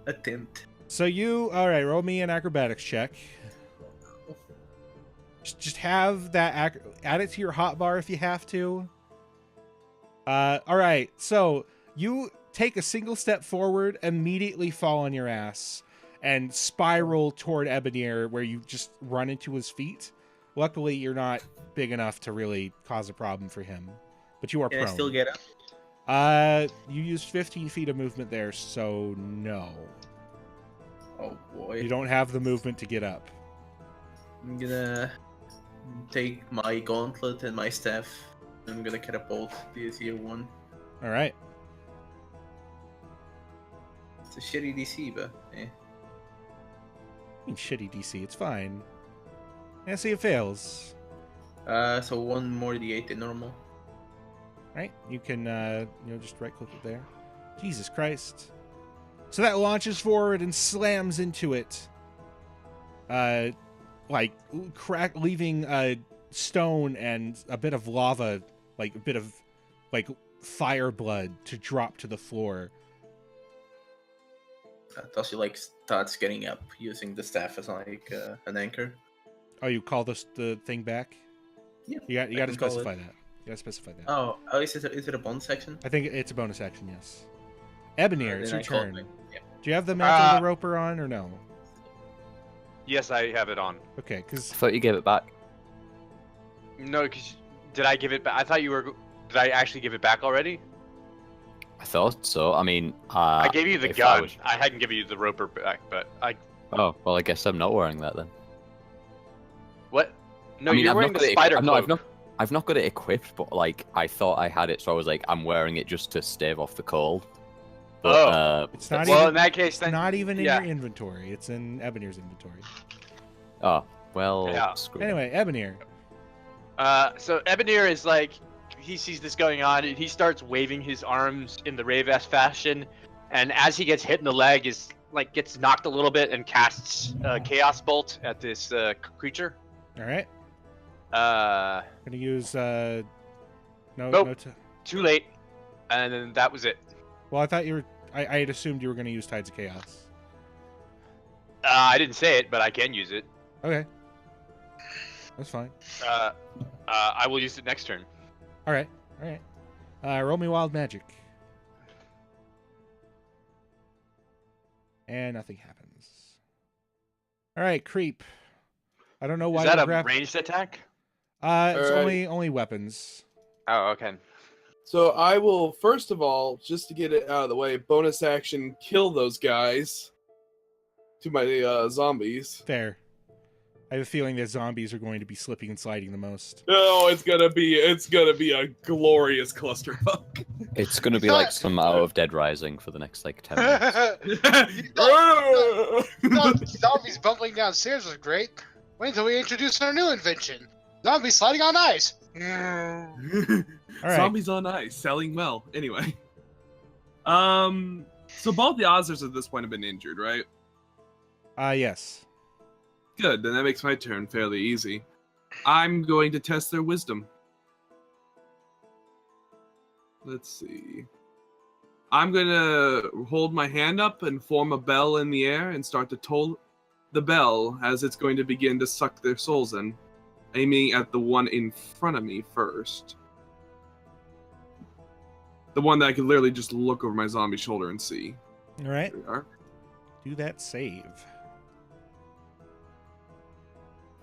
E: Attempt.
A: So all right, roll me an acrobatics check. Just have that add it to your hotbar if you have to. All right, so you take a single step forward, immediately fall on your ass, and spiral toward Ebonier, where you just run into his feet. Luckily, you're not big enough to really cause a problem for him, but you are
E: Can
A: prone.
E: I still get up?
A: You used 15 feet of movement there, so no.
E: Oh boy.
A: You don't have the movement to get up.
E: I'm gonna take my gauntlet and my staff. I'm gonna catapult the tier 1.
A: All right.
E: It's a shitty DC, but eh.
A: I mean, shitty DC, it's fine. Yeah, see, it fails.
E: So 1 more d8 than normal.
A: Right? You can, just right-click it there. Jesus Christ. So that launches forward and slams into it. Leaving stone and a bit of lava, like a bit of, fire blood to drop to the floor.
E: Tasha starts getting up using the staff as an anchor.
A: Oh, you call the thing back?
E: Yeah.
A: You
E: I
A: got to
E: can call
A: specify
E: it.
A: that. You got to specify that.
E: Oh, is it a bonus section?
A: I think it's a bonus action, yes. Ebonier, it's
E: Then
A: your
E: I call it
A: turn.
E: back. Yeah.
A: Do you have the Mantle of the Roper on or no?
C: Yes, I have it on.
A: Okay,
B: I
A: because
B: thought you gave it back.
C: No, because did I give it back? I thought you were. Did I actually give it back already?
B: I thought so. I mean,
C: I gave you the
B: if
C: gun.
B: I was-
C: I hadn't given you the roper back, but I.
B: Oh well, I guess I'm not wearing that then.
C: What? No,
B: I mean,
C: you're
B: I've
C: wearing
B: not
C: the
B: got it.
C: spider
B: No,
C: cloak.
B: I've not got it equipped, but I thought I had it, so I was like, I'm wearing it just to stave off the cold. But,
A: it's not
C: Well,
A: even.
C: in that case,
A: It's
C: then
A: not even in
C: yeah.
A: your inventory. It's in Ebonier's inventory.
B: Oh well.
C: Yeah.
B: Screw it.
A: Anyway, Ebonier.
C: So Ebonier is like, he sees this going on, and he starts waving his arms in the Ravest fashion, and as he gets hit in the leg, gets knocked a little bit and casts Chaos Bolt at this creature.
A: All right. Gonna use
C: Nope. Too late, and then that was it.
A: Well, I thought you were. I had assumed you were gonna use Tides of Chaos.
C: I didn't say it, but I can use it.
A: Okay. That's fine.
C: I will use it next turn.
A: All right. Roll me Wild Magic. And nothing happens. All right, creep. I don't know why
C: Is that
A: we're
C: a ranged attack?
A: It's
H: Alright.
A: only weapons.
C: Oh, okay.
H: So I will, first of all, just to get it out of the way, bonus action kill those guys to my zombies.
A: Fair. I have a feeling that zombies are going to be slipping and sliding the most.
H: No, it's gonna be a glorious clusterfuck.
B: It's gonna be like some Out of Dead Rising for the next like 10 minutes.
D: Zombies bumbling downstairs was great. Wait until we introduce our new invention. Zombies sliding on ice.
A: All right.
G: Zombies on ice, selling well. Anyway. So both the Ozers at this point have been injured, right?
A: Yes.
G: Good, then that makes my turn fairly easy. I'm going to test their wisdom. Let's see. I'm gonna hold my hand up and form a bell in the air and start to toll the bell as it's going to begin to suck their souls in, aiming at the one in front of me first. The one that I could literally just look over my zombie shoulder and see.
A: All right.
G: There we are.
A: Do that save.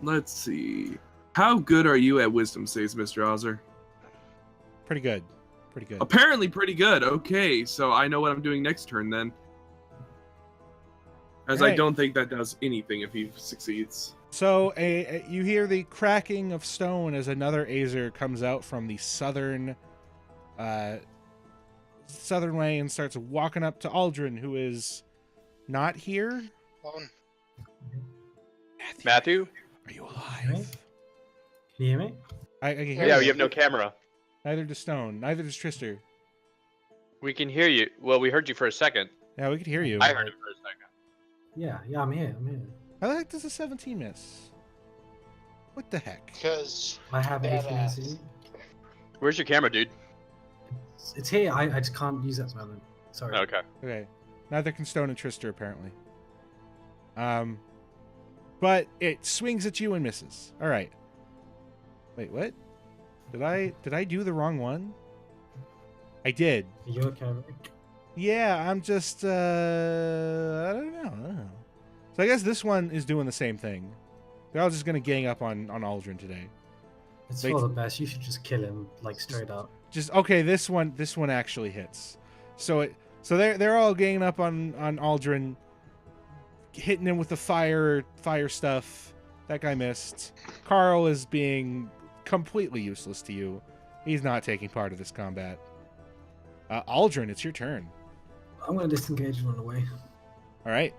G: Let's see. How good are you at wisdom saves, Mr. Ozer?
A: Pretty good. Pretty good.
G: Apparently pretty good. Okay, so I know what I'm doing next turn then. As I
A: Right.
G: don't think that does anything if he succeeds.
A: So you hear the cracking of stone as another Azer comes out from the southern way and starts walking up to Aldrin, who is not here.
C: Matthew?
A: Are you alive?
F: Can you hear me?
A: I can hear
C: Yeah,
A: you.
C: you have no camera.
A: Neither does Stone. Neither does Trister.
C: We can hear you. Well, we heard you for a second.
A: Yeah, we could hear you.
C: I heard it for a second.
F: Yeah, I'm here.
A: How the heck does a 17 miss? What the heck?
D: Because
F: I have
D: Badass.
F: AC.
C: Where's your camera, dude?
F: It's here. I just can't use it at the moment. Sorry.
C: Okay.
A: Okay. Neither can Stone and Trister, apparently. But it swings at you and misses. All right. Wait, what? Did I do the wrong one? I did.
F: Are you okay, Rick?
A: Yeah, I'm just I don't know. So I guess this one is doing the same thing. They're all just gonna gang up on Aldrin today.
F: It's
A: They-
F: for the best. You should just kill him, like, straight up.
A: Just okay, this one actually hits. So they're all ganging up on Aldrin, hitting him with the fire stuff. That guy missed. Carl is being completely useless to you. He's not taking part of this combat. Aldrin, it's your turn.
F: I'm going to disengage and run away.
A: All right.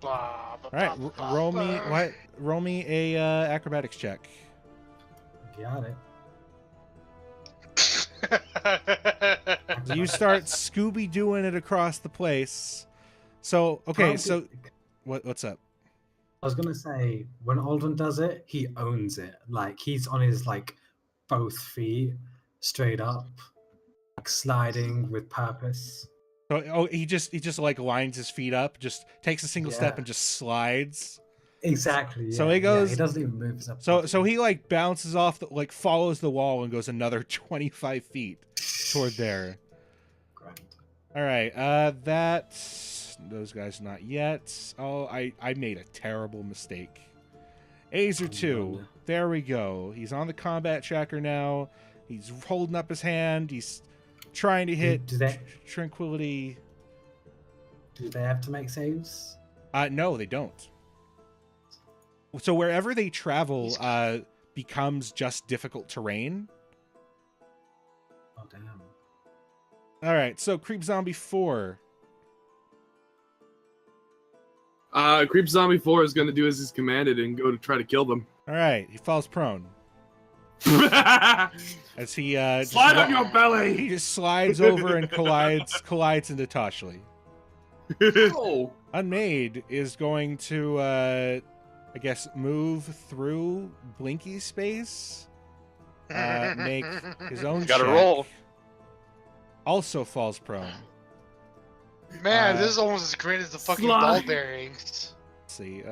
D: Blah, blah,
A: All right.
D: blah, blah,
A: Roll me
D: blah.
A: what? Roll me a acrobatics check.
F: Got it.
A: You start Scooby Dooing it across the place. So okay, so what's up?
F: I was gonna say, when Aldrin does it, he owns it. Like, he's on his, like, both feet, straight up, like, sliding with purpose.
A: So he just like lines his feet up, just takes a single step
F: Yeah.
A: and just slides.
F: Exactly.
A: So
F: yeah,
A: he goes-
F: Yeah, he doesn't even move his up.
A: So he like bounces off, like follows the wall and goes another 25 feet toward there.
F: Grand.
A: All right, those guys not yet. Oh, I made a terrible mistake. Azer 2.
F: no.
A: There we go. He's on the combat tracker now. He's holding up his hand. He's trying to hit
F: do they-
A: Tranquility.
F: Do they have to make saves?
A: No, they don't. So wherever they travel becomes just difficult terrain.
F: Oh, damn.
A: All right, so Creep Zombie 4.
G: Creep Zombie 4 is going to do as he's commanded and go to try to kill them.
A: All right, he falls prone as he
G: Slide on your
A: he
G: belly!
A: just slides over and collides into Toshli.
G: Oh!
A: Unmade is going to I guess move through Blinky space. Make his own
C: Gotta
A: check.
C: roll.
A: Also falls prone.
D: Man, this is almost as great as the fucking
G: Slide.
D: ball bearings.
A: Let's see.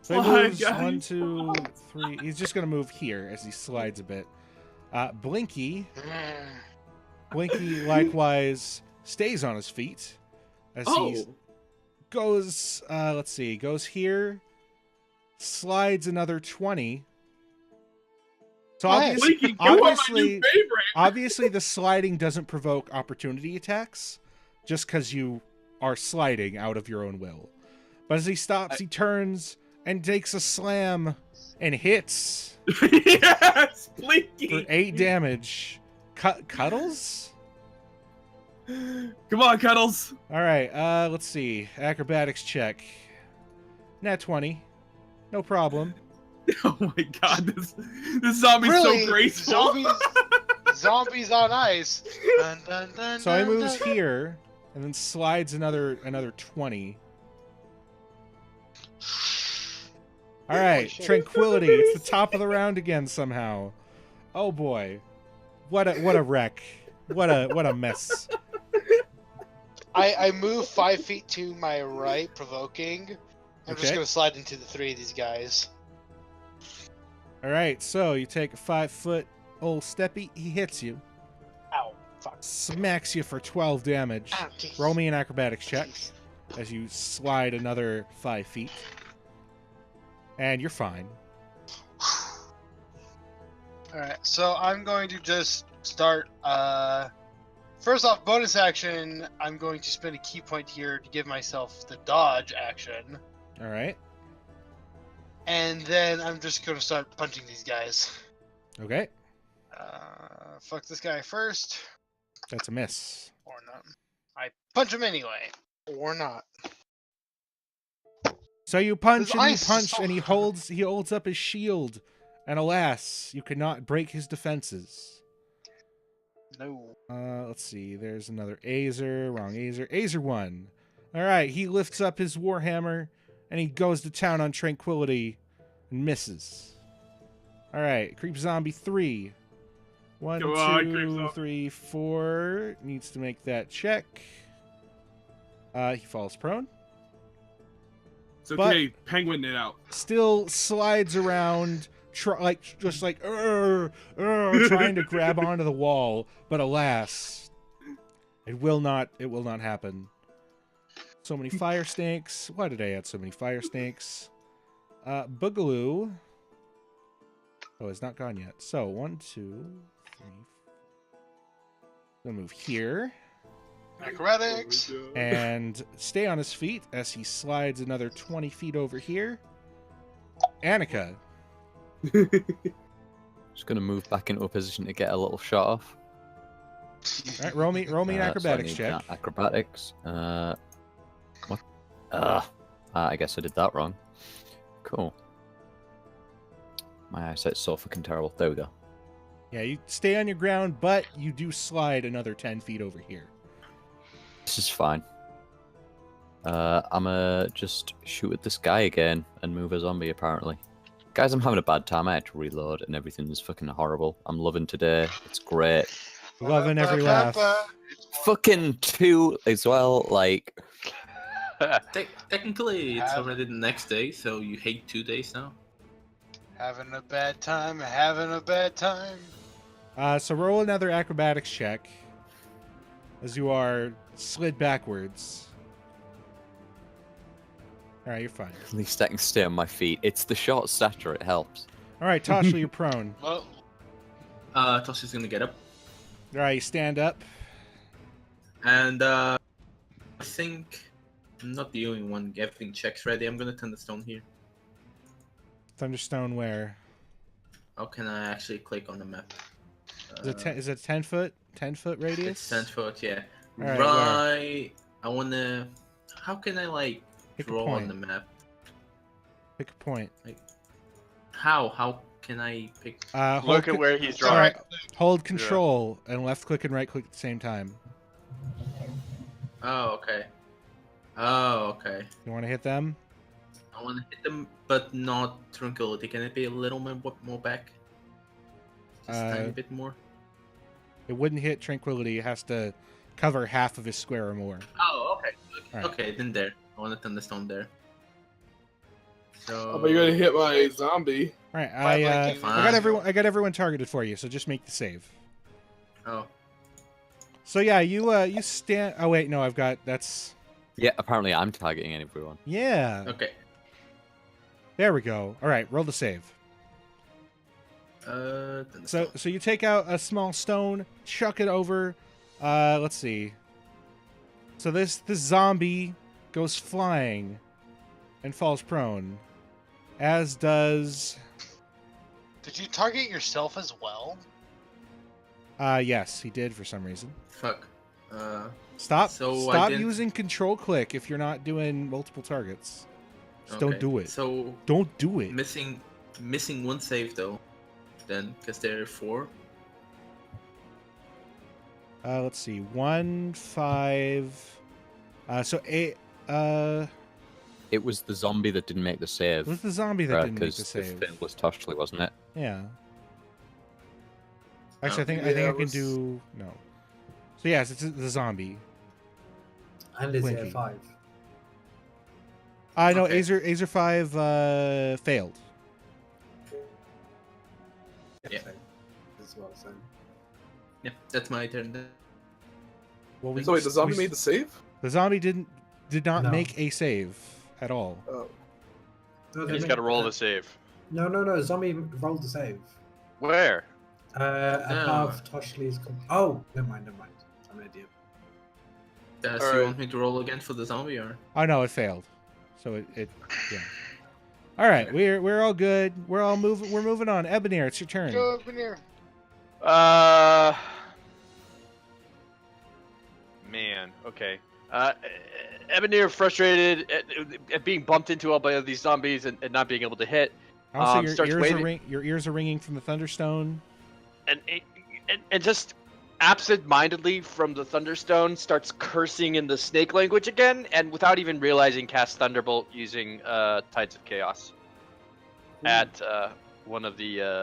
A: So he
G: Slide,
A: moves
G: guys.
A: 1, 2, 3. He's just gonna move here as he slides a bit. Blinky likewise stays on his feet as he
E: Oh,
A: goes, let's see, goes here, slides another 20. So
D: Hey,
G: Blinky, you are my new favorite.
A: obviously the sliding doesn't provoke opportunity attacks just because you are sliding out of your own will. But as he stops, he turns and takes a slam and hits
G: Yes,
A: for
G: Blinky.
A: 8 damage. Cuddles?
G: Come on, Cuddles.
A: All right, let's see. Acrobatics check. Nat 20. No problem.
G: Oh my god, this zombie's
D: really?
G: so graceful.
D: Zombies on ice. Dun, dun, dun,
A: So he
D: dun,
A: moves
D: dun.
A: here and then slides another 20. All right,
D: shit.
A: Tranquility. It's the top of the round again somehow. Oh boy. What a wreck. What a mess.
D: I move 5 feet to my right, provoking. I'm just
A: Okay.
D: gonna slide into the 3 of these guys.
A: All right, so you take a 5-foot old steppy. He hits you,
D: Ow, fuck.
A: smacks you for 12 damage.
D: Ow, jeez.
A: Roll me an acrobatics check
D: Jeez.
A: as you slide another 5 feet. And you're fine.
D: Alright, so I'm going to just start, first off, bonus action, I'm going to spend a key point here to give myself the dodge action.
A: All right.
D: And then I'm just going to start punching these guys.
A: Okay.
D: Fuck this guy first.
A: That's a miss.
D: Or not. I punch him anyway. Or not.
A: So you punch
D: His
A: and you
D: ice is
A: punch,
D: so
A: and he
D: hard.
A: holds up his shield, and alas, you cannot break his defenses.
D: No.
A: Let's see. There's another Azer. Wrong Azer. Azer 1. All right. He lifts up his warhammer, and he goes to town on Tranquility, and misses. All right. Creep Zombie 3. 1,
G: Come on, Creep
A: 2,
G: Zombie.
A: 3, 4. Needs to make that check. He falls prone.
G: It's okay, penguin it out.
A: Still slides around, trying to grab onto the wall, but alas, it will not happen. So many fire snakes. Why did I add so many fire snakes? Boogaloo. Oh, it's not gone yet. So 1, 2, 3. Gonna move here
D: Acrobatics.
A: and stay on his feet as he slides another 20 feet over here. Annika.
B: Just gonna move back into a position to get a little shot off.
A: All right, roll me an
B: So I
A: acrobatics
B: need
A: check.
B: that acrobatics. What? I guess I did that wrong. Cool. My eyesight's so fucking terrible. There we go.
A: Yeah, you stay on your ground, but you do slide another 10 feet over here.
B: This is fine. I'ma just shoot at this guy again and move a zombie, apparently. Guys, I'm having a bad time. I had to reload and everything's fucking horrible. I'm loving today. It's great.
A: Loving every laugh.
B: Fucking 2 as well, like...
E: Technically, it's
D: Have-
E: already the next day, so you hate 2 days now.
D: Having a bad time, having a bad time.
A: So roll another acrobatics check as you are slid backwards. All right, you're fine.
B: At least I can stay on my feet. It's the short stature, it helps.
A: All right, Toshla, you're prone.
D: Well,
E: Tosh gonna get up.
A: All right, you stand up.
E: And I think I'm not the only one getting checks ready. I'm gonna Thunderstone here.
A: Thunderstone where?
E: How can I actually click on the map?
A: Is it 10 foot? 10 foot radius?
E: It's 10 foot, yeah.
A: All right,
E: Right. I wanna. How can I like
A: Pick a
E: draw on
A: point.
E: the map?
A: Pick a point.
E: How? How can I pick?
A: Hold
C: Look at
A: con-
C: where he's
A: All
C: drawing.
A: right, hold control and left click and right click at the same time.
E: Oh, okay. Oh, okay.
A: You want to hit them?
E: I want to hit them, but not Tranquility. Can it be a little more back? Just a tiny bit more.
A: It wouldn't hit Tranquility. It has to cover half of his square or more.
E: Oh, okay.
A: Alright.
E: Okay, then there. I want to Thunderstone there. So
H: Oh, but you're gonna hit my zombie.
A: All right,
D: Why would
A: I
D: you
A: got
E: fine.
A: everyone. I got everyone targeted for you. So just make the save.
E: Oh,
A: So yeah, you stand. Oh wait, no, I've got that's.
B: Yeah, apparently I'm targeting everyone.
A: Yeah.
E: okay.
A: There we go. All right, roll the save.
E: Then
A: So you take out a small stone, chuck it over. Let's see. So this zombie goes flying and falls prone, as does.
D: Did you target yourself as well?
A: Yes, he did for some reason.
E: fuck.
A: Stop
E: So I didn't-
A: using control click if you're not doing multiple targets. Just don't
E: Okay,
A: do it.
E: So
A: Don't do it.
E: missing one save though. Then because there are 4.
A: Let's see. 1, 5. So 8.
B: It was the zombie that didn't make the save.
A: It was the zombie that didn't make the
B: Because
A: save.
B: it was Toshley, wasn't it?
A: Yeah. Actually,
E: Oh.
A: I think
H: Yeah,
A: I
H: it
A: can
H: was-
A: do no. So yes, it's the zombie.
F: And is
A: Blinking.
F: it 5?
A: No,
E: Okay.
A: Azer 5 failed.
E: Yeah.
F: As well, so.
E: Yeah, that's my turn. Then.
A: Well, we,
H: So wait, the zombie
A: we-
H: made the save?
A: the zombie did not
F: No.
A: make a save at all.
H: Oh.
F: No, they
C: He's
F: make-
C: got to roll the save.
F: No. Zombie rolled the save.
C: Where?
F: Above Toshley's. Oh, never mind. I'm an idiot.
E: So you
H: Alright.
E: want me to roll again for the zombie or?
A: Oh no, it failed. So it yeah. All right, we're all good. We're moving on. Ebonir, it's your turn.
D: Go up in here.
C: Man. Okay. Ebonir frustrated at being bumped into all by these zombies and not being able to hit,
A: Also, your
C: starts
A: ears
C: waving-
A: your ears are ringing from the thunderstone.
C: and just absent-mindedly from the Thunderstone starts cursing in the snake language again, and without even realizing, casts Thunderbolt using Tides of Chaos at one of these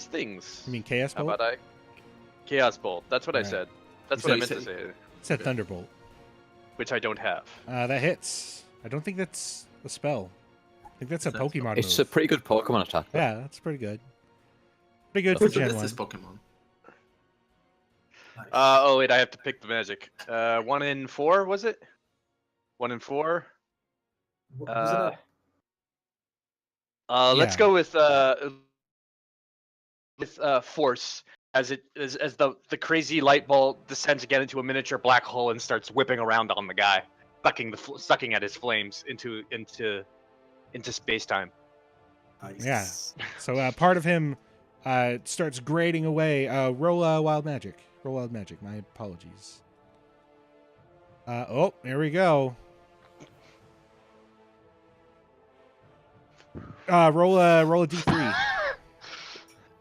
C: things.
A: I mean, Chaos
C: How
A: Bolt.
C: about I? Chaos Bolt. That's what I
A: Right.
C: said. That's
E: So
C: what I
E: you
C: meant to
E: said-
C: say,
A: It said Thunderbolt.
C: which I don't have.
A: That hits. I don't think that's a spell. I think that's a
E: That's not-
A: Pokemon
B: It's
A: move.
B: a pretty good Pokemon attack. though.
A: Yeah, that's pretty good. Pretty good
B: So
A: for
E: So
A: Gen
E: this
A: 1.
E: is Pokemon.
F: Nice.
C: Oh wait, I have to pick the magic. 1 in 4 was it? 1 in 4.
F: Wasn't it?
C: Let's
A: Yeah.
C: go with force as the crazy light bulb descends again into a miniature black hole and starts whipping around on the guy, sucking at his flames into space time.
F: Nice.
A: Yeah. So part of him starts grading away. Roll wild magic. Roll wild magic. My apologies. Oh, there we go. Roll a d3.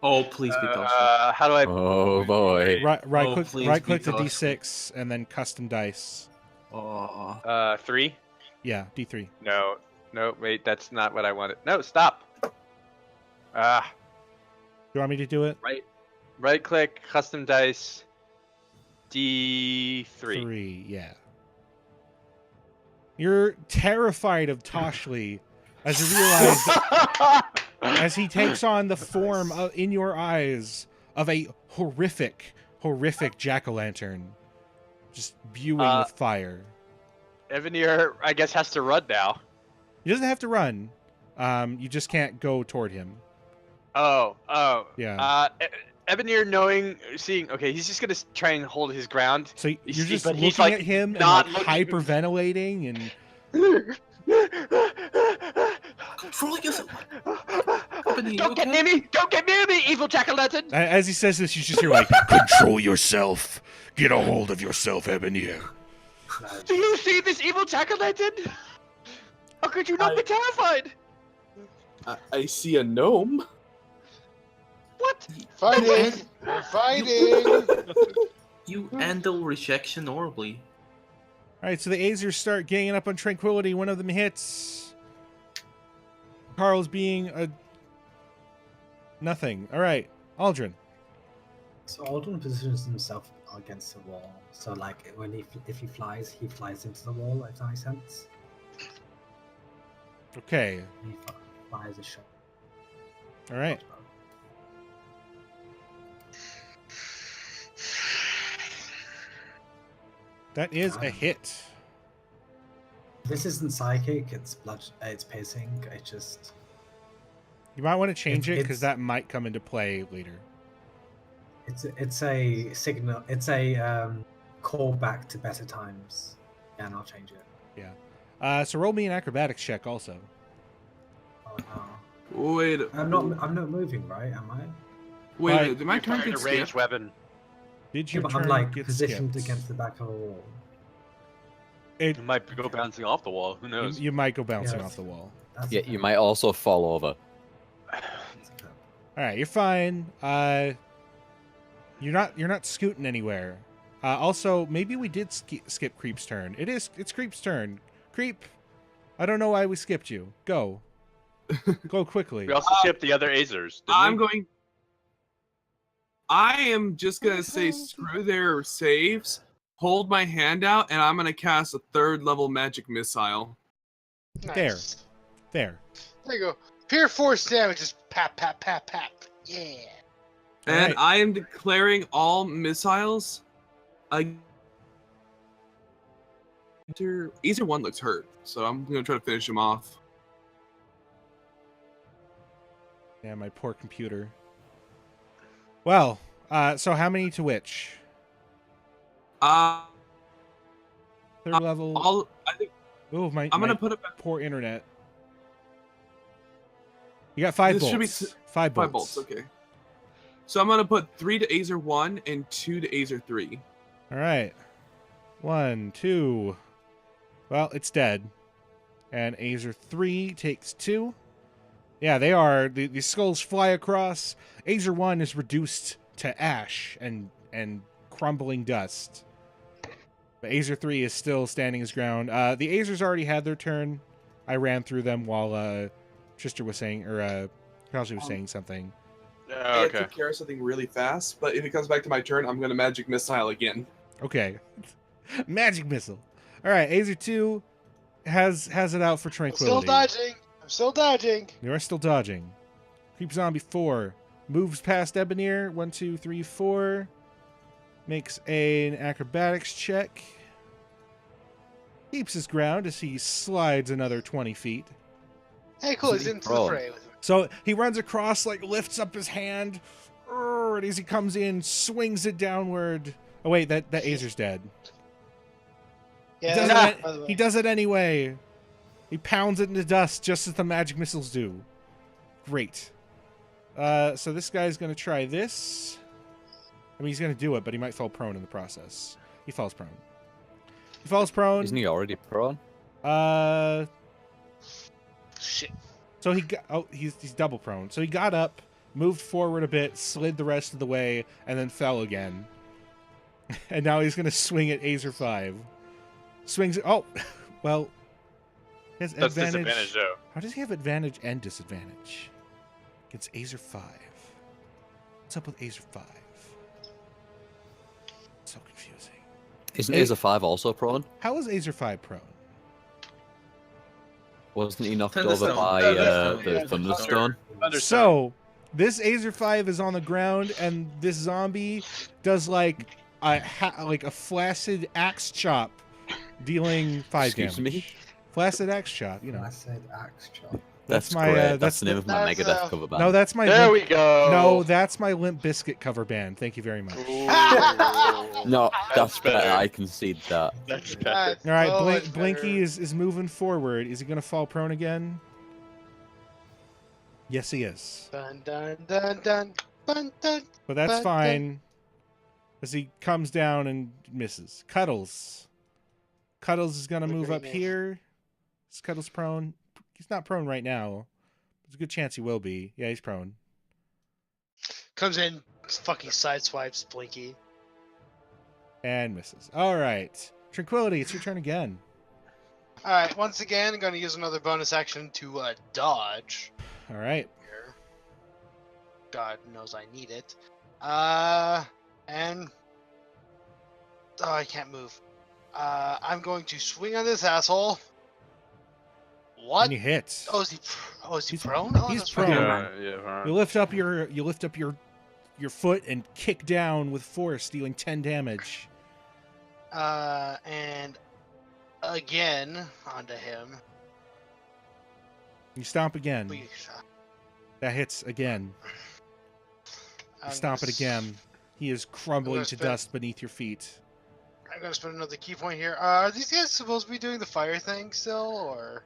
E: Oh, please be Toshi.
C: How do I?
B: Oh boy.
A: Right
E: Oh,
A: click
E: please
A: right
E: be
A: click to
E: Toshi.
A: d6 and then custom dice.
E: Oh,
C: 3?
A: Yeah, d3.
C: No, wait, that's not what I wanted. No, stop.
A: Do you want me to do it?
C: Right click, custom dice, D3.
A: 3, yeah. You're terrified of Toshley as you realize as he takes on the form in your eyes of a horrific jack-o'-lantern, just spewing with fire.
C: Evanier, I guess, has to run now.
A: He doesn't have to run. You just can't go toward him.
C: Oh.
A: Yeah.
C: Evanier seeing, okay, he's just gonna try and hold his ground.
A: So you're just
C: but
A: looking
C: he's, like,
A: at him and
C: not
A: like
C: looking-
A: hyperventilating and
E: control yourself.
C: Don't get near me! Don't get near me, evil jack-o'-lantern!
A: as he says this, you just hear like, "Control yourself. Get a hold of yourself, Ebonier."
F: Nice.
C: Do you see this evil jack-o'-lantern? How could you not be terrified?
H: I see a gnome.
C: What?
D: Fighting! We're fighting!
E: You handle rejection horribly.
A: All right, so the Azers start ganging up on Tranquility. One of them hits. Carl's being a nothing. All right, Aldrin.
F: So Alden positions himself against the wall. So like if he flies into the wall. If that makes sense.
A: Okay.
F: He fires a shot.
A: All right. That is a hit.
F: This isn't psychic. It's blood. It's piercing. It just.
A: You might want to change it because
F: it's-
A: that might come into play later.
F: It's a signal. It's a call back to better times. Yeah, and I'll change it.
A: Yeah. So roll me an acrobatics check also.
F: Oh, no.
G: Wait,
F: I'm not moving, right? Am I?
G: wait,
A: Right.
G: wait, did my
C: You
G: turn
C: fired
G: get
C: a ranged
G: skipped?
C: weapon.
A: Did
F: Yeah,
A: your
F: but I'm
A: turn
F: like
A: get
F: positioned
A: skipped?
F: against the back of a wall.
A: It,
C: You might go bouncing off the wall. Who
A: you,
C: knows?
A: you might go bouncing
F: Yes.
A: off the wall.
F: That's
B: Yeah,
F: okay.
B: you might also fall over.
F: That's okay.
A: All right, you're fine. You're not scooting anywhere. Also, maybe we did skip Creep's turn. It's Creep's turn. Creep, I don't know why we skipped you. Go. Go quickly.
C: We also skipped the other Azers. Didn't
G: I'm
C: we?
G: going. I am just gonna say screw their saves. Hold my hand out, and I'm gonna cast a 3rd level magic missile.
D: Nice.
A: There.
D: There you go. Pure force damage, just pap, pap, pap, pap. Yeah.
G: And
A: Alright.
G: I am declaring all missiles. Either one looks hurt, so I'm gonna try to finish him off.
A: Yeah, my poor computer. Well, so how many to which?
G: Uh,
A: Third level.
G: I think
A: Oh, my
G: I'm gonna
A: my
G: put it back.
A: poor internet. You got 5
G: This should be
A: bolts. 5 bolts.
G: 5 bolts, okay. So I'm gonna put 3 to Azer 1 and 2 to Azer 3.
A: All right. 1, 2. Well, it's dead. And Azer 3 takes 2. Yeah, they are. The skulls fly across. Azer 1 is reduced to ash and crumbling dust. But Azer 3 is still standing his ground. The Azers already had their turn. I ran through them while Trister was saying, or Kelsey was saying something.
C: Oh,
G: I
C: okay.
G: took care of something really fast, but if it comes back to my turn, I'm gonna magic missile again.
A: Okay. Magic missile. All right, Azer 2 has it out for
D: I'm still
A: tranquility.
D: dodging. I'm still dodging.
A: You are still dodging. Creep Zombie 4 moves past Ebonier. 1, 2, 3, 4. Makes an acrobatics check. Keeps his ground as he slides another 20 feet.
D: Hey, cool. He's
B: Isn't he
D: into the
B: prone?
D: fray with me.
A: So he runs across, like lifts up his hand, and as he comes in, swings it downward. Oh wait, that Azer's dead.
D: Yeah,
A: does
D: nah,
A: it,
D: by the way.
A: he does it anyway. He pounds it into dust just as the magic missiles do. Great. So this guy's going to try this. I mean, he's going to do it, but he might fall prone in the process. He falls prone. He falls prone.
B: Isn't he already prone?
D: Shit.
A: So he got, he's double prone. So he got up, moved forward a bit, slid the rest of the way, and then fell again. And now he's going to swing at Azer 5. Swings. Oh, well. He has
C: That's
A: advantage.
C: disadvantage, though.
A: How does he have advantage and disadvantage against Azer 5? What's up with Azer 5? So confusing.
B: Isn't
A: Hey.
B: Azer 5 also prone?
A: How is Azer 5 prone?
B: Wasn't he knocked over
E: Thunderstone.
B: by
E: Thunderstone,
B: the
E: yeah,
B: Thunderstone?
A: So this Azer 5 is on the ground, and this zombie does like a flaccid axe chop, dealing 5
B: Excuse
A: damage.
B: me?
A: Flaccid axe chop, you know.
F: I said axe chop.
B: That's
A: my,
B: great.
A: that's
B: That's the name of my
D: that's,
B: Megadeth cover band.
A: No, that's my.
C: There
A: Limp,
C: we go.
A: no, that's my Limp Bizkit cover band. Thank you very much.
C: Ooh.
B: No, that's better.
C: better.
B: I concede that.
C: That's better.
A: All right,
D: Oh, much
A: Blinky
D: better.
A: is moving forward. Is he going to fall prone again? Yes, he is.
D: Dun dun dun dun dun dun.
A: But that's
D: But
A: fine. As he comes down and misses. Cuddles. Cuddles is going to
D: What a
A: move
D: great
A: up
D: name.
A: here. Is Cuddles prone? He's not prone right now. There's a good chance he will be. Yeah, he's prone.
D: Comes in, fucking sideswipes Blinky.
A: And misses. All right. Tranquility, it's your turn again.
D: All right, once again, I'm going to use another bonus action to dodge.
A: All right.
D: Here. God knows I need it. And I can't move. I'm going to swing on this asshole. What?
A: And you hit.
D: Oh, is he
A: He's-
D: prone? Oh,
A: he's
D: that's
A: prone.
D: right.
C: Yeah.
A: You lift up your foot and kick down with force, dealing 10 damage.
D: And again onto him.
A: You stomp again.
D: We-
A: That hits again. You
D: I'm
A: stomp it
D: gonna
A: again. He is crumbling
D: gonna
A: to
D: spend-
A: dust beneath your feet.
D: I'm gonna spend another key point here. Are these guys supposed to be doing the fire thing still, or?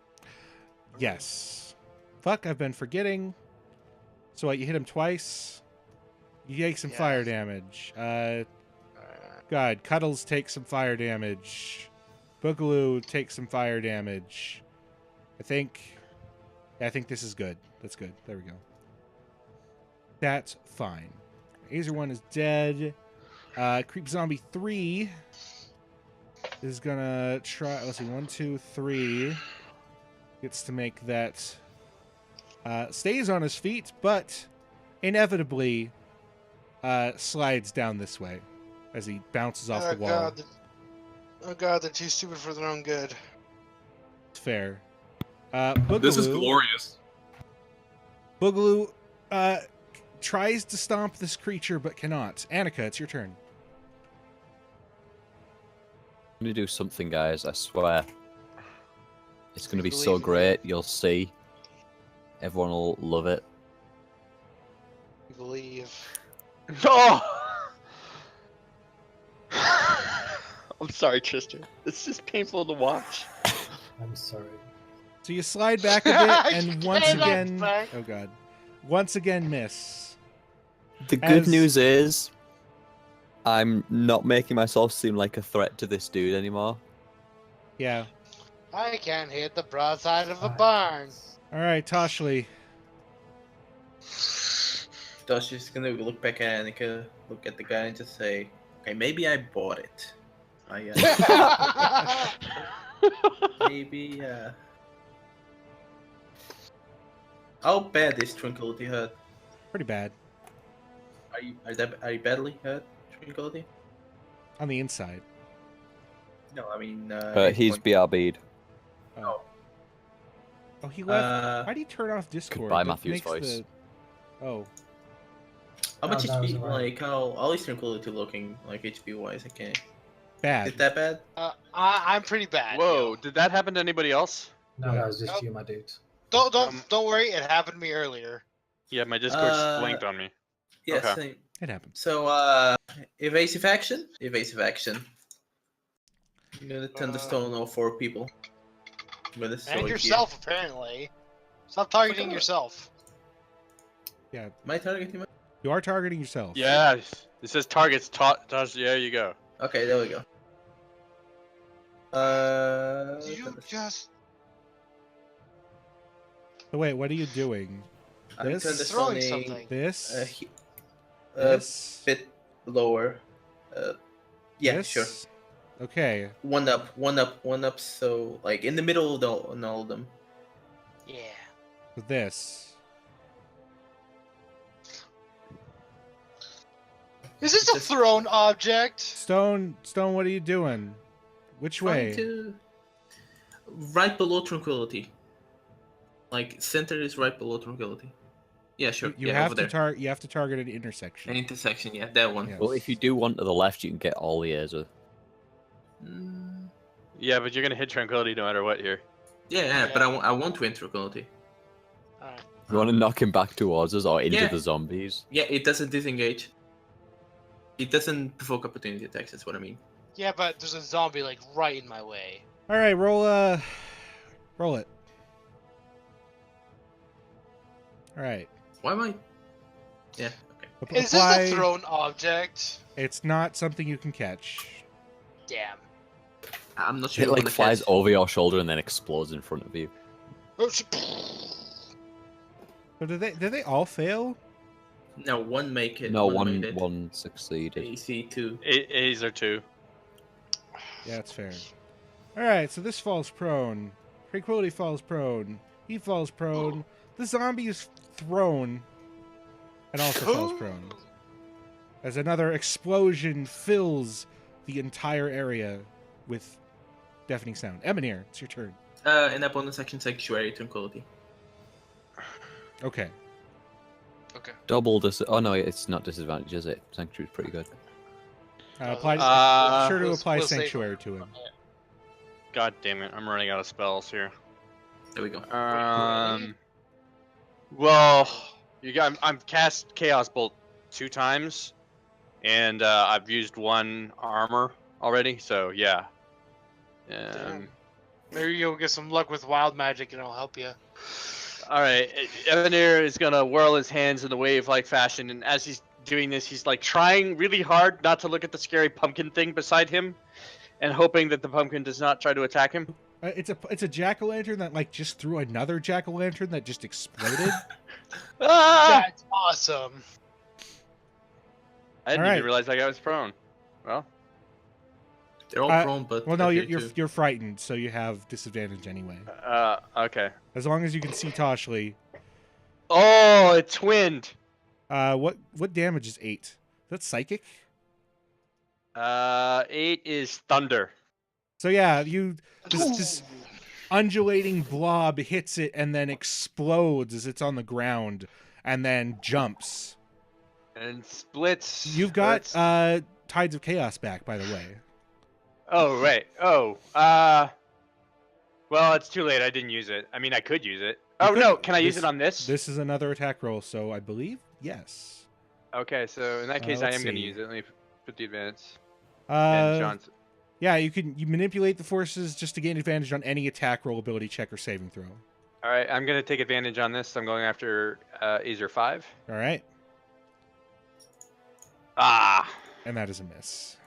A: Yes. Fuck, I've been forgetting. So what, you hit him twice? You take some
D: Yeah.
A: fire damage. God, Cuddles takes some fire damage. Boogaloo takes some fire damage. I think this is good. That's good. There we go. That's fine. Azer 1 is dead. Creep Zombie 3 is gonna try. Let's see. 1, 2, 3 gets to make that. Stays on his feet, but inevitably slides down this way as he bounces off the wall.
D: Oh god, they're too stupid for their own good.
A: It's fair. Boogaloo,
H: This is glorious.
A: Boogaloo tries to stomp this creature but cannot. Annika, it's your turn.
B: I'm gonna do something, guys. I swear. It's gonna be
D: Believe
B: so
D: in
B: great. You'll see. Everyone will love it.
D: I believe.
C: Oh! I'm sorry, Tristan. It's just painful to watch.
F: I'm sorry.
A: So you slide back a bit and once
D: Came
A: again,
D: back.
A: oh god, once again miss.
B: The good
A: As-
B: news is, I'm not making myself seem like a threat to this dude anymore.
A: Yeah.
D: I can't hit the broadside of a
F: Alright.
D: barn.
A: All right, Toshli.
E: Dosh is gonna look back at Annika, look at the guy, and just say, "Okay, maybe I bought it. Maybe. How bad is Tranquility hurt?
A: Pretty bad
E: Are you badly hurt, Tranquility?
A: on the inside.
E: No, I mean.
B: He's BRB'd.
A: Oh, he left. Why did he turn off Discord?
B: Goodbye,
A: That
B: Matthew's
A: makes
B: voice.
A: Oh,
E: How much
F: Oh, that was
E: HP?
F: alright.
E: Like how is Tranquility looking? Like HP wise, I can't.
A: bad.
E: Is that bad?
D: I'm pretty bad.
C: Whoa,
D: yo.
C: did that happen to anybody else?
F: No, that was just
D: Nope.
F: you, my dude.
D: Don't worry. It happened to me earlier.
C: Yeah, my Discord
E: Uh,
C: blinked on me.
E: Yes.
C: Okay.
E: Same.
A: It happens.
E: So evasive action. Evasive action. I'm gonna thunderstone all 4 people. With a sword
D: And
E: here.
D: yourself, apparently. Stop targeting
E: Fuck off.
D: yourself.
A: Yeah,
E: Am I targeting my...
A: you are targeting yourself.
C: Yes. It says targets. There you go.
E: Okay, there we go.
D: You just
A: So wait, what are you doing?
E: I'm
A: This?
D: throwing
E: thunderstoning
D: something.
A: This?
E: a
A: This?
E: bit lower. Yeah,
A: This?
E: sure.
A: Okay.
E: One up. So like in the middle of all of them.
D: Yeah.
A: This.
D: Is this a
E: Just-
D: thrown object?
A: Stone, what are you doing? Which way?
E: Trying to right below Tranquility. Like center is right below Tranquility. Yeah, sure.
A: You
E: yeah,
A: have
E: over
A: to
E: there.
A: you have to target an intersection.
E: An intersection. Yeah, that one.
A: Yeah.
B: Well, if you do one to the left, you can get all the Azer.
E: Mm,
C: Yeah, but you're gonna hit Tranquility no matter what here.
E: yeah, but I want to win Tranquility.
D: Alright.
B: You want to knock him back towards us or into
E: Yeah.
B: the zombies?
E: Yeah, it doesn't disengage. It doesn't provoke opportunity attacks. That's what I mean.
D: Yeah, but there's a zombie like right in my way.
A: All right, roll it. All right.
E: Why am I? Yeah. Okay.
D: Is this a thrown object?
A: It's not something you can catch.
D: Damn.
E: I'm not sure.
B: It
E: I'm
B: like
E: gonna
B: flies
E: catch-
B: over your shoulder and then explodes in front of you.
D: Oh,
A: So did they all fail?
E: No, one make it.
B: No,
E: made it.
B: one succeeded.
E: AC 2.
C: A's are 2.
A: Yeah, that's fair. All right, so this falls prone. Tranquility falls prone. He falls prone. The zombie is thrown and also falls prone. As another explosion fills the entire area with deafening sound. Emanir, it's your turn.
E: In that bonus action, Sanctuary Tranquility.
A: Okay.
D: Okay.
B: Double Oh no, it's not disadvantage, is it? Sanctuary's pretty good.
A: Apply.
C: Uh,
A: Sure to
D: we'll-
A: apply
D: we'll save
A: Sanctuary to him.
C: God damn it! I'm running out of spells here.
E: There we go.
C: Well, I'm cast Chaos Bolt 2 times, and I've used 1 armor already. So yeah.
D: Damn. Maybe you'll get some luck with wild magic and it'll help you.
C: All right, Evanir is gonna whirl his hands in the wave-like fashion, and as he's doing this, he's like trying really hard not to look at the scary pumpkin thing beside him, and hoping that the pumpkin does not try to attack him.
A: It's a jack-o'-lantern that like just threw another jack-o'-lantern that just exploded.
C: Ah!
D: That's awesome.
C: I didn't
A: All right.
C: even realize that guy was prone. Well,
E: They're all prone, but
A: Well, no,
E: they're
A: you're
E: here too.
A: you're frightened, so you have disadvantage anyway.
C: okay.
A: As long as you can see Toshly.
C: Oh, it twinned.
A: What damage is 8? That's psychic.
C: 8 is thunder.
A: So yeah, this undulating blob hits it and then explodes as it's on the ground, and then jumps.
C: And splits.
A: You've got
C: That's-
A: Tides of Chaos back, by the way.
C: Oh right. Oh. Well, it's too late. I didn't use it. I mean, I could use it.
A: You
C: Oh
A: could-
C: no! Can I use
A: this-
C: it on this?
A: This is another attack roll, so I believe yes.
C: Okay, so in that case, I
A: let's
C: am going to
A: see.
C: use it. Let me put the advance. And
A: Uh,
C: John's.
A: yeah, you manipulate the forces just to gain advantage on any attack roll, ability check, or saving throw.
C: All right, I'm going to take advantage on this. I'm going after Azer 5.
A: All right,
C: Ah.
A: and that is a miss.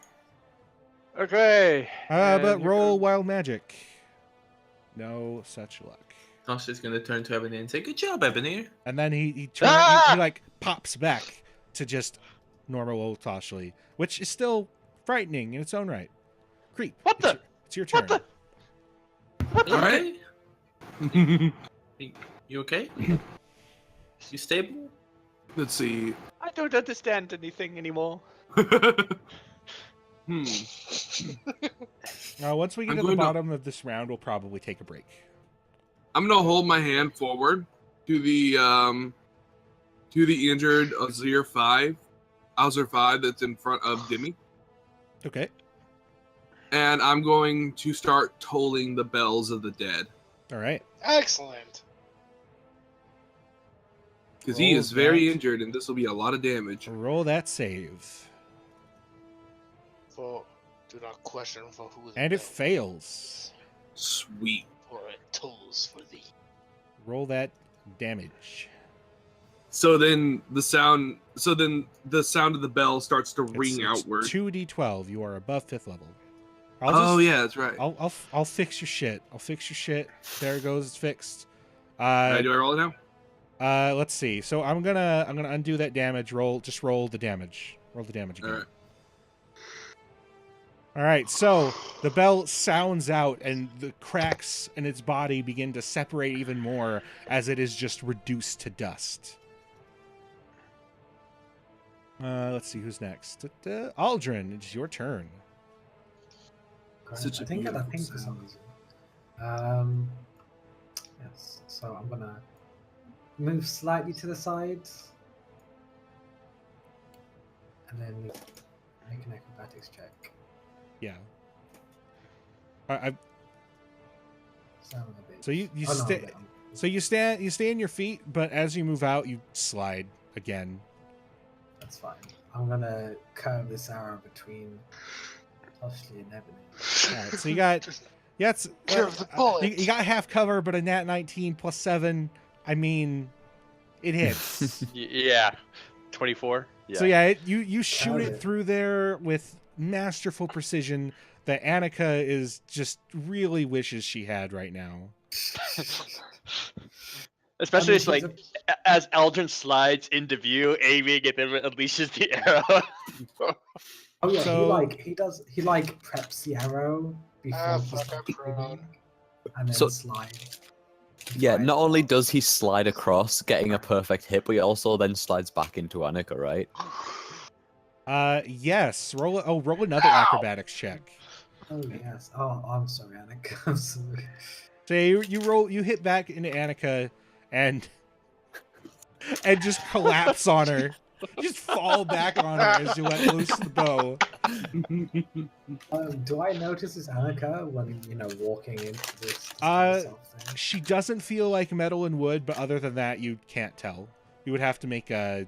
C: Okay.
A: But
C: and here
A: roll
C: comes-
A: wild magic. No such luck.
E: Tosh is gonna turn to Ebony and say, "Good job, Ebony."
A: And then he turns,
C: Ah!
A: he like pops back to just normal old Toshly, which is still frightening in its own right. Creep.
C: What
A: it's
C: the-
A: Your, it's your turn.
C: What the?
E: All right. You okay? You stable?
H: Let's see.
C: I don't understand anything anymore.
A: Once we get
H: I'm
A: to the
H: going to-
A: bottom of this round, we'll probably take a break.
H: I'm gonna hold my hand forward to the injured Azir 5 that's in front of Dimmy,
A: Okay.
H: and I'm going to start tolling the bells of the dead
A: All right.
D: Excellent.
H: because he
A: Roll
H: is very
A: that.
H: injured, and this will be a lot of damage.
A: Roll that save.
D: For do not question for who. the
A: And it
D: bell
A: fails.
H: Sweet.
D: For it tolls for thee.
A: Roll that damage.
H: So then the sound of the bell starts to ring
A: It's
H: outward.
A: 2d12. You are above 5th level.
H: Yeah, that's right.
A: I'll fix your shit. I'll fix your shit. There it goes. It's fixed.
H: Alright, do I roll it now?
A: Let's see. So I'm gonna undo that damage. Roll the damage. Roll the damage again.
H: All right.
A: All right. So the bell sounds out, and the cracks in its body begin to separate even more as it is just reduced to dust. Let's see who's next. Aldrin, it's your turn.
F: Great.
H: Such a
F: I think I
H: beautiful
F: think for some
H: sound.
F: reason. Yes. So I'm gonna move slightly to the side, and then make an acrobatics check.
A: Yeah. I
F: Sound a bit.
A: So you
F: Oh, no,
A: stay.
F: I'm-
A: So you stay in your feet, but as you move out, you slide again.
F: That's fine. I'm gonna curve this arrow between Ashley and Ebony.
A: All right, so you got it's
D: Curve the bullet.
A: you got half cover, but a nat 19 plus 7. I mean, it hits.
C: Yeah. 24. Yeah.
A: So yeah, you shoot
F: Got
A: it
F: it.
A: through there with masterful precision that Annika is just really wishes she had right now.
C: Especially it's
F: she's
C: like as Eldrin slides into view, aiming and then unleashes the arrow.
F: Oh yeah,
A: So-
F: he preps the arrow before
D: Ah,
F: he
D: fuck,
F: starts
D: I'm prone.
F: moving, and then
B: So-
F: slide.
B: Yeah,
F: Right.
B: not only does he slide across, getting a perfect hit, but he also then slides back into Annika, right?
A: Yes. Roll another acrobatics check.
F: Oh yes. Oh, I'm sorry, Annika. I'm sorry.
A: So you hit back into Annika and just collapse on her. Just fall back on her as you let loose the bow.
F: Do I notice it's Annika when walking into this? Thing?
A: She doesn't feel like metal and wood, but other than that, you can't tell. You would have to make a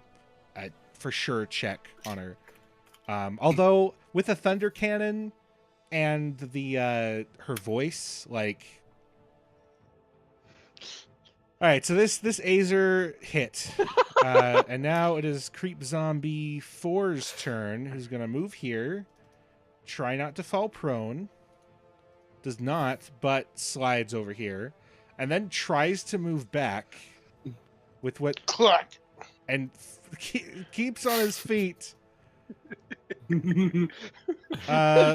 A: for sure check on her. Although with a thunder cannon and the her voice, like. All right, so this Azer hit, and now it is Creep Zombie 4's turn, who's gonna move here, try not to fall prone, does not, but slides over here, and then tries to move back with what and keeps on his feet. Why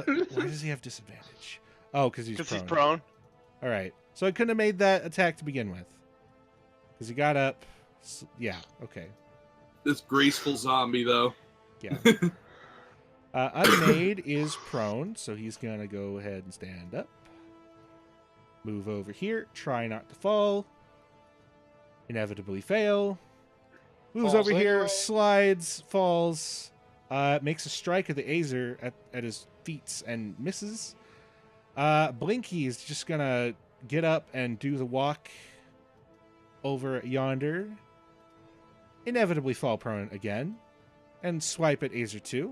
A: does he have disadvantage? Oh, because he's prone. All right, so I couldn't have made that attack to begin with. Because he got up. Yeah, okay.
H: This graceful zombie, though.
A: Yeah. Unmade is prone, so he's going to go ahead and stand up. Move over here. Try not to fall. Inevitably fail. Moves
D: Falls
A: over here.
D: anyway.
A: Slides. Falls. Makes a strike at the Azer at his feet and misses. Blinky is just going to get up and do the walk over yonder, inevitably fall prone again, and swipe at Azer 2,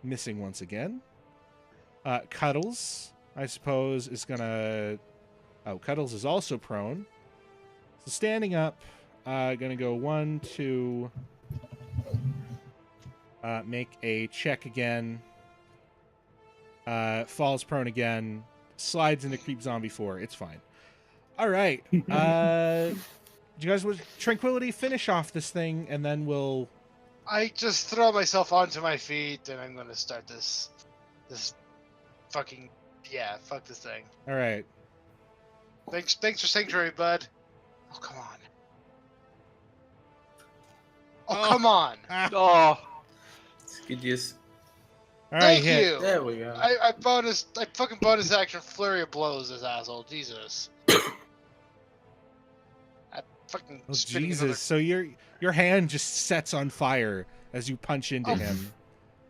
A: missing once again. Cuddles, I suppose, is gonna... Oh, Cuddles is also prone. So standing up, gonna go 1, 2... make a check again. Falls prone again. Slides into Creep Zombie 4. It's fine. All right. Do you guys want Tranquility finish off this thing, and then we'll...
D: I just throw myself onto my feet, and I'm gonna start this fucking... Yeah, fuck this thing.
A: All right.
D: Thanks for Sanctuary, bud. Oh, come on. Oh, come on.
C: Oh,
E: Good use.
A: All right,
D: Thank
A: hit.
D: you.
E: There we go.
D: I fucking bonus action flurry of blows this asshole. Jesus. I fucking
A: Oh,
D: spinning
A: Jesus.
D: another-
A: So your hand just sets on fire as you punch into
D: Oh.
A: him.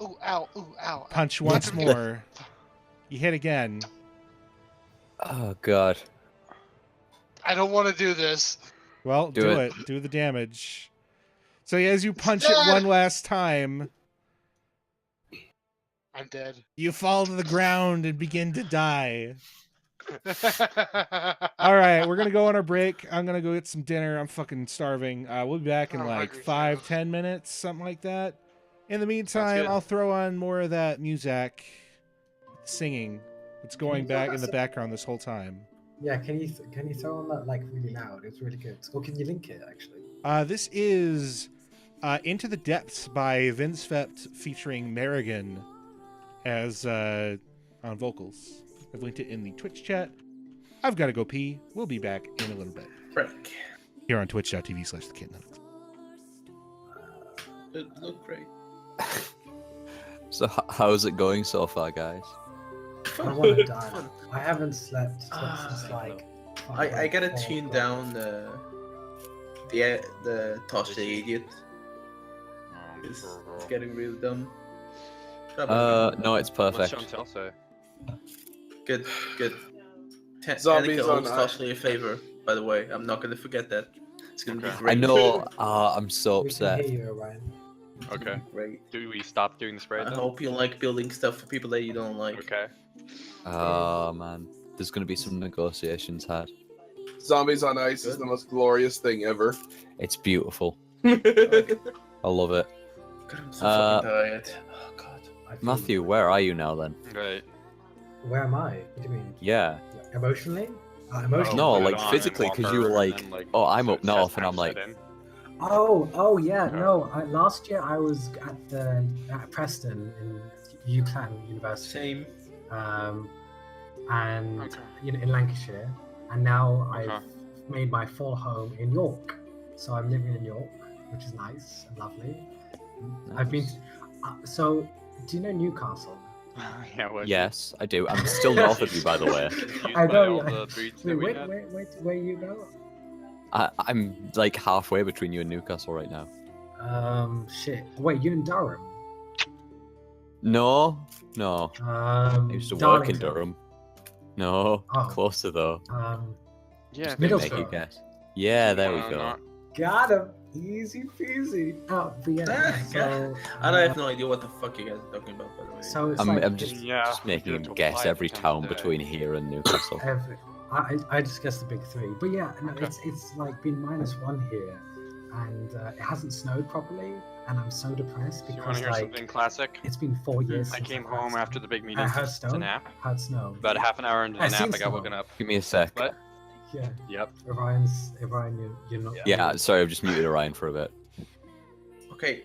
D: Ooh, ow, ooh, ow.
A: Punch once more. You hit again.
B: Oh god.
D: I don't want to do this.
A: Well,
B: Do
A: do
B: it.
A: it. Do the damage. So as you punch it
D: dead.
A: one last time,
D: I'm dead.
A: you fall to the ground and begin to die. All right, we're gonna go on our break. I'm gonna go get some dinner. I'm fucking starving. We'll be back in
D: I'm
A: like
D: hungry,
A: 5-10 minutes, something like that. In the meantime,
C: good.
A: I'll throw on more of that music, singing. It's going back in the background this whole time.
F: Yeah, can you throw on that like really loud? It's really good. Or can you link it actually?
A: This is Into the Depths by Vince Fept featuring Merrigan as on vocals. I've linked it in the Twitch chat. I've got to go pee. We'll be back in a little bit.
E: Break.
A: Here on twitch.tv/thekittenhugs.
E: It looked great.
B: So how's it going so far, guys?
F: I want to die. I haven't slept since
E: I
F: like.
E: I gotta
F: 4
E: tune
F: o'clock.
E: down the Tosh the Idiot. It's getting real dumb.
B: No, it's
C: what's
B: perfect.
C: Chantel say?
E: Good.
H: Zombies
E: Annika
H: on
E: owes Toshly a favor, by the way. I'm not gonna forget that. It's gonna be
C: Okay.
E: great.
B: I know. I'm so
F: We can
B: upset.
F: hear you, Orion.
C: Okay.
E: Great.
C: Do we stop doing the spray
E: I
C: then?
E: hope you like building stuff for people that you don't like.
C: Okay.
B: Oh man, there's gonna be some negotiations had.
H: Zombies on ice is the most glorious thing ever.
B: It's beautiful.
E: Okay.
B: I love it.
E: God, I'm so fucking tired. Oh god.
F: I feel-
B: Matthew, where are you now then?
C: Right.
F: Where am I? What do you mean?
B: Yeah.
F: Like, emotionally? Emotionally?
B: No,
C: Put it
B: like,
C: on and
B: physically,
C: walk
B: 'cause you were
C: over and
B: like,
C: then,
B: "Oh, I'm
C: so
B: up
C: it
B: north,"
C: says
B: and I'm like,
C: set in.
F: Oh yeah,
C: Okay.
F: no. Last year I was at Preston in UCLan University,
E: Same.
F: and
C: Okay.
F: in Lancashire, and now I've
C: Okay.
F: made my full home in York. So I'm living in York, which is nice and lovely. I've been. So, do you know Newcastle?
C: Yeah, what?
B: Yes, I do. I'm still north of you, by the way.
C: Confused
F: I
C: by
F: know,
C: all
F: yeah.
C: the breeds
F: Wait,
C: that we
F: wait,
C: had.
F: wait, wait, where you go?
B: I'm like halfway between you and Newcastle right now.
F: Shit. Wait, you in Durham?
B: No. I used to work in
F: Darlington.
B: Durham. No,
F: Oh.
B: closer though.
C: Yeah,
B: Just
F: Middle
B: make you
F: school.
B: guess. Yeah, there we
C: Well,
B: go.
C: not-
F: Got him. Easy peasy. Oh, but yeah. So
E: I have no idea what the fuck you guys are talking about, by the way.
F: So it's
B: I'm
F: like
B: just
C: Yeah,
B: just
C: we
B: making
C: did
B: him
C: it
B: guess
C: 5
B: every
C: times
B: town
C: today.
B: between here and Newcastle.
F: I just guessed the big three. But yeah, no,
C: Okay.
F: it's like been -1 here, and it hasn't snowed properly, and I'm so depressed
C: You want
F: because
C: to hear
F: like
C: something classic?
F: it's been 4 years.
C: I
F: since
C: came
F: I've had
C: home
F: snow.
C: after the big meeting
F: I had
C: to
F: snow.
C: nap.
F: Had snow.
C: About half an hour into the
F: I've
C: nap,
F: seen
C: I got
F: snow.
C: woken up.
B: Give me a sec.
C: What?
F: Yeah.
C: Yep.
F: Orion, you're not.
B: Yeah, sorry, I've just muted Orion for a bit.
E: Okay.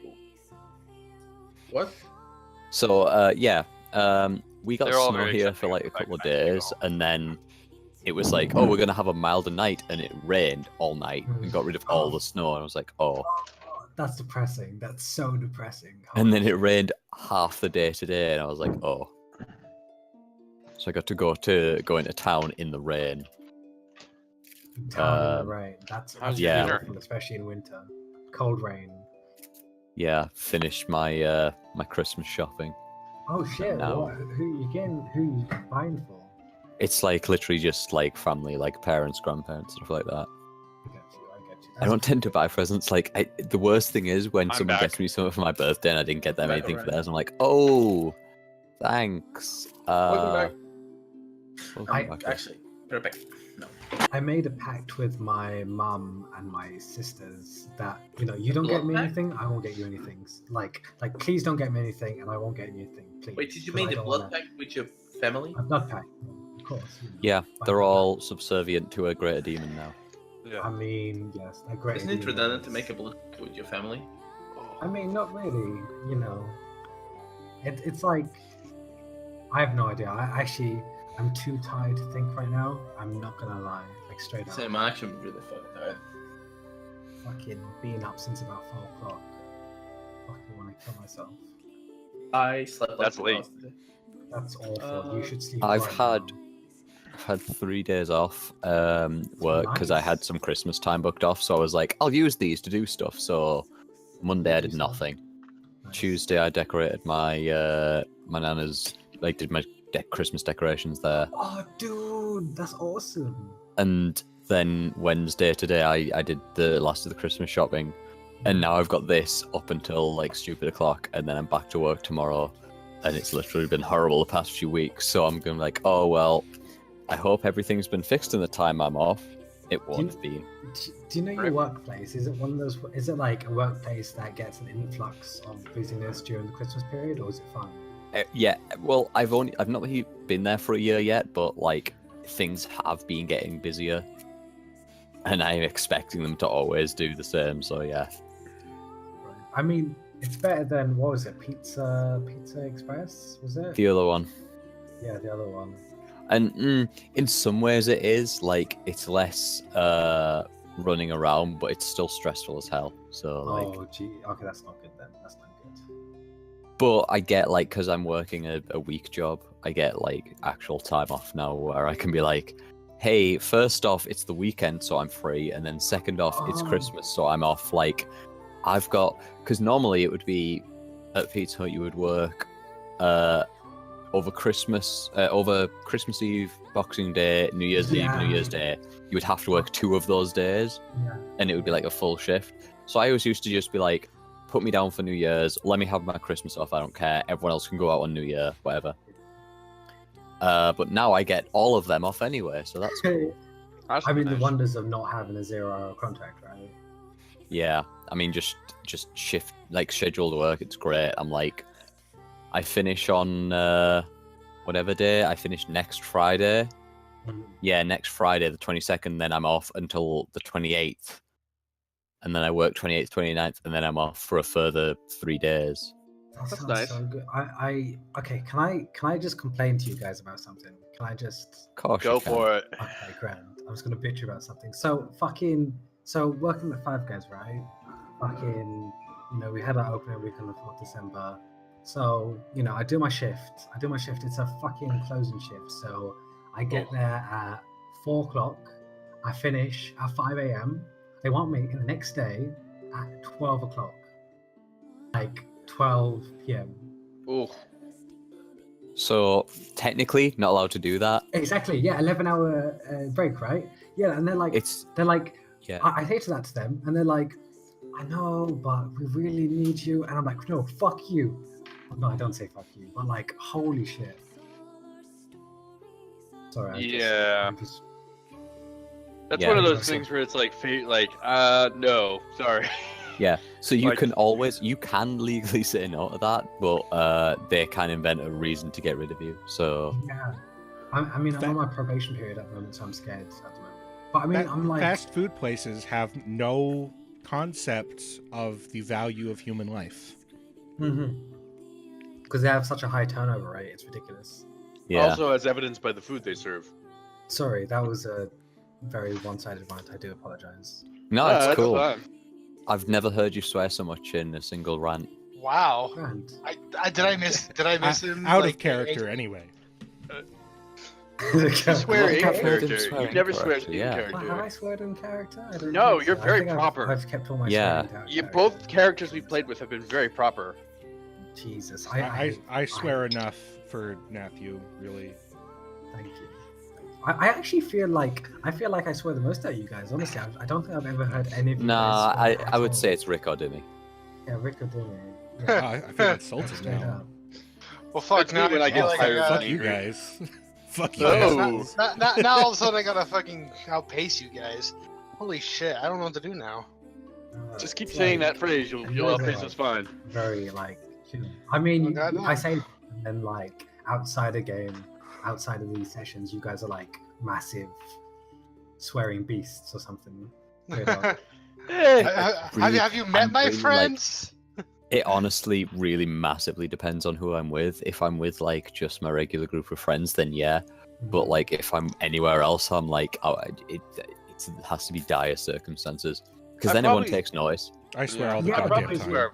E: What?
B: So, yeah, we got
C: They're all
B: snow
C: very
B: here
C: accepting
B: for like a
C: of the
B: couple of
C: fact that I
B: days,
C: came
B: and then it was like, oh, we're gonna have a milder night, and it rained all night and got rid of all the snow, and I was like, oh.
F: That's depressing. That's so depressing.
B: And then it rained half the day today, and I was like, oh. So I got to go into town in the rain.
F: Town in the rain. That's
C: how's
B: your
F: really
B: dinner?
F: awful, especially in winter. Cold rain.
B: Yeah, finished my my Christmas shopping.
F: Oh shit!
B: No.
F: What? Who you buying for?
B: It's like literally just like family, like parents, grandparents, stuff like that.
F: I get you.
B: I don't tend to buy presents. Like the worst thing is when
C: I'm
B: someone
C: back.
B: gets me something for my birthday and I didn't get them
E: Back
B: anything for
E: already.
B: theirs. I'm like, oh, thanks.
E: Welcome back.
B: Welcome back.
E: Actually, perfect. No.
F: I made a pact with my mum and my sisters that you don't get me
E: Blood pact?
F: anything, I won't get you anything. Like please don't get me anything, and I won't get you anything. Please.
E: Wait, did you
F: 'cause I
E: make the
F: don't
E: blood
F: wanna-
E: pact with your family?
F: A blood pact, of course.
B: Yeah,
F: Fine.
B: they're all subservient to a greater demon now.
F: I mean, yes, they're great.
E: Isn't it redundant to make a blood pact with your family?
F: I mean, not really. It's like I have no idea. I'm too tired to think right now. I'm not gonna lie, like straight up.
E: Same, I'm actually really fucking tired.
F: Fucking being up since about 4 o'clock. Fucking want to kill myself.
E: I slept like
C: That's
E: 2
C: late.
E: hours today.
F: That's awful. You should sleep.
B: I've
F: right
B: had 3 days off work because I had
F: nice.
B: some Christmas time booked off. So I was like, I'll use these to do stuff. So Monday I did nothing.
F: now. Nice.
B: Tuesday I decorated my my nana's, like did my Christmas decorations there.
F: Oh, dude, that's awesome.
B: And then Wednesday today I did the last of the Christmas shopping, and now I've got this up until like stupid o'clock, and then I'm back to work tomorrow, and it's literally been horrible the past few weeks. So I'm going like, oh well, I hope everything's been fixed in the time I'm off. It won't have been.
F: Do you know your
C: Right.
F: workplace? Is it one of those? Is it like a workplace that gets an influx of busyness during the Christmas period, or is it fun?
B: Yeah, well, I've not really been there for a year yet, but like things have been getting busier, and I'm expecting them to always do the same. So yeah.
F: Right. I mean, it's better than what was it? Pizza Express, was it?
B: The other one.
F: Yeah, the other one.
B: And in some ways it is, like, it's less running around, but it's still stressful as hell. So, like,
F: Oh, gee. Okay, that's not good then. That's not good.
B: but I get, like, because I'm working a week job, I get, like, actual time off now where I can be like, hey, first off, it's the weekend, so I'm free. And then second off, it's
F: Oh.
B: Christmas, so I'm off. Like, I've got, because normally it would be at Pizza Hut, you would work over Christmas Eve, Boxing Day, New Year's Eve, New
F: Yeah.
B: Year's Day. You would have to work 2 of those days,
F: Yeah.
B: and it would be like a full shift. So I always used to just be like, put me down for New Year's, let me have my Christmas off, I don't care. Everyone else can go out on New Year, whatever. But now I get all of them off anyway, so that's cool.
F: I mean, the wonders of not having a 0-hour contract, right?
B: Yeah, I mean, just shift, like, scheduled work, it's great. I'm like, I finish on whatever day. I finish next Friday. Yeah, next Friday, the 22nd, then I'm off until the 28th. And then I work 28th, 29th, and then I'm off for a further 3 days.
F: That
C: That's
F: sounds
C: nice.
F: so good. Okay, can I just complain to you guys about something? Can I just
B: Gosh,
C: Go for it.
F: okay, grand. I was gonna bitch about something. So working at Five Guys, right? We had our opening week on the 4th December. So, you know, I do my shift. It's a fucking closing shift. So I get there at 4 o'clock. I finish at 5 a.m. They want me in the next day at 12 o'clock. Like 12 p.m.
C: Ooh.
B: So technically, not allowed to do that.
F: Exactly. Yeah, 11-hour break, right? Yeah, and they're like,
B: Yeah.
F: I say to that to them, and they're like, I know, but we really need you. And I'm like, no, fuck you. No, I don't say fuck you, but like, holy shit. Sorry.
C: Yeah.
F: Just,
C: That's
B: Yeah.
C: one of those things where it's like, no, sorry.
B: Yeah. So you
C: Like-
B: can legally say no to that, but they can invent a reason to get rid of you. So
F: yeah. I mean, I'm on my probation period at the moment, so I'm scared at the moment. But I mean, I'm like,
A: fast food places have no concept of the value of human life.
F: because they have such a high turnover rate, it's ridiculous.
B: yeah.
C: Also, as evidenced by the food they serve.
F: Sorry, that was a very one-sided rant. I do apologize.
B: No,
C: Yeah,
B: it's
C: that's
B: cool.
C: fine.
B: I've never heard you swear so much in a single rant.
D: Wow.
F: And
D: Did I miss him?
A: Out
D: like,
A: of character, anyway.
C: You swear in
B: I've heard him
C: character.
B: swear
C: You
B: in
C: never swear
B: character,
C: in
B: yeah.
F: Have I
C: character.
F: sweared in character? I don't
C: No,
F: think
C: you're
F: so. I
C: very
F: think
C: proper.
F: I've kept all my
B: Yeah.
F: swearing down
C: You
F: character.
C: both characters we played with have been very proper.
F: Jesus,
A: I swear enough for Matthew, really.
F: Thank you. I actually feel like I swear the most at you guys. Honestly, I don't think I've ever heard any of you
B: Nah,
F: guys swear
B: I
F: at
B: would
F: all.
B: say it's Rick or Dimmy.
F: Yeah, Rick or Dimmy.
A: I feel insulted
F: Straight
A: now.
F: up.
D: Well, fuck.
C: That's me
D: Now
C: when I get
D: feel like
C: tired.
D: I
A: Fuck
D: gotta-
A: you guys. Fuck you
C: Oh.
A: guys.
D: Now all of a sudden I gotta fucking outpace you guys. Holy shit! I don't know what to do now.
C: Just keep
F: It's
C: saying
F: like
C: that phrase, you'll
F: you guys are
C: outpace
F: like-
C: us fine.
F: very like. You know, I mean,
D: Oh, God, no.
F: I say, and then like outside a game, outside of these sessions, you guys are like massive swearing beasts or something. Straight up.
D: Have you met
B: I'm
D: my
B: really, like-
D: friends?
B: It honestly really massively depends on who I'm with. If I'm with like just my regular group of friends, then yeah. But like if I'm anywhere else, I'm like, oh, it has to be dire circumstances because
C: I
B: then everyone
C: probably-
B: takes noise.
A: I swear all the
F: Yeah,
C: I
A: goddamn
C: probably
A: time.
C: swear.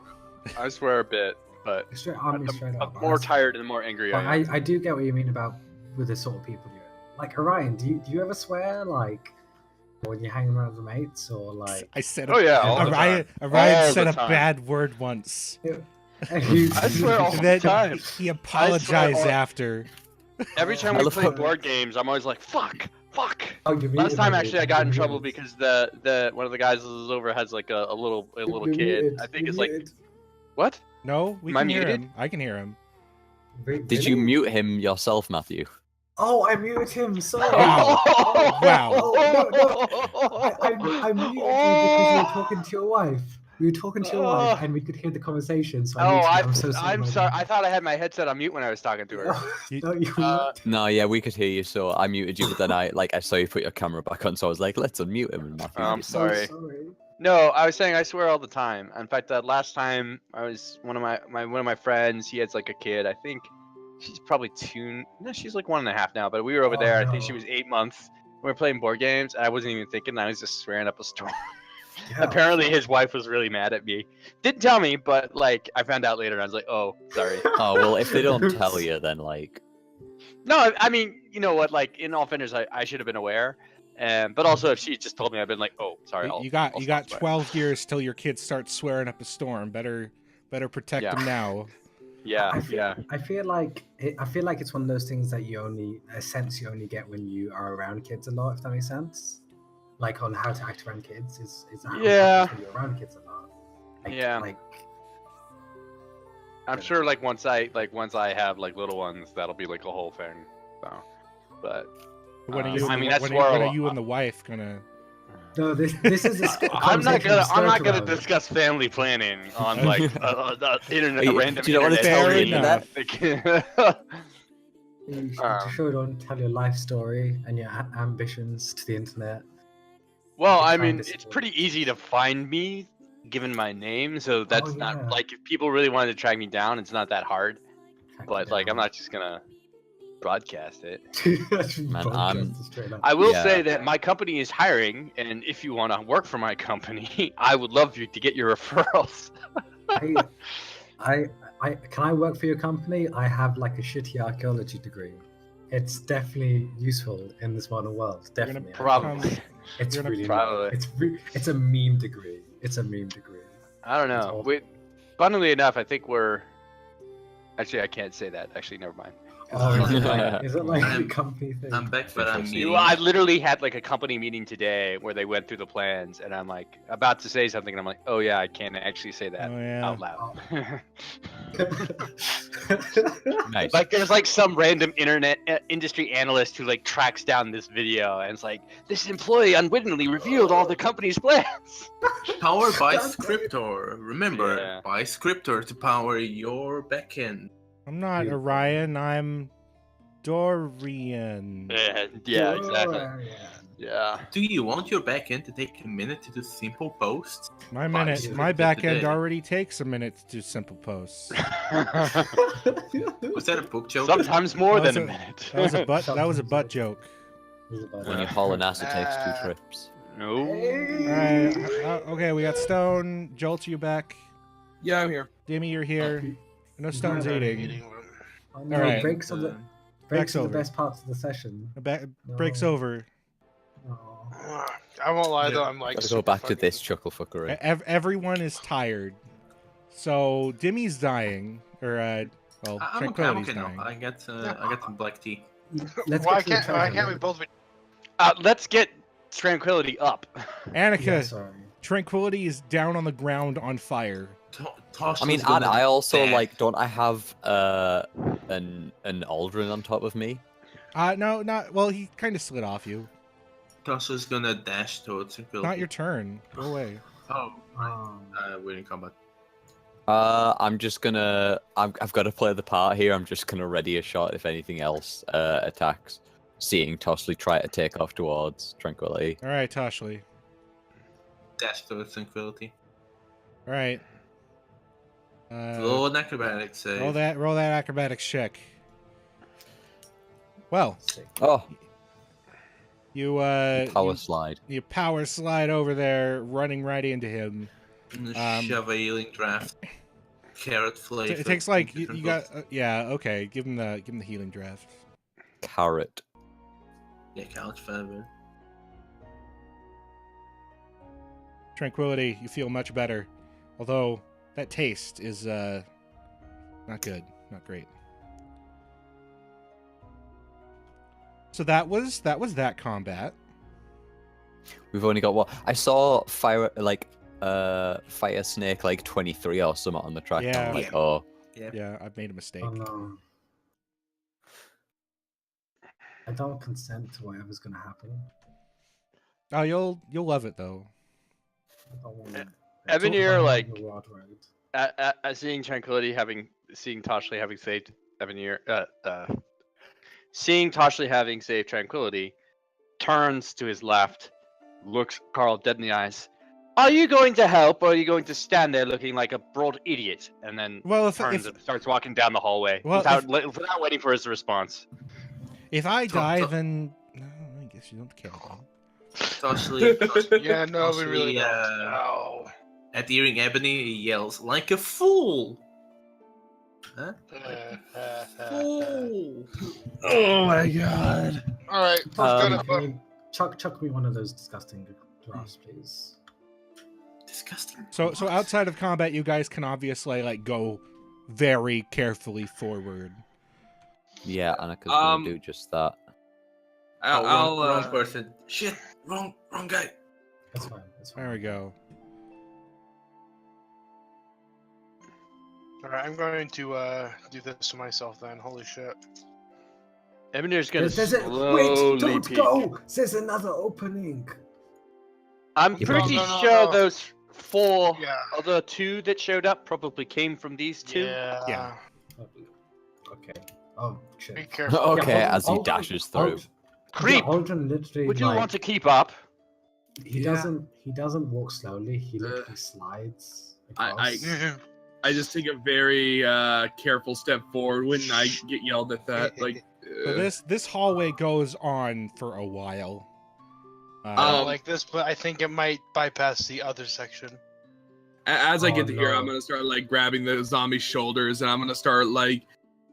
C: I swear a bit, but
F: Straight,
C: I'm,
F: straight
C: I'm
F: up.
C: more
F: I-
C: tired and more angry
F: But
C: I am.
F: I do get what you mean about with the sort of people you're in. Like Orion, do you ever swear like when you're hanging around with mates or like?
A: I said
C: Oh, yeah, all the
A: Orion
C: All
A: said
C: the
A: a
C: time.
A: bad word once.
C: I swear all
A: And
C: the
A: then
C: time.
A: he apologized
C: all-
A: after.
C: Every time
B: I
C: we
B: love
C: play
B: how-
C: board games, I'm always like, fuck.
F: Oh, you mean
C: Last
F: it,
C: time
F: maybe,
C: actually I got in
F: you
C: trouble
F: muted.
C: because the one of the guys that was over has like a little
F: You're
C: kid.
F: muted,
C: I think
F: you're
C: it's like
F: muted.
C: what?
A: No, we
C: Am I
A: can hear
C: muted?
A: him. I can hear him.
B: Did you
F: Really?
B: mute him yourself, Matthew?
F: Oh, I muted him. Sorry.
A: Wow. Wow.
F: I muted you because you were talking to your wife. You were talking to your wife, and we could hear the conversation. So I
C: Oh,
F: muted you.
C: I'm
F: I'm so sorry.
C: I'm
F: my
C: sorry.
F: bad.
C: I thought I had my headset on mute when I was talking to her.
F: No, you were
C: Uh,
F: not.
B: No, yeah, we could hear you, so I muted you, but then I saw you put your camera back on, so I was like, let's unmute him. And Matthew
C: I'm
B: muted.
F: So
C: sorry.
F: sorry.
C: No, I was saying I swear all the time. In fact, last time I was one of my friends. He has like a kid. I think she's probably 2. No, she's like 1.5 now. But we were over
F: Oh,
C: there. I think she
F: no.
C: was 8 months. We were playing board games. And I wasn't even thinking. I was just swearing up a storm.
F: Yeah.
C: Apparently, his wife was really mad at me. Didn't tell me, but like I found out later. And I was like, oh, sorry.
B: Oh, well, if they don't tell you, then like,
C: No, I mean, you know what? Like in all fairness, I should have been aware. But also, if she just told me, I've been like, oh, sorry.
A: You got
C: I'll
A: you got
C: stop
A: 12 years till your kid starts swearing up a storm. Better protect
C: Yeah.
A: them now.
C: Yeah,
F: I feel,
C: yeah.
F: I feel like it's one of those things that you only get when you are around kids a lot. If that makes sense. Like on how to act around kids is how it
C: Yeah.
F: happens when you're around kids a lot. Like,
C: Yeah.
F: Like
C: I'm sure like once I have like little ones, that'll be like a whole thing. So, but
A: When are
C: Uh,
A: you?
C: I
A: and
C: mean,
A: the-
C: that's
A: when
C: where
A: are you and the wife gonna?
F: no, this is a
C: I'm not
F: conversation
C: gonna
F: around.
C: discuss family planning on like internet,
B: Hey,
C: a random
B: do you not wanna
C: internet
A: tell me
C: internet.
F: You should
C: Um,
F: sure don't tell your life story and your ambitions to the internet.
C: Well,
F: to
C: I
F: try
C: mean,
F: and
C: it's
F: discipline.
C: pretty easy to find me given my name, so that's
F: Oh,
C: not
F: yeah.
C: like if people really wanted to track me down, it's not that hard.
F: Track
C: But
F: you
C: like, I'm
F: down.
C: not just gonna broadcast it.
B: Man,
F: Broadcast straight up.
C: I will
B: Yeah.
C: say that my company is hiring, and if you want to work for my company, I would love you to get your referrals.
F: I Can I work for your company? I have like a shitty archaeology degree. It's definitely useful in this modern world.
A: You're gonna
F: Definitely. I
C: Probably.
F: promise. It's
A: You're gonna-
F: really
C: Probably.
F: not. It's a meme degree. It's a meme degree.
C: I don't
F: It's
C: know.
F: awful.
C: Funnily enough, I think we're. Actually, I can't say that. Actually, never mind.
F: Oh, is it like a
E: I'm-
F: company thing?
E: I'm back, but I'm
B: Interesting.
E: meeting.
C: I literally had like a company meeting today where they went through the plans, and I'm like about to say something, and I'm like, oh yeah, I can't actually say that
A: Oh yeah.
C: out loud.
B: Nice.
C: Like there's like some random internet industry analyst who like tracks down this video, and it's like this employee unwittingly revealed all the company's plans.
E: Powered by
F: God damn it.
E: Scriptor. Remember,
C: Yeah.
E: buy Scriptor to power your backend.
A: I'm not Orion. I'm Dorian.
C: Yeah, exactly.
F: Oh,
C: Yeah.
E: Do you want your backend to take a minute to do simple posts?
A: My
E: Buy
A: minute.
E: Scriptor
A: My back end
E: today.
A: already takes a minute to do simple posts.
E: Was that a book joke?
C: Sometimes more
A: That was
C: than a
A: a-
C: minute.
A: That was a butt. That was a butt joke.
B: When you haul an ass, it takes 2 trips.
C: No.
A: All right. Okay, we got Stone. Jolt, you back?
H: Yeah, I'm here.
A: Dimmy, you're here. I know Stone's
F: Yeah,
A: eating.
F: Oh, no,
A: All right.
F: breaks are the
A: Back's
F: breaks are the
A: over.
F: best parts of the session.
A: Breaks
F: No.
A: over.
F: Oh.
D: I won't lie though,
E: Yeah.
D: I'm like
B: Gotta go
D: super
B: back to
D: fucking-
B: this chuckle fuckery.
A: Everyone is tired. So Dimmy's dying, or
E: I'm okay
A: Tranquility's
E: now.
A: dying.
E: I got some black tea.
F: Let's
D: Why
F: get to the
D: can't
F: treasure.
D: we both be?
C: Let's get Tranquility up.
A: Annika,
F: Yeah, sorry.
A: Tranquility is down on the ground on fire.
B: I mean, and I also like. Don't I have an Aldrin on top of me?
A: No, not well. He kind of slid off you.
E: Tasha's gonna dash towards Tranquility.
A: Not your turn. Go away.
E: Oh,
F: Um,
E: we're in combat.
B: I'm just gonna. I've got to play the part here. I'm just gonna ready a shot if anything else attacks. Seeing Tosley try to take off towards Tranquility.
A: All right, Toshly.
E: Dash towards Tranquility.
A: All right.
E: Roll an acrobatics save.
A: Roll that acrobatics check. Well,
B: Oh,
A: you
B: power slide.
A: you power slide over there, running right into him.
E: Shove a healing draft. Carrot flavor.
A: It takes like you
E: different
A: got
E: books.
A: yeah, okay. Give him the healing draft.
B: Carrot.
E: Yeah, carrot flavor.
A: Tranquility, you feel much better. Although that taste is not good, not great. So that was that combat.
B: We've only got what I saw fire snake like 23 or something on the track. and I'm
A: Yeah.
B: like, oh,
A: Yeah, I've made a mistake.
F: Oh no. I don't consent to whatever's gonna happen.
A: Oh, you'll love it though.
F: I don't want it.
C: Evanir, like,
F: Road.
C: seeing Tranquility seeing Toshly having saved Evanir, seeing Toshly having saved Tranquility, turns to his left, looks Carl dead in the eyes. Are you going to help, or are you going to stand there looking like a broad idiot? And then
A: Well,
C: turns and starts walking down the hallway
A: Well,
C: without waiting for his response.
A: if I die,
E: Talk-
A: then no, I guess you don't care. Then.
E: Toshly.
D: Yeah, no, we really
E: Toshly,
D: don't. No.
E: At hearing Ebony, he yells, like a fool! Huh? Fool!
H: Oh my god.
D: All right, first
B: Um,
F: Chuck me one of those disgusting drafts, please.
E: Disgusting.
A: So outside of combat, you guys can obviously like go very carefully forward.
B: yeah, Annika's gonna do just that.
E: Oh, wrong person. Shit, wrong guy.
F: That's fine. That's fine.
A: There we go.
D: All right, I'm going to do this to myself then. Holy shit.
C: Evanir's gonna
F: Wait,
C: slowly
F: don't
C: peek.
F: go! There's another opening.
C: I'm
F: No,
C: pretty
D: no,
C: sure
D: no.
C: those four
D: Yeah.
C: other two that showed up probably came from these two.
D: Yeah.
A: Yeah.
F: Okay. Oh shit.
D: Be careful.
B: Okay,
F: Yeah,
B: as he
F: Aldrin-
B: dashes through.
C: Creep!
F: Aldrin literally.
C: Would you
F: like,
C: want to keep up?
F: He doesn't. He doesn't walk slowly. He literally slides.
G: I-
F: across.
G: I just take a very careful step forward when I get yelled at that. Like,
A: So this hallway goes on for a while.
D: I don't
G: Um,
D: like this, but I think it might bypass the other section.
G: As I get
F: Oh,
G: to here, I'm
F: no.
G: gonna start like grabbing the zombie's shoulders and I'm gonna start like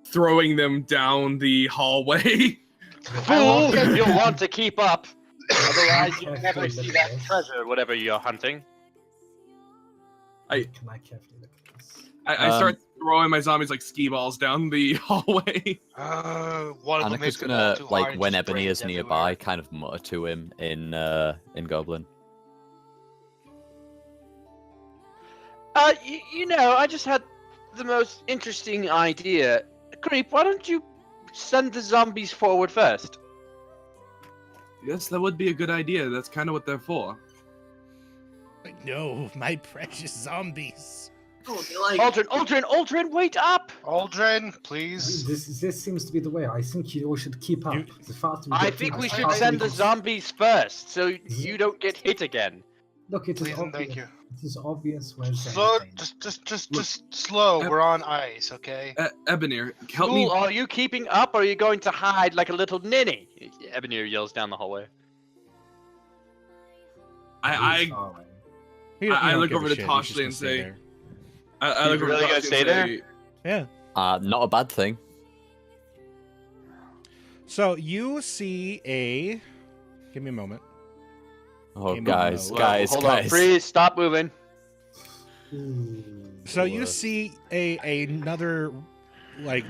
G: throwing them down the hallway.
C: Fool! You'll want to keep up. Otherwise,
F: Can
C: you'll
F: I
C: never
F: carefully
C: see
F: look
C: that
F: at this?
C: treasure, whatever you're hunting.
G: I-
F: Can I carefully look at this?
G: I start throwing my zombies like skee balls down the hallway.
D: One of them
B: Annika's
D: hits the
B: gonna,
D: ball too hard
B: like,
D: and
B: when
D: just
B: Ebony
D: brains
B: is nearby,
D: everywhere.
B: kind of mutter to him in Goblin.
C: You know, I just had the most interesting idea. Creep, why don't you send the zombies forward first?
G: Yes, that would be a good idea. That's kind of what they're for.
A: No, my precious zombies.
E: Oh, they're like,
C: Aldrin, wait up!
D: Aldrin, please.
F: This seems to be the way. I think you all should keep up.
A: You-
F: The faster we
C: I
F: get through
C: think we
F: this,
C: should
F: faster
C: send
F: we
C: the
F: can-
C: zombies first, so you don't get hit again.
F: Look, it is
D: Please and
F: obvious.
D: thank you.
F: It is obvious where's
D: Slow,
F: anything.
D: just slow. We're on ice, okay?
G: Ebonir, help me.
C: Fool, are you keeping up, or are you going to hide like a little ninny? Ebonir yells down the hallway.
G: I
F: Far away.
A: You don't- you
G: I
A: don't
G: look
A: give a
G: over to
A: shit, you're just
G: Toshli
A: gonna
G: and
A: stay
G: say-
A: there.
G: I
C: You
G: look over
C: really
G: to
C: gonna
G: Toshli
C: stay
G: and
C: there?
G: say,
A: Yeah.
B: Not a bad thing.
A: So you see a. Give me a moment.
B: Oh,
A: Game
B: guys,
A: mode.
B: guys,
C: Hold on,
B: guys.
C: freeze, stop moving.
F: Ooh.
A: So you
B: worst.
A: see another like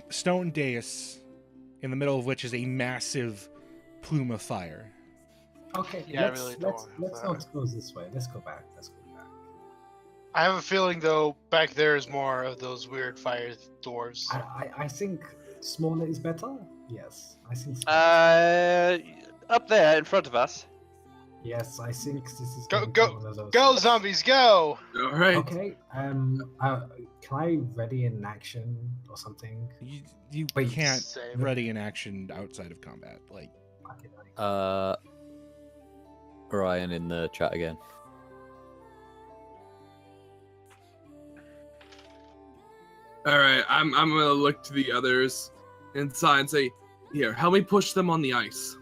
A: stone dais, in the middle of which is a massive plume of fire.
F: Okay,
D: Yeah, I
F: let's,
D: really don't
F: let's,
D: have
F: let's
D: that.
F: not go this way. Let's go back. Let's go back.
D: I have a feeling though, back there is more of those weird fire dwarves.
F: I think smaller is better. Yes, I think. Smaller.
C: Up there in front of us.
F: Yes, I think this is.
D: Go,
F: gonna be
D: go,
F: one of those
D: Go
F: things.
D: zombies, go!
G: all right.
F: Okay. Can I ready in action or something?
A: You
F: Wait,
A: can't
D: Save.
A: ready in action outside of combat. Like
F: Okay,
B: Ryan in the chat again.
G: All right, I'm gonna look to the others inside and say, "Here, help me push them on the ice."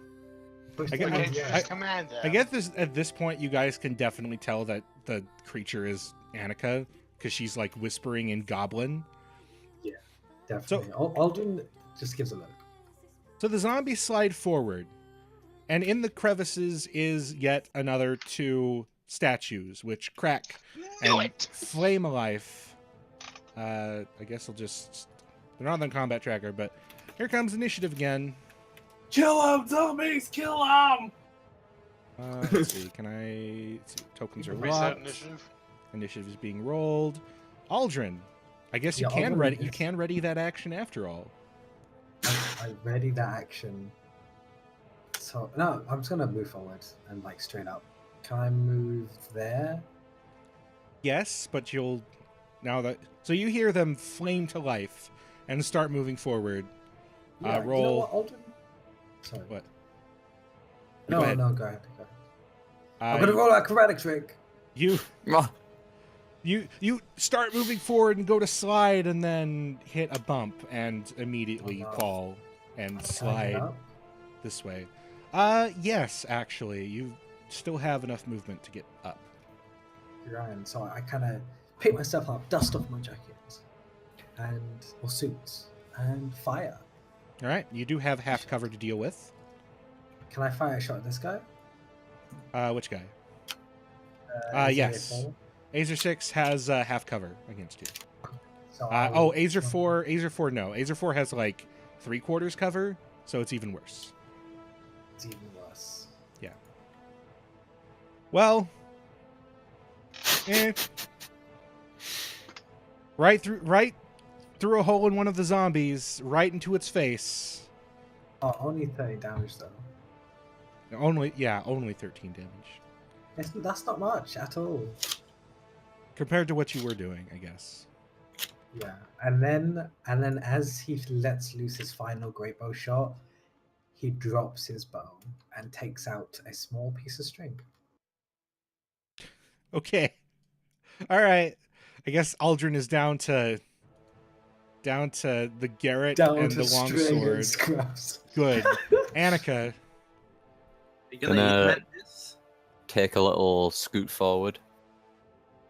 F: push
A: I
F: them
A: get-
F: in,
D: Okay,
F: yeah.
D: just command them.
A: I guess at this point you guys can definitely tell that the creature is Annika because she's like whispering in Goblin.
F: Definitely. Aldrin just gives a look.
A: So the zombies slide forward, and in the crevices is yet another two statues which crack
D: Knew
A: and
D: it!
A: flame a life. I guess I'll just. They're not on the combat tracker, but here comes initiative again.
G: Kill them, zombies! Kill them!
A: Let's see. Can I? Let's see. Tokens are
D: Reset
A: locked.
D: initiative.
A: Initiative is being rolled. Aldrin, I guess you
F: Yeah,
A: can
F: Aldrin
A: ready. You
F: is-
A: can ready that action after all.
F: I ready that action. So no, I'm just gonna move forward and like straight up. Can I move there?
A: Yes, but you'll now that so you hear them flame to life and start moving forward.
F: Yeah, you know
A: roll.
F: what, Aldrin? Sorry.
A: What?
F: No,
A: Go ahead.
F: no, go ahead. Go ahead. I'm gonna roll an acrobatic trick.
A: You
B: Ah,
A: you start moving forward and go to slide and then hit a bump and immediately
F: Oh, no.
A: fall and
F: Can I get
A: slide
F: up?
A: this way. Yes, actually, you still have enough movement to get up.
F: Ryan, so I kind of pick myself up, dust off my jacket, or suits, and fire.
A: All right, you do have half cover to deal with.
F: Can I fire a shot at this guy?
A: Which guy?
F: Is he
A: yes.
F: a four?
A: Azer 6 has half cover against you.
F: So
A: Oh, Azer 4. Azer 4. No, Azer 4 has like 3/4 cover, so it's even worse.
F: It's even worse.
A: Well, eh. Right through a hole in one of the zombies, right into its face.
F: Oh, only 30 damage though.
A: Only 13 damage
F: That's not much at all.
A: compared to what you were doing, I guess.
F: Yeah, and then as he lets loose his final great bow shot, he drops his bow and takes out a small piece of string.
A: Okay. All right. I guess Aldrin is down to the Garrett
F: Down
A: and
F: to
A: the
F: string and
A: longsword.
F: scraps.
A: Good. Annika,
E: Are you gonna
B: Gonna-
E: implement this?
B: take a little scoot forward.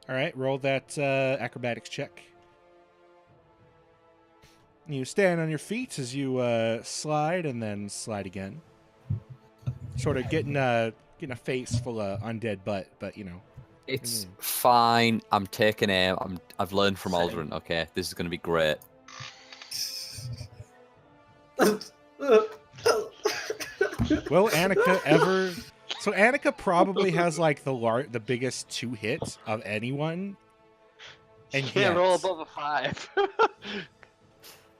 A: All right, roll that acrobatics check. You stand on your feet as you slide and then slide again. Sort of getting a face full of undead butt, but you know.
B: It's fine. I'm taking aim. I've learned from
E: Same.
B: Aldrin. Okay, this is going to be great.
A: Will Annika ever? So Annika probably has like the biggest 2 hits of anyone. And
C: Can't roll
A: yet-
C: above a 5.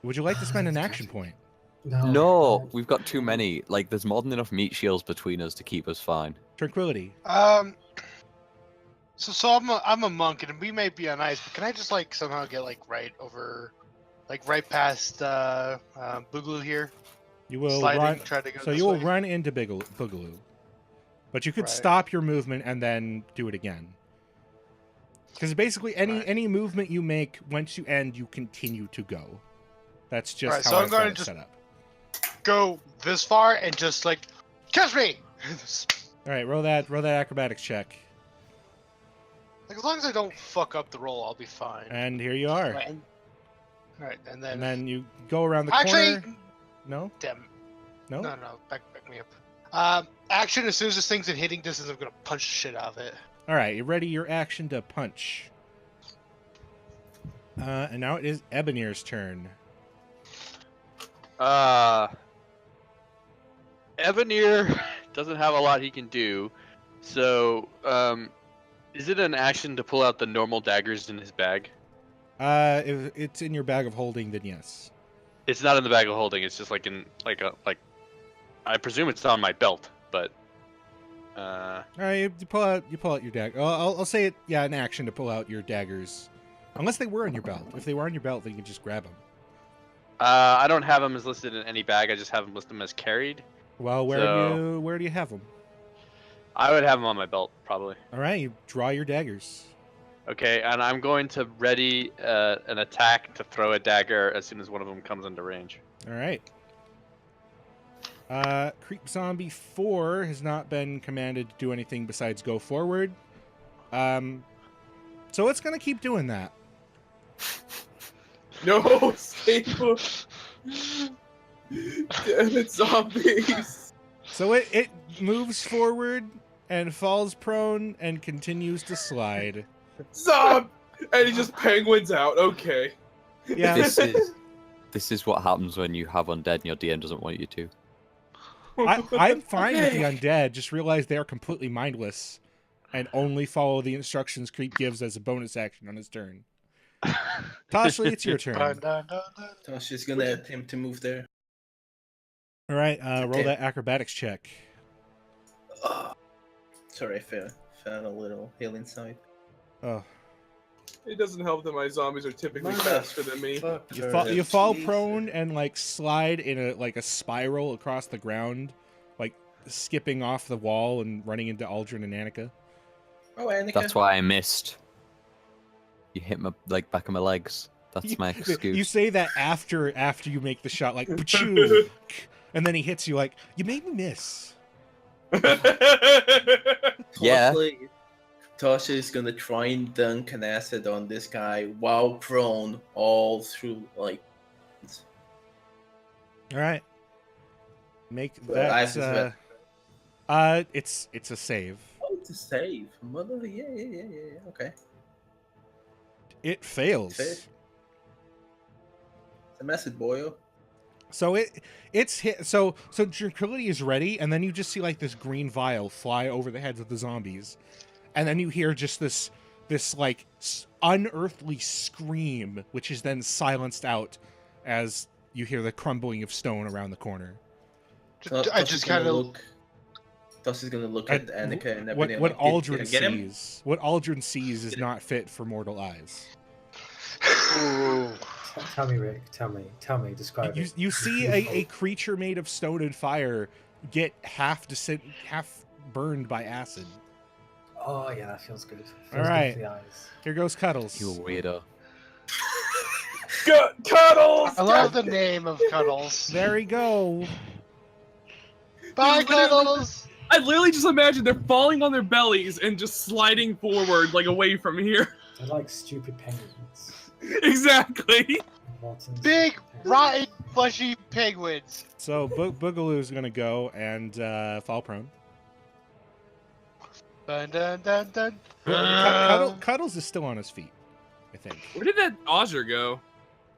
A: Would you like to spend an action point?
B: No, we've got too many. Like, there's more than enough meat shields between us to keep us fine.
A: Tranquility.
D: So I'm a monk, and we may be on ice, but can I just like somehow get like right past Boogaloo here?
A: You will
D: Sliding,
A: run.
D: try to go
A: So
D: this
A: you will
D: way?
A: run into Boogaloo, but you could
D: Right.
A: stop your movement and then do it again. Because basically, any movement you make, once you end, you continue to go. That's just
D: Right,
A: how
D: so I'm
A: I've
D: gonna
A: got it
D: just-
A: set up.
D: Go this far and just like catch me.
A: All right, roll that acrobatics check,
D: Like as long as I don't fuck up the roll, I'll be fine.
A: and here you are.
D: Right. Right, and then
A: And then you go around the
D: actually,
A: corner. No,
D: damn,
A: no.
D: no, back me up. Action as soon as this thing's in hitting distance, I'm gonna punch the shit out of it.
A: All right, you ready your action to punch. And now it is Ebonier's turn.
C: Evanier doesn't have a lot he can do, so is it an action to pull out the normal daggers in his bag?
A: If it's in your bag of holding, then yes.
C: It's not in the bag of holding. It's just like I presume it's on my belt, but
A: All right, you pull out your dagger. I'll say it. Yeah, an action to pull out your daggers, unless they were on your belt. If they were on your belt, then you can just grab them.
C: I don't have them as listed in any bag. I just have them listed as carried.
A: Well, where do you have them?
C: I would have them on my belt probably.
A: All right, you draw your daggers.
C: Okay, and I'm going to ready an attack to throw a dagger as soon as one of them comes into range.
A: All right. Creep Zombie 4 has not been commanded to do anything besides go forward. So it's gonna keep doing that.
H: No, stay put. Damn it, zombies.
A: So it moves forward and falls prone and continues to slide.
H: Zob! And he just penguins out. Okay.
A: Yeah.
B: This is what happens when you have undead and your DM doesn't want you to.
A: I'm fine with the
H: Okay.
A: undead. Just realize they are completely mindless and only follow the instructions Creep gives as a bonus action on his turn. Toshly, it's your turn.
D: Dun, dun, dun, dun.
E: Tosh is gonna attempt to move there.
A: All right, roll
E: Okay.
A: that acrobatics check.
E: Sorry, I fell a little hill inside.
A: Oh,
H: It doesn't help that my zombies are typically
E: Mother
H: faster than me.
A: you fall
E: Jesus.
A: prone and like slide in a spiral across the ground, like skipping off the wall and running into Aldrin and Annika.
E: Oh, Annika.
B: That's why I missed. You hit my back of my legs. That's my excuse.
A: You say that after you make the shot, like "Pachoo," and then he hits you like you made me miss.
B: Yeah.
E: Tasha is gonna try and dunk an acid on this guy while prone all through like.
A: All right, make
E: Well, I have to
A: that. It's a save.
E: Oh, it's a save. Mother, yeah. Okay.
A: It fails.
E: Fail. It's a message, boyo.
A: So it's hit. So Tranquility is ready, and then you just see like this green vial fly over the heads of the zombies, and then you hear just this like unearthly scream, which is then silenced out as you hear the crumbling of stone around the corner.
D: I just kind of
E: look. Tasha's gonna look at Annika and
A: what
E: everything.
A: Aldrin
E: get him?
A: sees. What Aldrin sees is not fit for mortal eyes.
D: Ooh.
F: Tell me, Rick. Tell me. Describe it.
A: You see a creature made of stone and fire get half burned by acid.
F: Oh yeah, that feels good. Feels
A: All right.
F: good for the eyes.
A: Here goes Cuddles.
B: You a weirdo.
H: Cuddles!
D: I love the name of Cuddles.
A: There we go.
D: Bye, Cuddles.
G: I literally just imagine they're falling on their bellies and just sliding forward, like away from here.
F: They're like stupid penguins.
G: Exactly.
F: Walton's
D: Big,
F: penguins.
D: rotten, fleshy penguins.
A: So Boogaloo's gonna go and fall prone.
D: Dun, dun, dun, dun.
A: Cuddles is still on his feet, I think.
G: Where did that Ozzer go?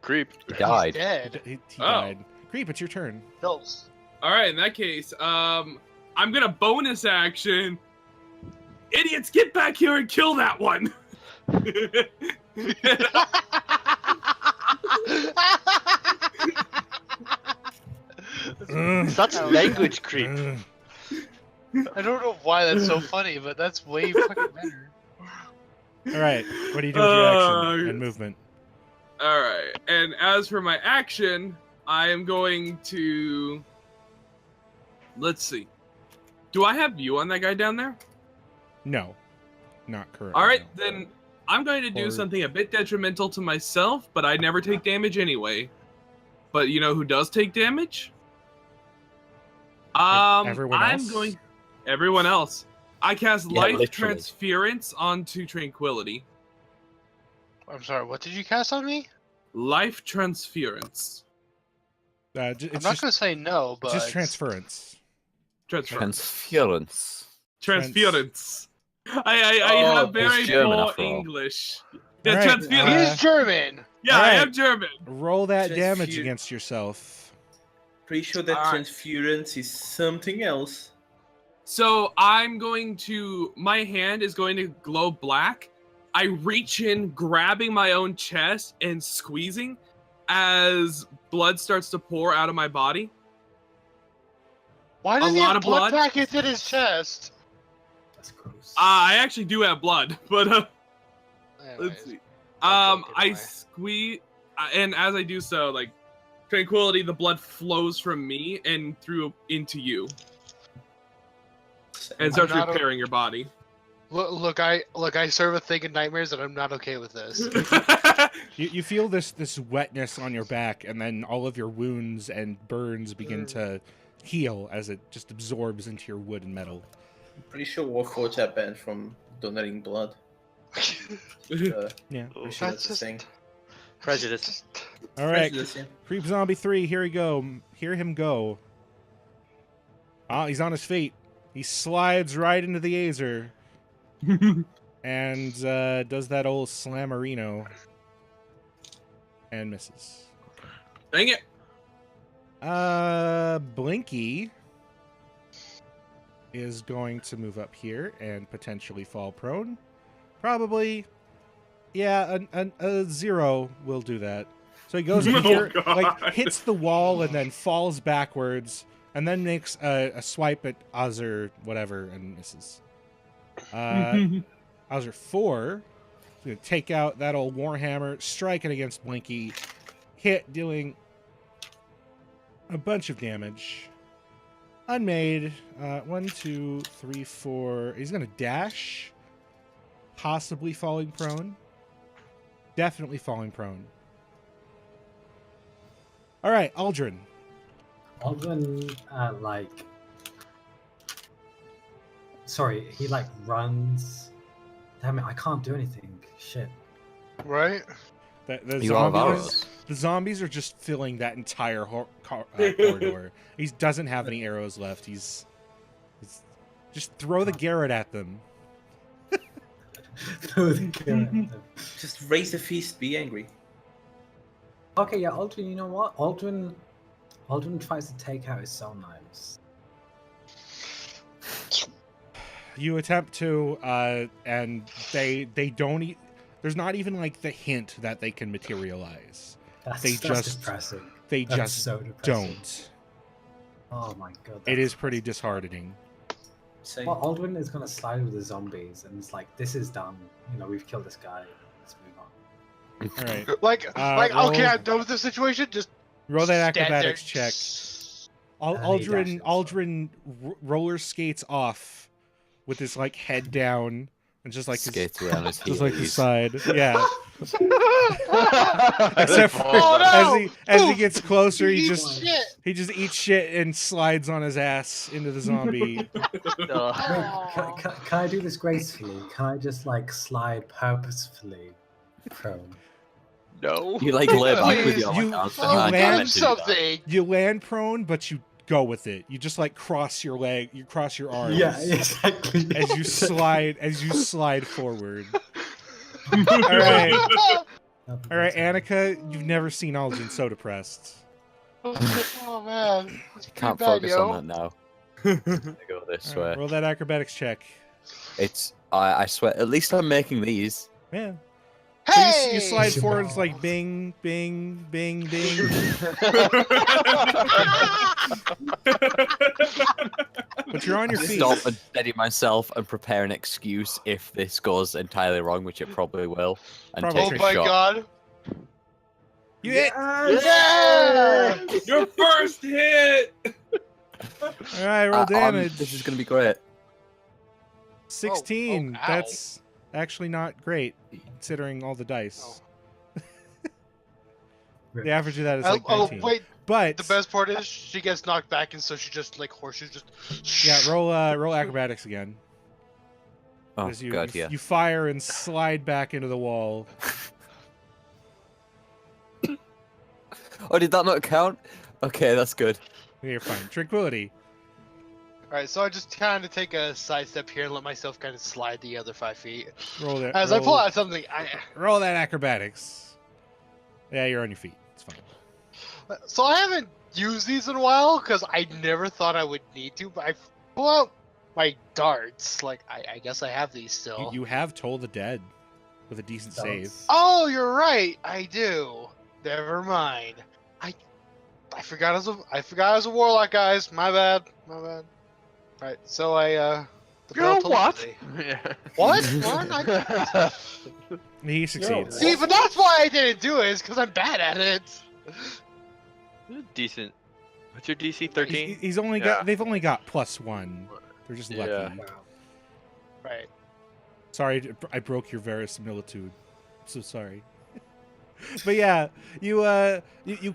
C: Creep.
B: He
D: He's
B: died.
D: dead.
A: He
G: Oh.
A: died. Creep, it's your turn.
D: Hills.
G: All right, in that case, I'm gonna bonus action. Idiots, get back here and kill that one.
C: Such language creep.
D: I don't know why that's so funny, but that's way fucking better.
A: All right, what do you do with your action and movement?
G: All right, and as for my action, I am going to. Let's see. Do I have view on that guy down there?
A: No, not currently.
G: All right,
A: no.
G: then I'm going to do
A: Or-
G: something a bit detrimental to myself, but I never take damage anyway. But you know who does take damage?
A: Everyone
G: I'm
A: else?
G: going. Everyone else. I cast
B: Yeah,
G: life
B: literally.
G: transference onto Tranquility.
D: I'm sorry, what did you cast on me?
G: Life transference.
A: It's
D: I'm not
A: just,
D: gonna say no, but
A: just transference.
B: Transference.
G: Transference. I
E: Oh,
G: have very
B: he's German
G: poor
B: after all.
G: English.
A: All
G: Yeah,
A: right,
G: transference.
D: he's German.
G: Yeah, I
A: Alright.
G: am German.
A: Roll that damage
I: Transfu-
A: against yourself.
I: Pretty sure that
G: Alright.
I: transference is something else.
G: So I'm going to. My hand is going to glow black. I reach in, grabbing my own chest and squeezing as blood starts to pour out of my body.
D: Why does
G: A
D: he
G: lot
D: have
G: of
D: blood
G: blood?
D: packets in his chest?
F: That's gross.
G: I actually do have blood, but let's
D: Anyways,
G: see.
D: Don't take it
G: I
D: away.
G: squeeze, and as I do so, like Tranquility, the blood flows from me and through into you, and starts
D: not a-
G: repairing your body.
D: Look, I serve a thing in nightmares, and I'm not okay with this.
A: You feel this wetness on your back, and then all of your wounds and burns
D: Mm.
A: begin to heal as it just absorbs into your wood and metal.
I: I'm pretty sure Warforged are banned from donating blood.
A: Yeah.
I: Pretty sure that's a
D: just-
I: thing.
C: Prejudice.
A: All right,
I: Prejudice, yeah.
A: Creep Zombie 3, here we go. Hear him go. Ah, he's on his feet. He slides right into the Azer and does that old slammerino and misses.
G: Dang it!
A: Blinky is going to move up here and potentially fall prone. Probably, yeah, a 0 will do that. So he goes up
G: Oh,
A: here,
G: God.
A: like hits the wall and then falls backwards, and then makes a swipe at Ozzer whatever and misses. Ozzer 4 is gonna take out that old Warhammer, strike it against Blinky, hit, dealing a bunch of damage. Unmade. 1, 2, 3, 4. He's gonna dash. Possibly falling prone. Definitely falling prone. All right, Aldrin.
F: Aldrin, sorry, he like runs. Damn it, I can't do anything. Shit.
D: Right?
A: The
B: You all have
A: zombies.
B: arrows.
A: The zombies are just filling that entire corridor. He doesn't have any arrows left. He's just throw the Garrett at them.
I: Just raise the fist, be angry.
F: Okay, yeah, Aldrin, you know what? Aldrin tries to take out his soul knives.
A: You attempt to, and they don't. There's not even like the hint that they can materialize.
F: That's
A: They
F: that's
A: just
F: depressing.
A: They
F: That's
A: just
F: so depressing.
A: don't.
F: Oh my god.
A: It
F: that's
A: is pretty
F: depressing.
A: disheartening.
I: Same.
F: Well, Aldrin is gonna slide with the zombies, and it's like, this is done. You know, we've killed this guy. Let's move on.
A: All right,
D: Okay,
A: roll-
D: I'm done with the situation. Just
A: roll that
D: stand there.
A: acrobatics check.
F: And he dashes.
A: Aldrin roller skates off with his like head down, And just like
B: skates around his
A: just like the
B: heels.
A: side, yeah.
C: Except
A: Except for
D: Oh, no!
A: as he
D: Oof!
A: gets closer,
D: He
A: he
D: eats
A: just
D: shit.
A: eats shit and slides on his ass into the zombie.
F: Wait, can I do this gracefully? Can I just like slide purposefully prone?
C: No.
B: You like lay back with
D: Please,
B: your
A: you-
B: like, arms
A: you
B: behind
A: land-
B: you
D: Give him
B: meant to do that.
D: something.
A: You land prone, but you go with it. You just like cross your leg, you cross your arms.
F: Yeah, exactly.
A: As you slide forward. All right, all right, Annika, you've never seen Algin so depressed.
D: Oh man, it's pretty
B: Can't
D: bad,
B: focus
D: yo.
B: on that now. I'm gonna go this
A: All right,
B: way.
A: roll that acrobatics check.
B: It's I swear. At least I'm making these.
A: Yeah. So
D: Hey!
A: you slide forward. It's like bing, bing, bing, bing. But you're on your feet.
B: Stop and steady myself and prepare an excuse if this goes entirely wrong, which it probably will. And
A: Probably.
D: Oh
B: take a
D: my
B: shot.
D: god.
A: You hit.
D: Yeah!
G: Your first hit.
A: All right, roll damage.
B: This is gonna be great.
A: 16.
D: ow.
A: That's actually not great considering all the dice. The average of that is like 19.
D: Wait,
A: But
D: the best part is she gets knocked back and so she just like horseshoes just
A: yeah, roll acrobatics again.
B: Oh
A: As you,
B: god,
A: you,
B: yeah.
A: you fire and slide back into the wall.
B: Oh, did that not count? Okay, that's good.
A: You're fine. Tranquility.
D: Alright, so I just kind of take a side step here and let myself kind of slide the other 5 feet.
A: Roll that.
D: As I pull out something,
A: Roll that acrobatics. Yeah, you're on your feet. It's fine.
D: so I haven't used these in a while because I never thought I would need to, but I pull out my darts. Like, I guess I have these still.
A: You have Toll the Dead with a decent save.
D: Oh, you're right. I do. Never mind. I forgot I was a warlock, guys. My bad. Right. So I
C: You're
D: developed
C: what?
D: telepathy. What? What?
A: He succeeds.
D: See, but that's why I didn't do it. Is because I'm bad at it.
C: Decent. What's your DC? 13.
A: He's only
C: Yeah.
A: got. They've only got +1. They're just lucky.
C: Yeah.
D: Right.
A: Sorry, I broke your verisimilitude. I'm so sorry. But yeah, you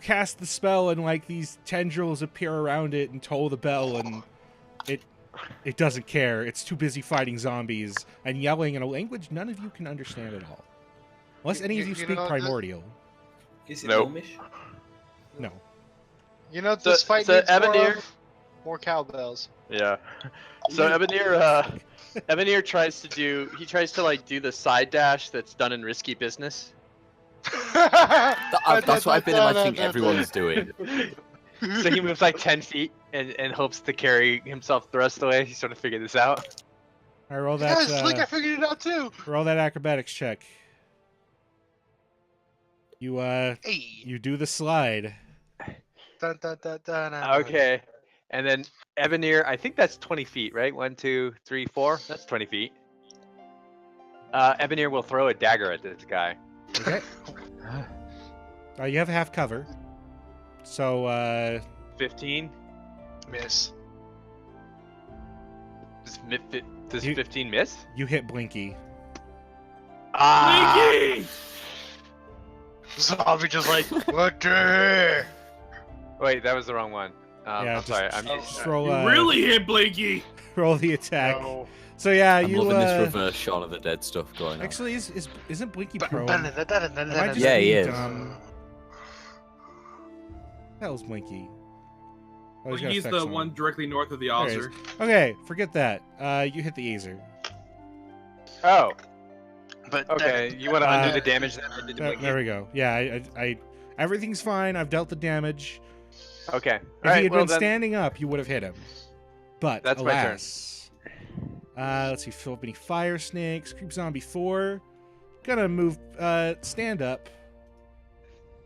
A: cast the spell and like these tendrils appear around it and toll the bell and it doesn't care. It's too busy fighting zombies and yelling in a language none of you can understand at all. Unless any of you
D: You
A: speak
D: know,
A: Primordial.
I: Is it
C: Nope.
I: Gnomish?
A: No.
D: You know what this fight
C: so
D: needs more
C: Evanir-
D: of? More cowbells.
C: Yeah. So Evanir tries to like do the side dash that's done in risky business.
B: That's what I've been imagining everyone's doing.
C: So he moves like 10 feet and hopes to carry himself the rest of the way. He's sort of figured this out.
A: I roll that.
D: Yes, like I figured it out too.
A: Roll that acrobatics check. You
D: Hey.
A: you do the slide.
D: Dun, dun, dun, dun, dun,
C: Okay. And then Evanir, I think that's 20 feet, right? 1, 2, 3, 4. That's 20 feet. Evanir will throw a dagger at this guy.
A: Okay. You have half cover. So
C: 15.
D: Miss.
C: Does
A: You-
C: 15 miss?
A: you hit Blinky.
C: Ah!
G: Blinky!
D: Zombie just like, what the?
C: Wait, that was the wrong one.
A: Yeah,
C: I'm
A: just-
C: sorry. I'm
A: Just roll,
G: You really hit Blinky.
A: roll the attack.
D: No.
A: So yeah,
B: I'm
A: you
B: loving this reverse Shaun of the Dead stuff going on.
A: actually isn't Blinky prone?
D: Dun,
A: Am
D: dun, dun, dun, dun,
A: I
D: dun,
A: just
B: Yeah, he
A: being
B: is.
A: dumb? Hell's Blinky. Oh, he's got
G: He's
A: effects
G: the
A: on
G: one
A: him.
G: directly north of the
A: There he is.
G: Alzer.
A: Okay, forget that. You hit the Azer.
C: Oh,
D: But
C: okay. You want to undo
A: Uh,
C: the damage that I did to Blinky?
A: There we go. Yeah, I everything's fine. I've dealt the damage.
C: Okay.
A: If
C: All right.
A: he had
C: Well
A: been
C: then.
A: standing up, you would have hit him. But
C: That's my turn.
A: alas, let's see. Fill up any fire snakes. Creep zombie 4. Gonna move. Stand up.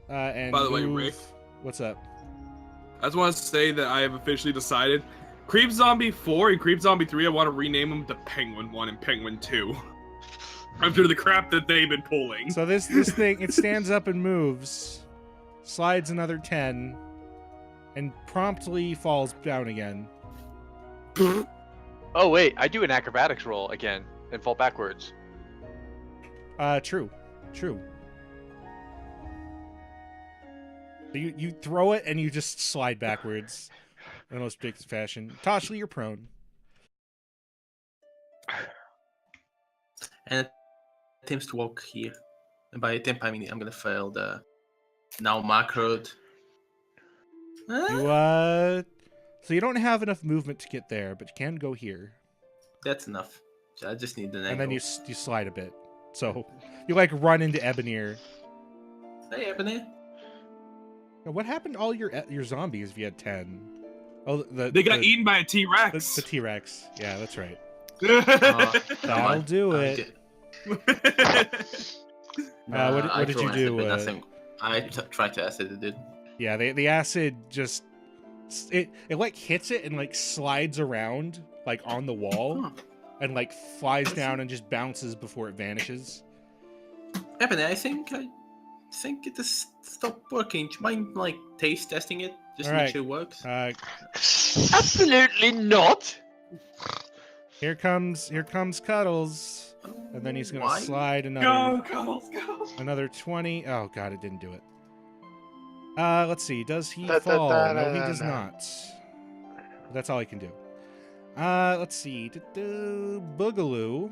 A: And
G: By the way,
A: move-
G: Rick.
A: What's up?
G: I just want to say that I have officially decided Creep Zombie 4 and Creep Zombie 3, I want to rename them to Penguin 1 and Penguin 2. After the crap that they've been pulling.
A: So this thing, it stands up and moves, slides another 10, and promptly falls down again.
C: Oh wait, I do an acrobatics roll again. and fall backwards.
A: True. So you throw it and you just slide backwards in the most ridiculous fashion. Toshly, you're prone.
E: And it attempts to walk here. And by attempt, I mean I'm gonna fail the now macroed.
A: You so you don't have enough movement to get there, but you can go here,
E: That's enough. I just need an angle.
A: and then you slide a bit. So you like run into Ebonir.
E: Hey, Ebony.
A: What happened to all your zombies if you had 10? Oh,
G: They got eaten by a
A: The
G: T-Rex.
A: T-Rex. Yeah, that's right.
E: That'll
A: do it. What did you do?
E: Nothing. I tried to acid it, dude.
A: Yeah, the acid just it like hits it and like slides around like on the wall and like flies down and just bounces before it vanishes.
E: Ebony, I think it has stopped working. Do you mind like taste testing it just to make sure it works?
C: Absolutely not.
A: Here comes Cuddles, and then he's gonna
E: Why?
A: slide
G: Go, Cuddles, go.
A: another 20. Oh god, it didn't do it. Let's see. Does he fall? No, he does not. That's all he can do. Let's see. Boogaloo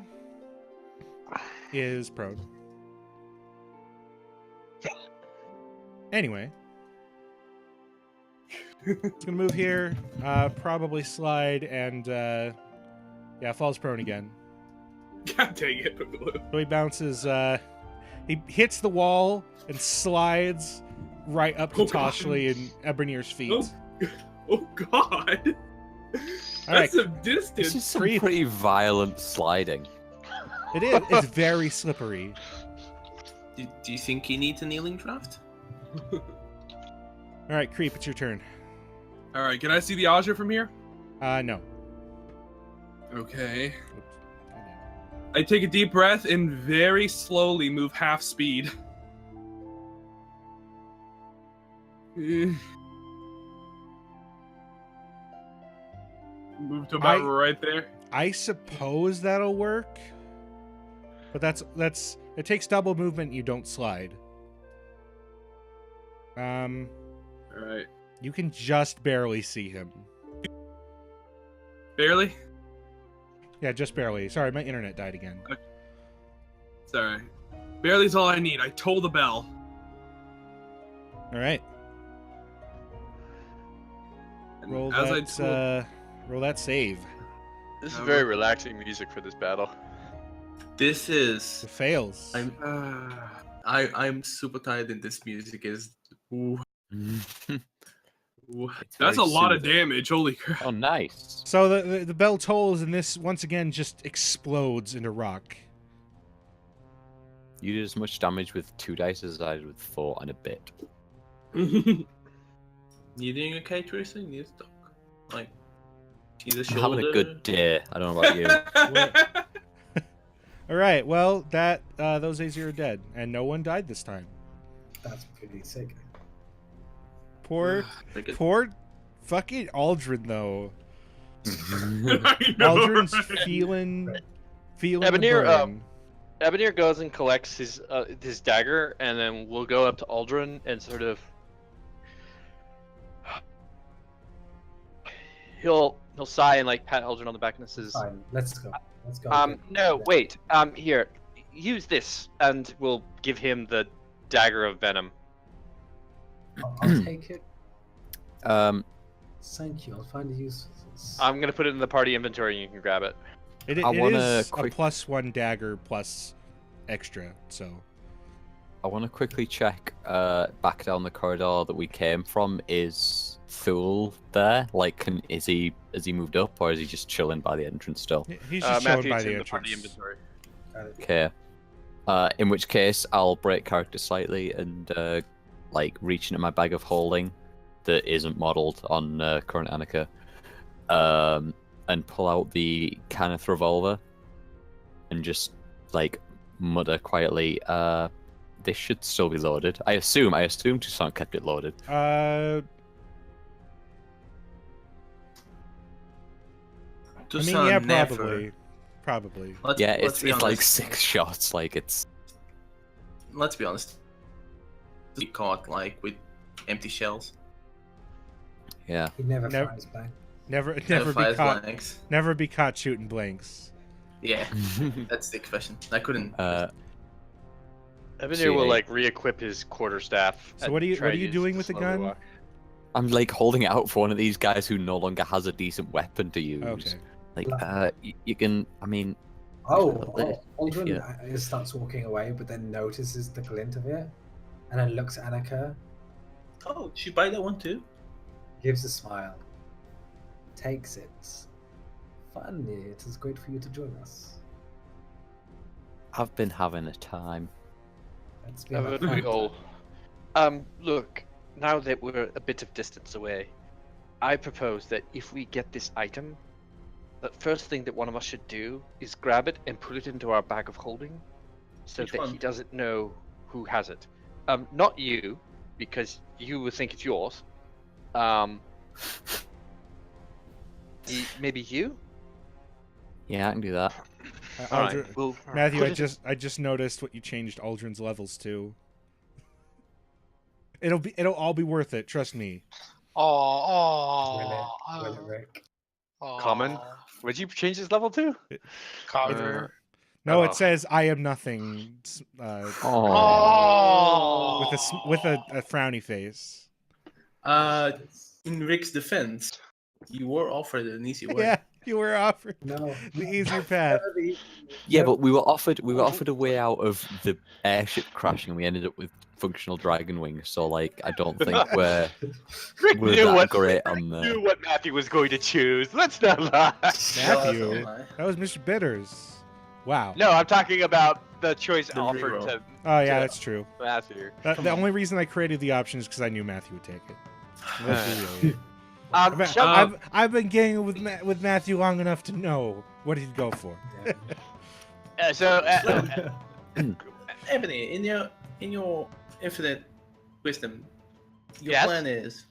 A: is prone. Anyway, it's gonna move here. Probably slide and yeah, falls prone again.
G: God dang it, Boogaloo.
A: So he bounces. He hits the wall and slides right up to
G: Oh, God.
A: Toshly and Ebonir's feet.
G: Oh God.
A: All right.
G: That's some distance.
B: This is some pretty violent sliding.
A: It is. It's very slippery.
E: Do you think he needs a kneeling draft?
A: All right, Creep, it's your turn.
G: All right, can I see the Azure from here?
A: No.
G: Okay.
A: Oops.
G: I take a deep breath and very slowly move half speed. Move to about right there.
A: I suppose that'll work, but that's it takes double movement. You don't slide.
G: All right.
A: You can just barely see him.
G: Barely?
A: Yeah, just barely. Sorry, my internet died again.
G: Sorry. Barely's all I need. I toll the bell.
A: All right.
G: And
A: Roll
G: as I
A: that.
G: told,
A: Roll that save.
C: This is very relaxing music for this battle.
E: This is.
A: It fails.
E: I'm super tired, and this music is. Ooh. Ooh.
G: that's a
B: very
G: lot of
B: soothing.
G: damage. Holy crap.
B: Oh, nice.
A: So the bell tolls, and this once again just explodes into rock.
B: You did as much damage with 2 dice as I did with 4 and a bit.
E: You doing okay, Teresa? You need to talk. Like, she's a
B: I'm
E: shoulder.
B: having a good day. I don't know about you.
A: All right. Well, those Azir are dead, and no one died this time.
F: That's pretty sick.
A: Poor fucking Aldrin though.
G: I know,
A: Aldrin's
G: right?
A: feeling
C: Ebonir,
A: the burn.
C: Ebonir goes and collects his dagger, and then we'll go up to Aldrin and sort of. He'll sigh and like pat Aldrin on the back and says,
F: Fine, let's go.
C: no,
F: Yeah.
C: wait, here, use this, and we'll give him the dagger of venom.
F: I'll take it.
B: Thank
F: you. I'll find a use for this.
C: I'm gonna put it in the party inventory, and you can grab it.
A: It
B: I wanna
A: is
B: quick-
A: a +1 dagger plus extra. So
B: I want to quickly check back down the corridor that we came from. Is Thule there? Like, has he moved up, or is he just chilling by the entrance still?
A: he's just showing
C: Matthew's
A: by
C: in
A: the
C: the party
A: entrance.
C: inventory.
B: Okay. In which case, I'll break character slightly and like reach into my bag of holding that isn't modelled on current Annika, and pull out the Kenneth revolver and just like mutter quietly, "This should still be loaded." I assume Toussaint kept it loaded.
A: I mean, yeah, probably. Probably.
B: Yeah,
E: let's
B: it's
E: be
B: like
E: honest.
B: 6 shots. Like it's
E: Let's be honest. Be caught like with empty shells.
B: yeah.
F: He never
A: Never-
F: fires back.
A: Never
E: Never
A: be
E: fires
A: caught.
E: blanks.
A: Never be caught shooting blanks.
E: Yeah, that's the expression. I couldn't.
C: Evanir will
B: CA.
C: like re-equip his quarterstaff.
A: So
C: and
A: what are you
C: try to
A: doing
C: use
A: with the
C: slowly
A: gun?
C: walk.
B: I'm like holding it out for one of these guys who no longer has a decent weapon to use.
A: Okay.
B: Like, you can. I mean,
F: Aldrin starts walking away, but then notices the glint of it, and then looks at Annika,
E: Oh, she buy that one too?
F: gives a smile, takes it. Funny, it is great for you to join us.
B: I've been having a time.
F: Let's be my
C: We
F: friend.
C: all. Look, now that we're a bit of distance away, I propose that if we get this item, the first thing that one of us should do is grab it and put it into our bag of holding, so
E: Which
C: that
E: one?
C: he doesn't know who has it. Not you, because you would think it's yours. Maybe you.
B: Yeah, I can do that.
C: All right.
A: Aldrin-
C: Well,
A: Matthew,
C: put it
A: I just noticed what you changed Aldrin's levels to. It'll all be worth it. Trust me.
D: Oh,
F: Will it, Rick?
C: Common? Would you change his level to?
D: Cotter.
A: No,
C: Oh.
A: it says I am nothing.
B: Oh.
D: Oh.
A: With a frowny face.
E: In Rick's defense, you were offered an easy way.
A: Yeah, you were offered
F: No.
A: the easier path.
B: Yeah, but we were offered a way out of the airship crashing. We ended up with functional dragon wings. So like, I don't think we're
C: Rick
B: we're
C: knew
B: that
C: what
B: great
C: Rick
B: on the.
C: knew what Matthew was going to choose. Let's not lie.
A: Matthew, that was Mr. Bitters. Wow.
C: No, I'm talking about the choice
E: The
C: offered
E: reroll.
C: to
A: Oh yeah,
C: to
A: that's true.
C: Matthew.
A: The only reason I created the option is because I knew Matthew would take it. Let's be real.
C: Shut
A: I've been getting with Matthew long enough to know what he'd go for.
F: Yeah.
E: Ebony, in your infinite wisdom, your
C: Yes?
E: plan is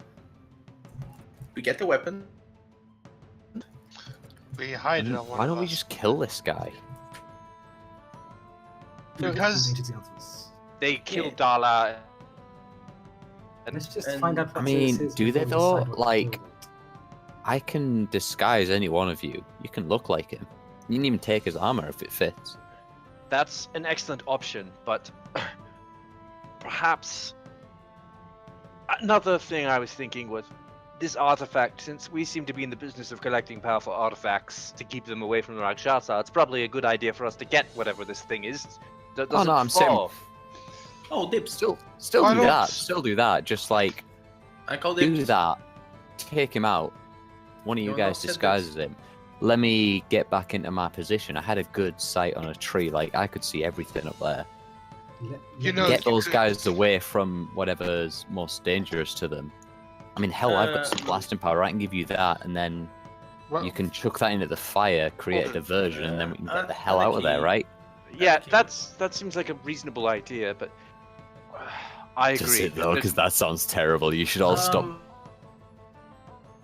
E: we get the weapon.
D: We hide it on one
B: Why
D: of
B: don't we
D: us.
B: just kill this guy?
D: Because
C: They killed Dala.
F: Let's just
E: and-
F: find out.
B: I
F: what
B: mean,
F: this is
B: do they
F: before we
B: though?
F: decide what to
B: Like,
F: do.
B: I can disguise any one of you. You can look like him. You can even take his armor if it fits.
C: That's an excellent option, but perhaps another thing I was thinking was this artifact. Since we seem to be in the business of collecting powerful artifacts to keep them away from the Rakshasa, it's probably a good idea for us to get whatever this thing is. That
B: Oh, no,
C: doesn't
B: I'm saying-
C: fall.
E: Oh, dips.
B: Still
D: Why
B: do
D: don't-
B: that. Still do that. Just like
E: I call
B: do
E: dips.
B: that. Take him out. One of you
E: You're not
B: guys
E: said
B: disguises him. Let me get back into my position. I had a good sight on a tree. Like I could see everything up there.
D: You know,
B: Get
D: you
B: those
D: could-
B: guys away from whatever's most dangerous to them. I mean, hell, I've got some blasting power. I can give you that, and then
D: Well,
B: you can chuck that into the fire, create a diversion, and then we can get the hell out of there,
E: Anarchy.
B: right?
C: Yeah,
E: Okay.
C: that seems like a reasonable idea, but I
B: Does
C: agree.
B: it though? Because that sounds terrible. You should all stop.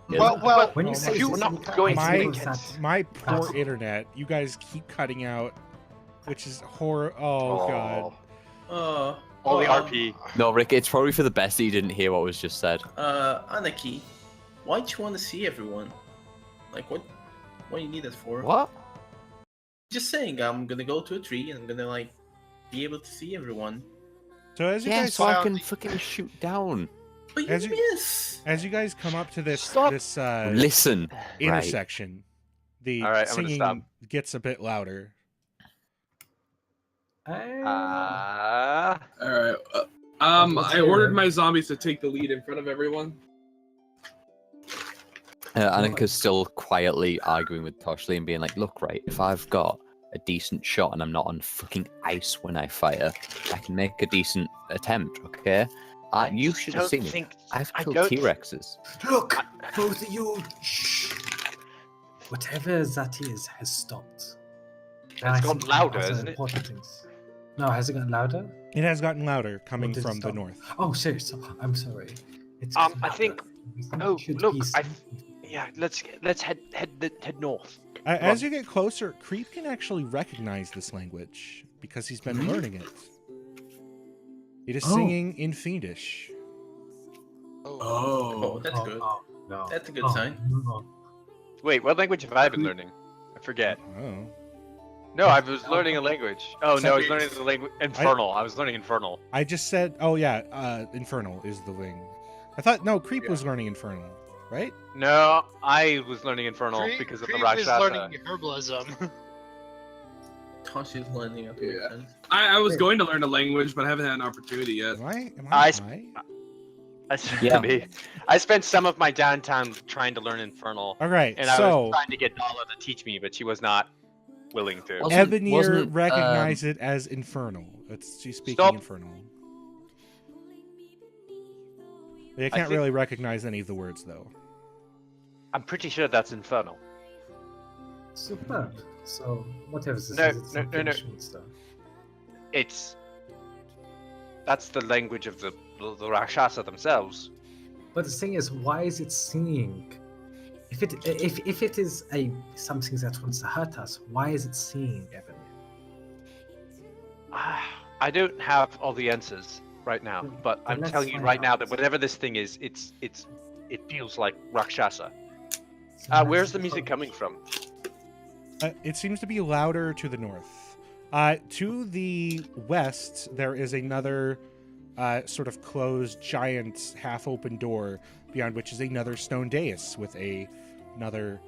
D: well,
F: When you
D: if
F: say
C: you-
F: this,
C: not
F: you can't
C: going
F: say
A: to
F: that-
A: My poor
F: That's-
A: internet. You guys keep cutting out, which is horror. Oh god.
C: All the
E: uh,
C: RP.
B: No, Rick, it's probably for the best that you didn't hear what was just said.
E: Anarchy, why'd you want to see everyone? Like, what do you need us for?
B: What?
E: Just saying, I'm gonna go to a tree and I'm gonna, like, be able to see everyone.
A: So as you
B: Yeah,
A: guys
B: so I can fucking shoot down.
E: But you
A: As you-
E: miss!
A: as you guys come up to this
C: Stop.
A: this
B: Listen, right.
A: intersection, the
C: All right, I'm gonna
A: singing
C: stop.
A: gets a bit louder.
E: Uh,
G: All right. I ordered my zombies to take the lead in front of everyone.
B: Annika's still quietly arguing with Toshli and being like, look, right, if I've got a decent shot and I'm not on fucking ice when I fire, I can make a decent attempt, okay? You should have
C: Don't
B: seen it.
C: think-
B: I've
C: I
B: killed
C: don't-
B: T-Rexes.
F: Look, both of you. Shh. Whatever that is has stopped. And I
C: gotten
F: think
C: louder,
F: also
C: hasn't it?
F: important things. No, has it gotten louder?
A: It has gotten louder coming
F: did it
A: from the
F: stop?
A: north.
F: Oh, seriously, I'm sorry. It's
C: I
F: gotten
C: think-
F: louder. We
C: Oh,
F: should
C: look,
F: be
C: I-
F: safe.
C: Yeah, let's head north.
A: As you get closer, Creep can actually recognize this language because he's been learning it. It is singing in Fiendish.
E: Oh, that's good.
F: No.
E: That's a good sign.
F: No.
C: Wait, what language have I been learning? I forget.
A: Oh.
C: No, I was learning a language. Oh no, I was learning the language Infernal. I was learning Infernal.
A: I just said, oh yeah, Infernal is the thing. I thought, no, Creep was learning Infernal, right?
C: No, I was learning Infernal because of the
D: Creep is
C: Rakshasa.
D: learning herbalism.
E: Tosh is learning up
H: Yeah.
E: here.
G: I was going to learn a language, but I haven't had an opportunity yet.
A: Am I
C: I
A: high?
B: Yeah.
C: I spent some of my downtime trying to learn Infernal,
A: All right,
C: and I
A: so
C: was trying to get Nala to teach me, but she was not willing to.
A: Ebonir recognized it as Infernal. She's speaking
C: Stop.
A: Infernal. I can't really recognize any of the words, though.
C: I'm pretty sure that's Infernal.
F: Superb. So whatever this
C: No,
F: is, it's
C: no,
F: some
C: no, no.
F: Finnish monster.
C: That's the language of the Rakshasa themselves.
F: But the thing is, why is it singing? If it is something that wants to hurt us, why is it singing, Evan?
C: I don't have all the answers right now, but I'm
F: let's
C: telling you
F: find
C: right now
F: out.
C: that whatever this thing is, it feels like Rakshasa.
F: So
C: Where's
F: let's
C: the music
F: approach.
C: coming from?
A: It seems to be louder to the north. To the west, there is another sort of closed, giant, half-open door, beyond which is another stone dais with another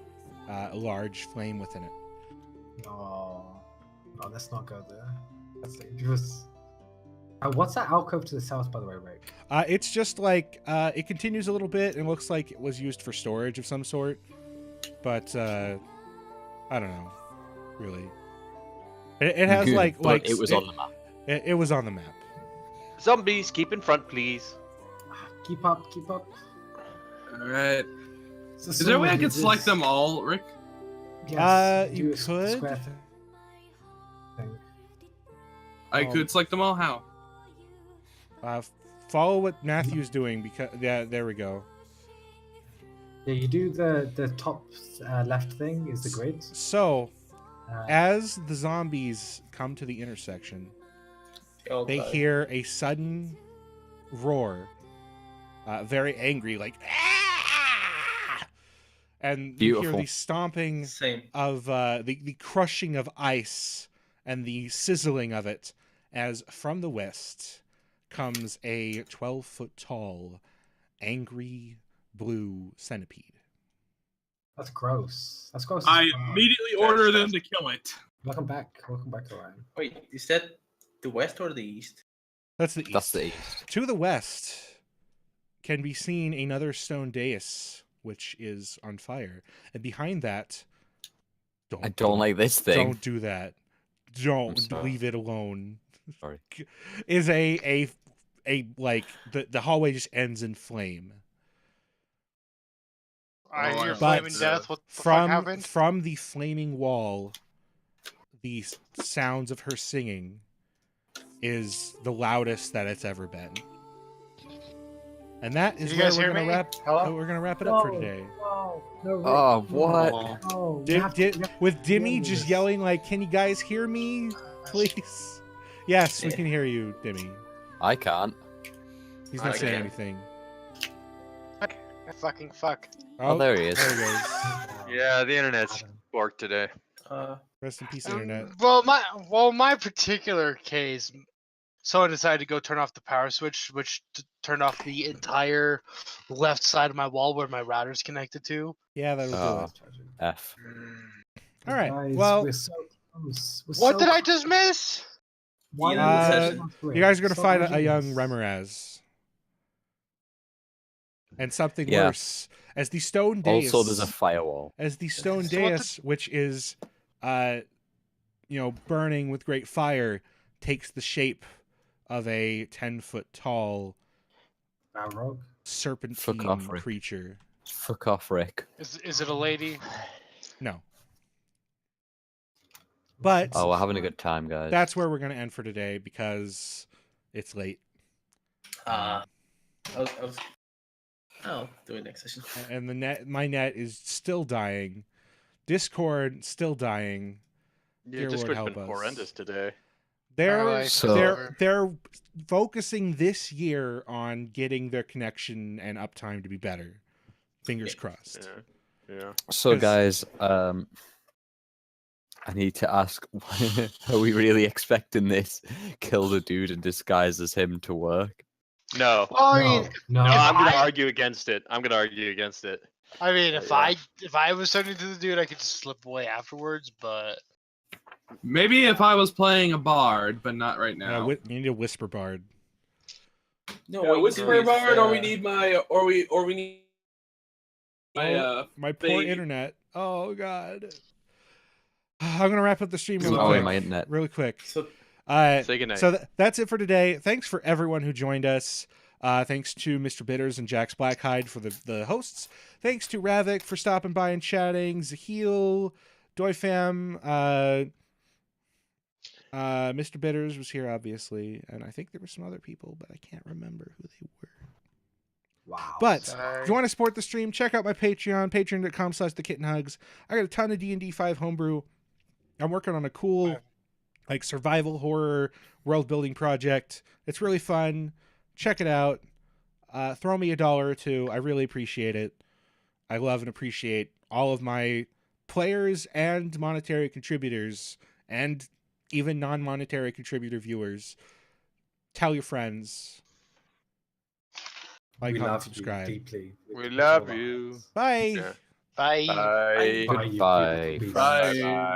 A: large flame within it.
F: No, let's not go there. That's dangerous. What's that alcove to the south, by the way, Rick?
A: It's just like it continues a little bit and looks like it was used for storage of some sort, but I don't know, really. It has
B: Good,
A: like
B: but it was on the map.
A: It was on the map.
C: Zombies, keep in front, please.
F: Keep up.
G: All right.
F: So
G: Is there a way I
F: someone
G: could
F: who
G: select
F: is-
G: them all, Rick?
F: Yes,
A: You
F: do a
A: could.
F: square thing.
G: I could select them all. How?
A: Follow what Matthew's doing because there we go.
F: Yeah, you do the top left thing is the grid.
A: So
F: Uh,
A: as the zombies come to the intersection, they hear a sudden roar, very angry, like, "Ah!" And you hear
B: Beautiful.
A: the stomping
E: Same.
A: of the crushing of ice and the sizzling of it as from the west comes a 12-foot tall, angry blue centipede.
F: that's gross. That's gross.
G: I
F: as fuck.
G: immediately order them to kill it.
F: Welcome back to Ryan.
E: Wait, is that the west or the east?
A: That's the east.
B: That's the east.
A: To the west can be seen another stone dais, which is on fire. And behind that,
B: I don't like this thing.
A: Don't do that. Don't
B: sorry.
A: leave it alone.
B: Sorry.
A: Is a like the hallway just ends in flame.
D: I hear
A: But
D: flaming death. What the fuck happened?
A: From the flaming wall, the sounds of her singing is the loudest that it's ever been. And that is
D: you
A: where
D: guys hear me? Hello?
A: we're gonna wrap it up for today.
F: No, Rick,
B: Oh, what?
F: no. You have to- you have to
A: With Dimmy
F: hear
A: just
F: this.
A: yelling like, "Can you guys hear me, please?" Yes, we
B: Yeah.
A: can hear you, Dimmy.
B: I can't.
A: He's not
E: I
A: saying
E: can.
A: anything.
D: Fucking fuck.
B: Oh, there he is.
A: There he goes.
C: Yeah, the internet's
F: Adam.
C: borked today.
A: Rest in peace, internet.
D: My particular case, someone decided to go turn off the power switch, which turned off the entire left side of my wall where my router's connected to.
A: Yeah, that'll do it.
B: F.
A: All right.
F: Guys,
A: Well,
F: we're so close. We're
D: What
F: so
D: did I
F: close.
D: just miss?
F: Why
E: Yeah,
F: are you
E: session.
F: so
A: you guys are gonna
F: Stop
A: find a
F: watching
A: young
F: this.
A: Remoraz. And something
B: Yeah.
A: worse. As the stone dais.
B: Also, there's a firewall.
A: As the stone
D: So what the-
A: dais, which is burning with great fire, takes the shape of a 10-foot tall
F: Balrog.
A: serpentine
B: off, Rick.
A: creature.
B: Fuck off, Rick.
D: Is it a lady?
A: No. But
B: Oh, we're having a good time, guys.
A: that's where we're going to end for today because it's late.
E: I was
I: I'll do it next session.
A: And my net is still dying. Discord still dying.
C: Yeah,
A: Dear Lord,
C: Discord's
A: help
C: been
A: us.
C: horrendous today.
A: They're focusing this year on getting their connection and uptime to be better. Fingers crossed.
C: Yeah.
B: So,
A: 'Cause-
B: guys, I need to ask: are we really expecting this kill the dude in disguise as him to work?
C: No.
D: Well, I mean,
F: No.
C: No,
D: if
C: I'm gonna
D: I-
C: argue against it.
D: if
C: Yeah.
D: I was sending to the dude, I could just slip away afterwards. But
G: Maybe if I was playing a bard, but not right now.
A: you need a whisper bard.
I: No,
H: Yeah,
I: what you
H: Whisper
I: do is,
H: Bard, or we need my, or we need
A: My poor
H: they-
A: internet. Oh god. I'm gonna wrap up the stream really
B: Oh,
A: quick.
B: my internet.
A: Really quick.
I: So
C: Say goodnight.
A: So that's it for today. Thanks for everyone who joined us. Thanks to Mr. Bitters and Jax Blackhide for the hosts. Thanks to Ravik for stopping by and chatting. Zahil, Doyfam, Mr. Bitters was here, obviously. And I think there were some other people, but I can't remember who they were.
F: Wow.
A: But
D: Sorry.
A: if you want to support the stream, check out my Patreon, patreon.com/thekittenhugs. I got a ton of D&D 5 homebrew. I'm working on a cool like survival horror world building project. It's really fun. Check it out. Throw me $1 or $2. I really appreciate it. I love and appreciate all of my players and monetary contributors and even non-monetary contributor viewers. Tell your friends. Like,
F: we
A: comment,
F: love
A: subscribe.
F: you deeply.
C: We love you.
A: Bye.
C: Yeah.
D: bye.
C: Bye.
F: Bye, you
B: Goodbye.
F: beautiful beasts.
H: Bye.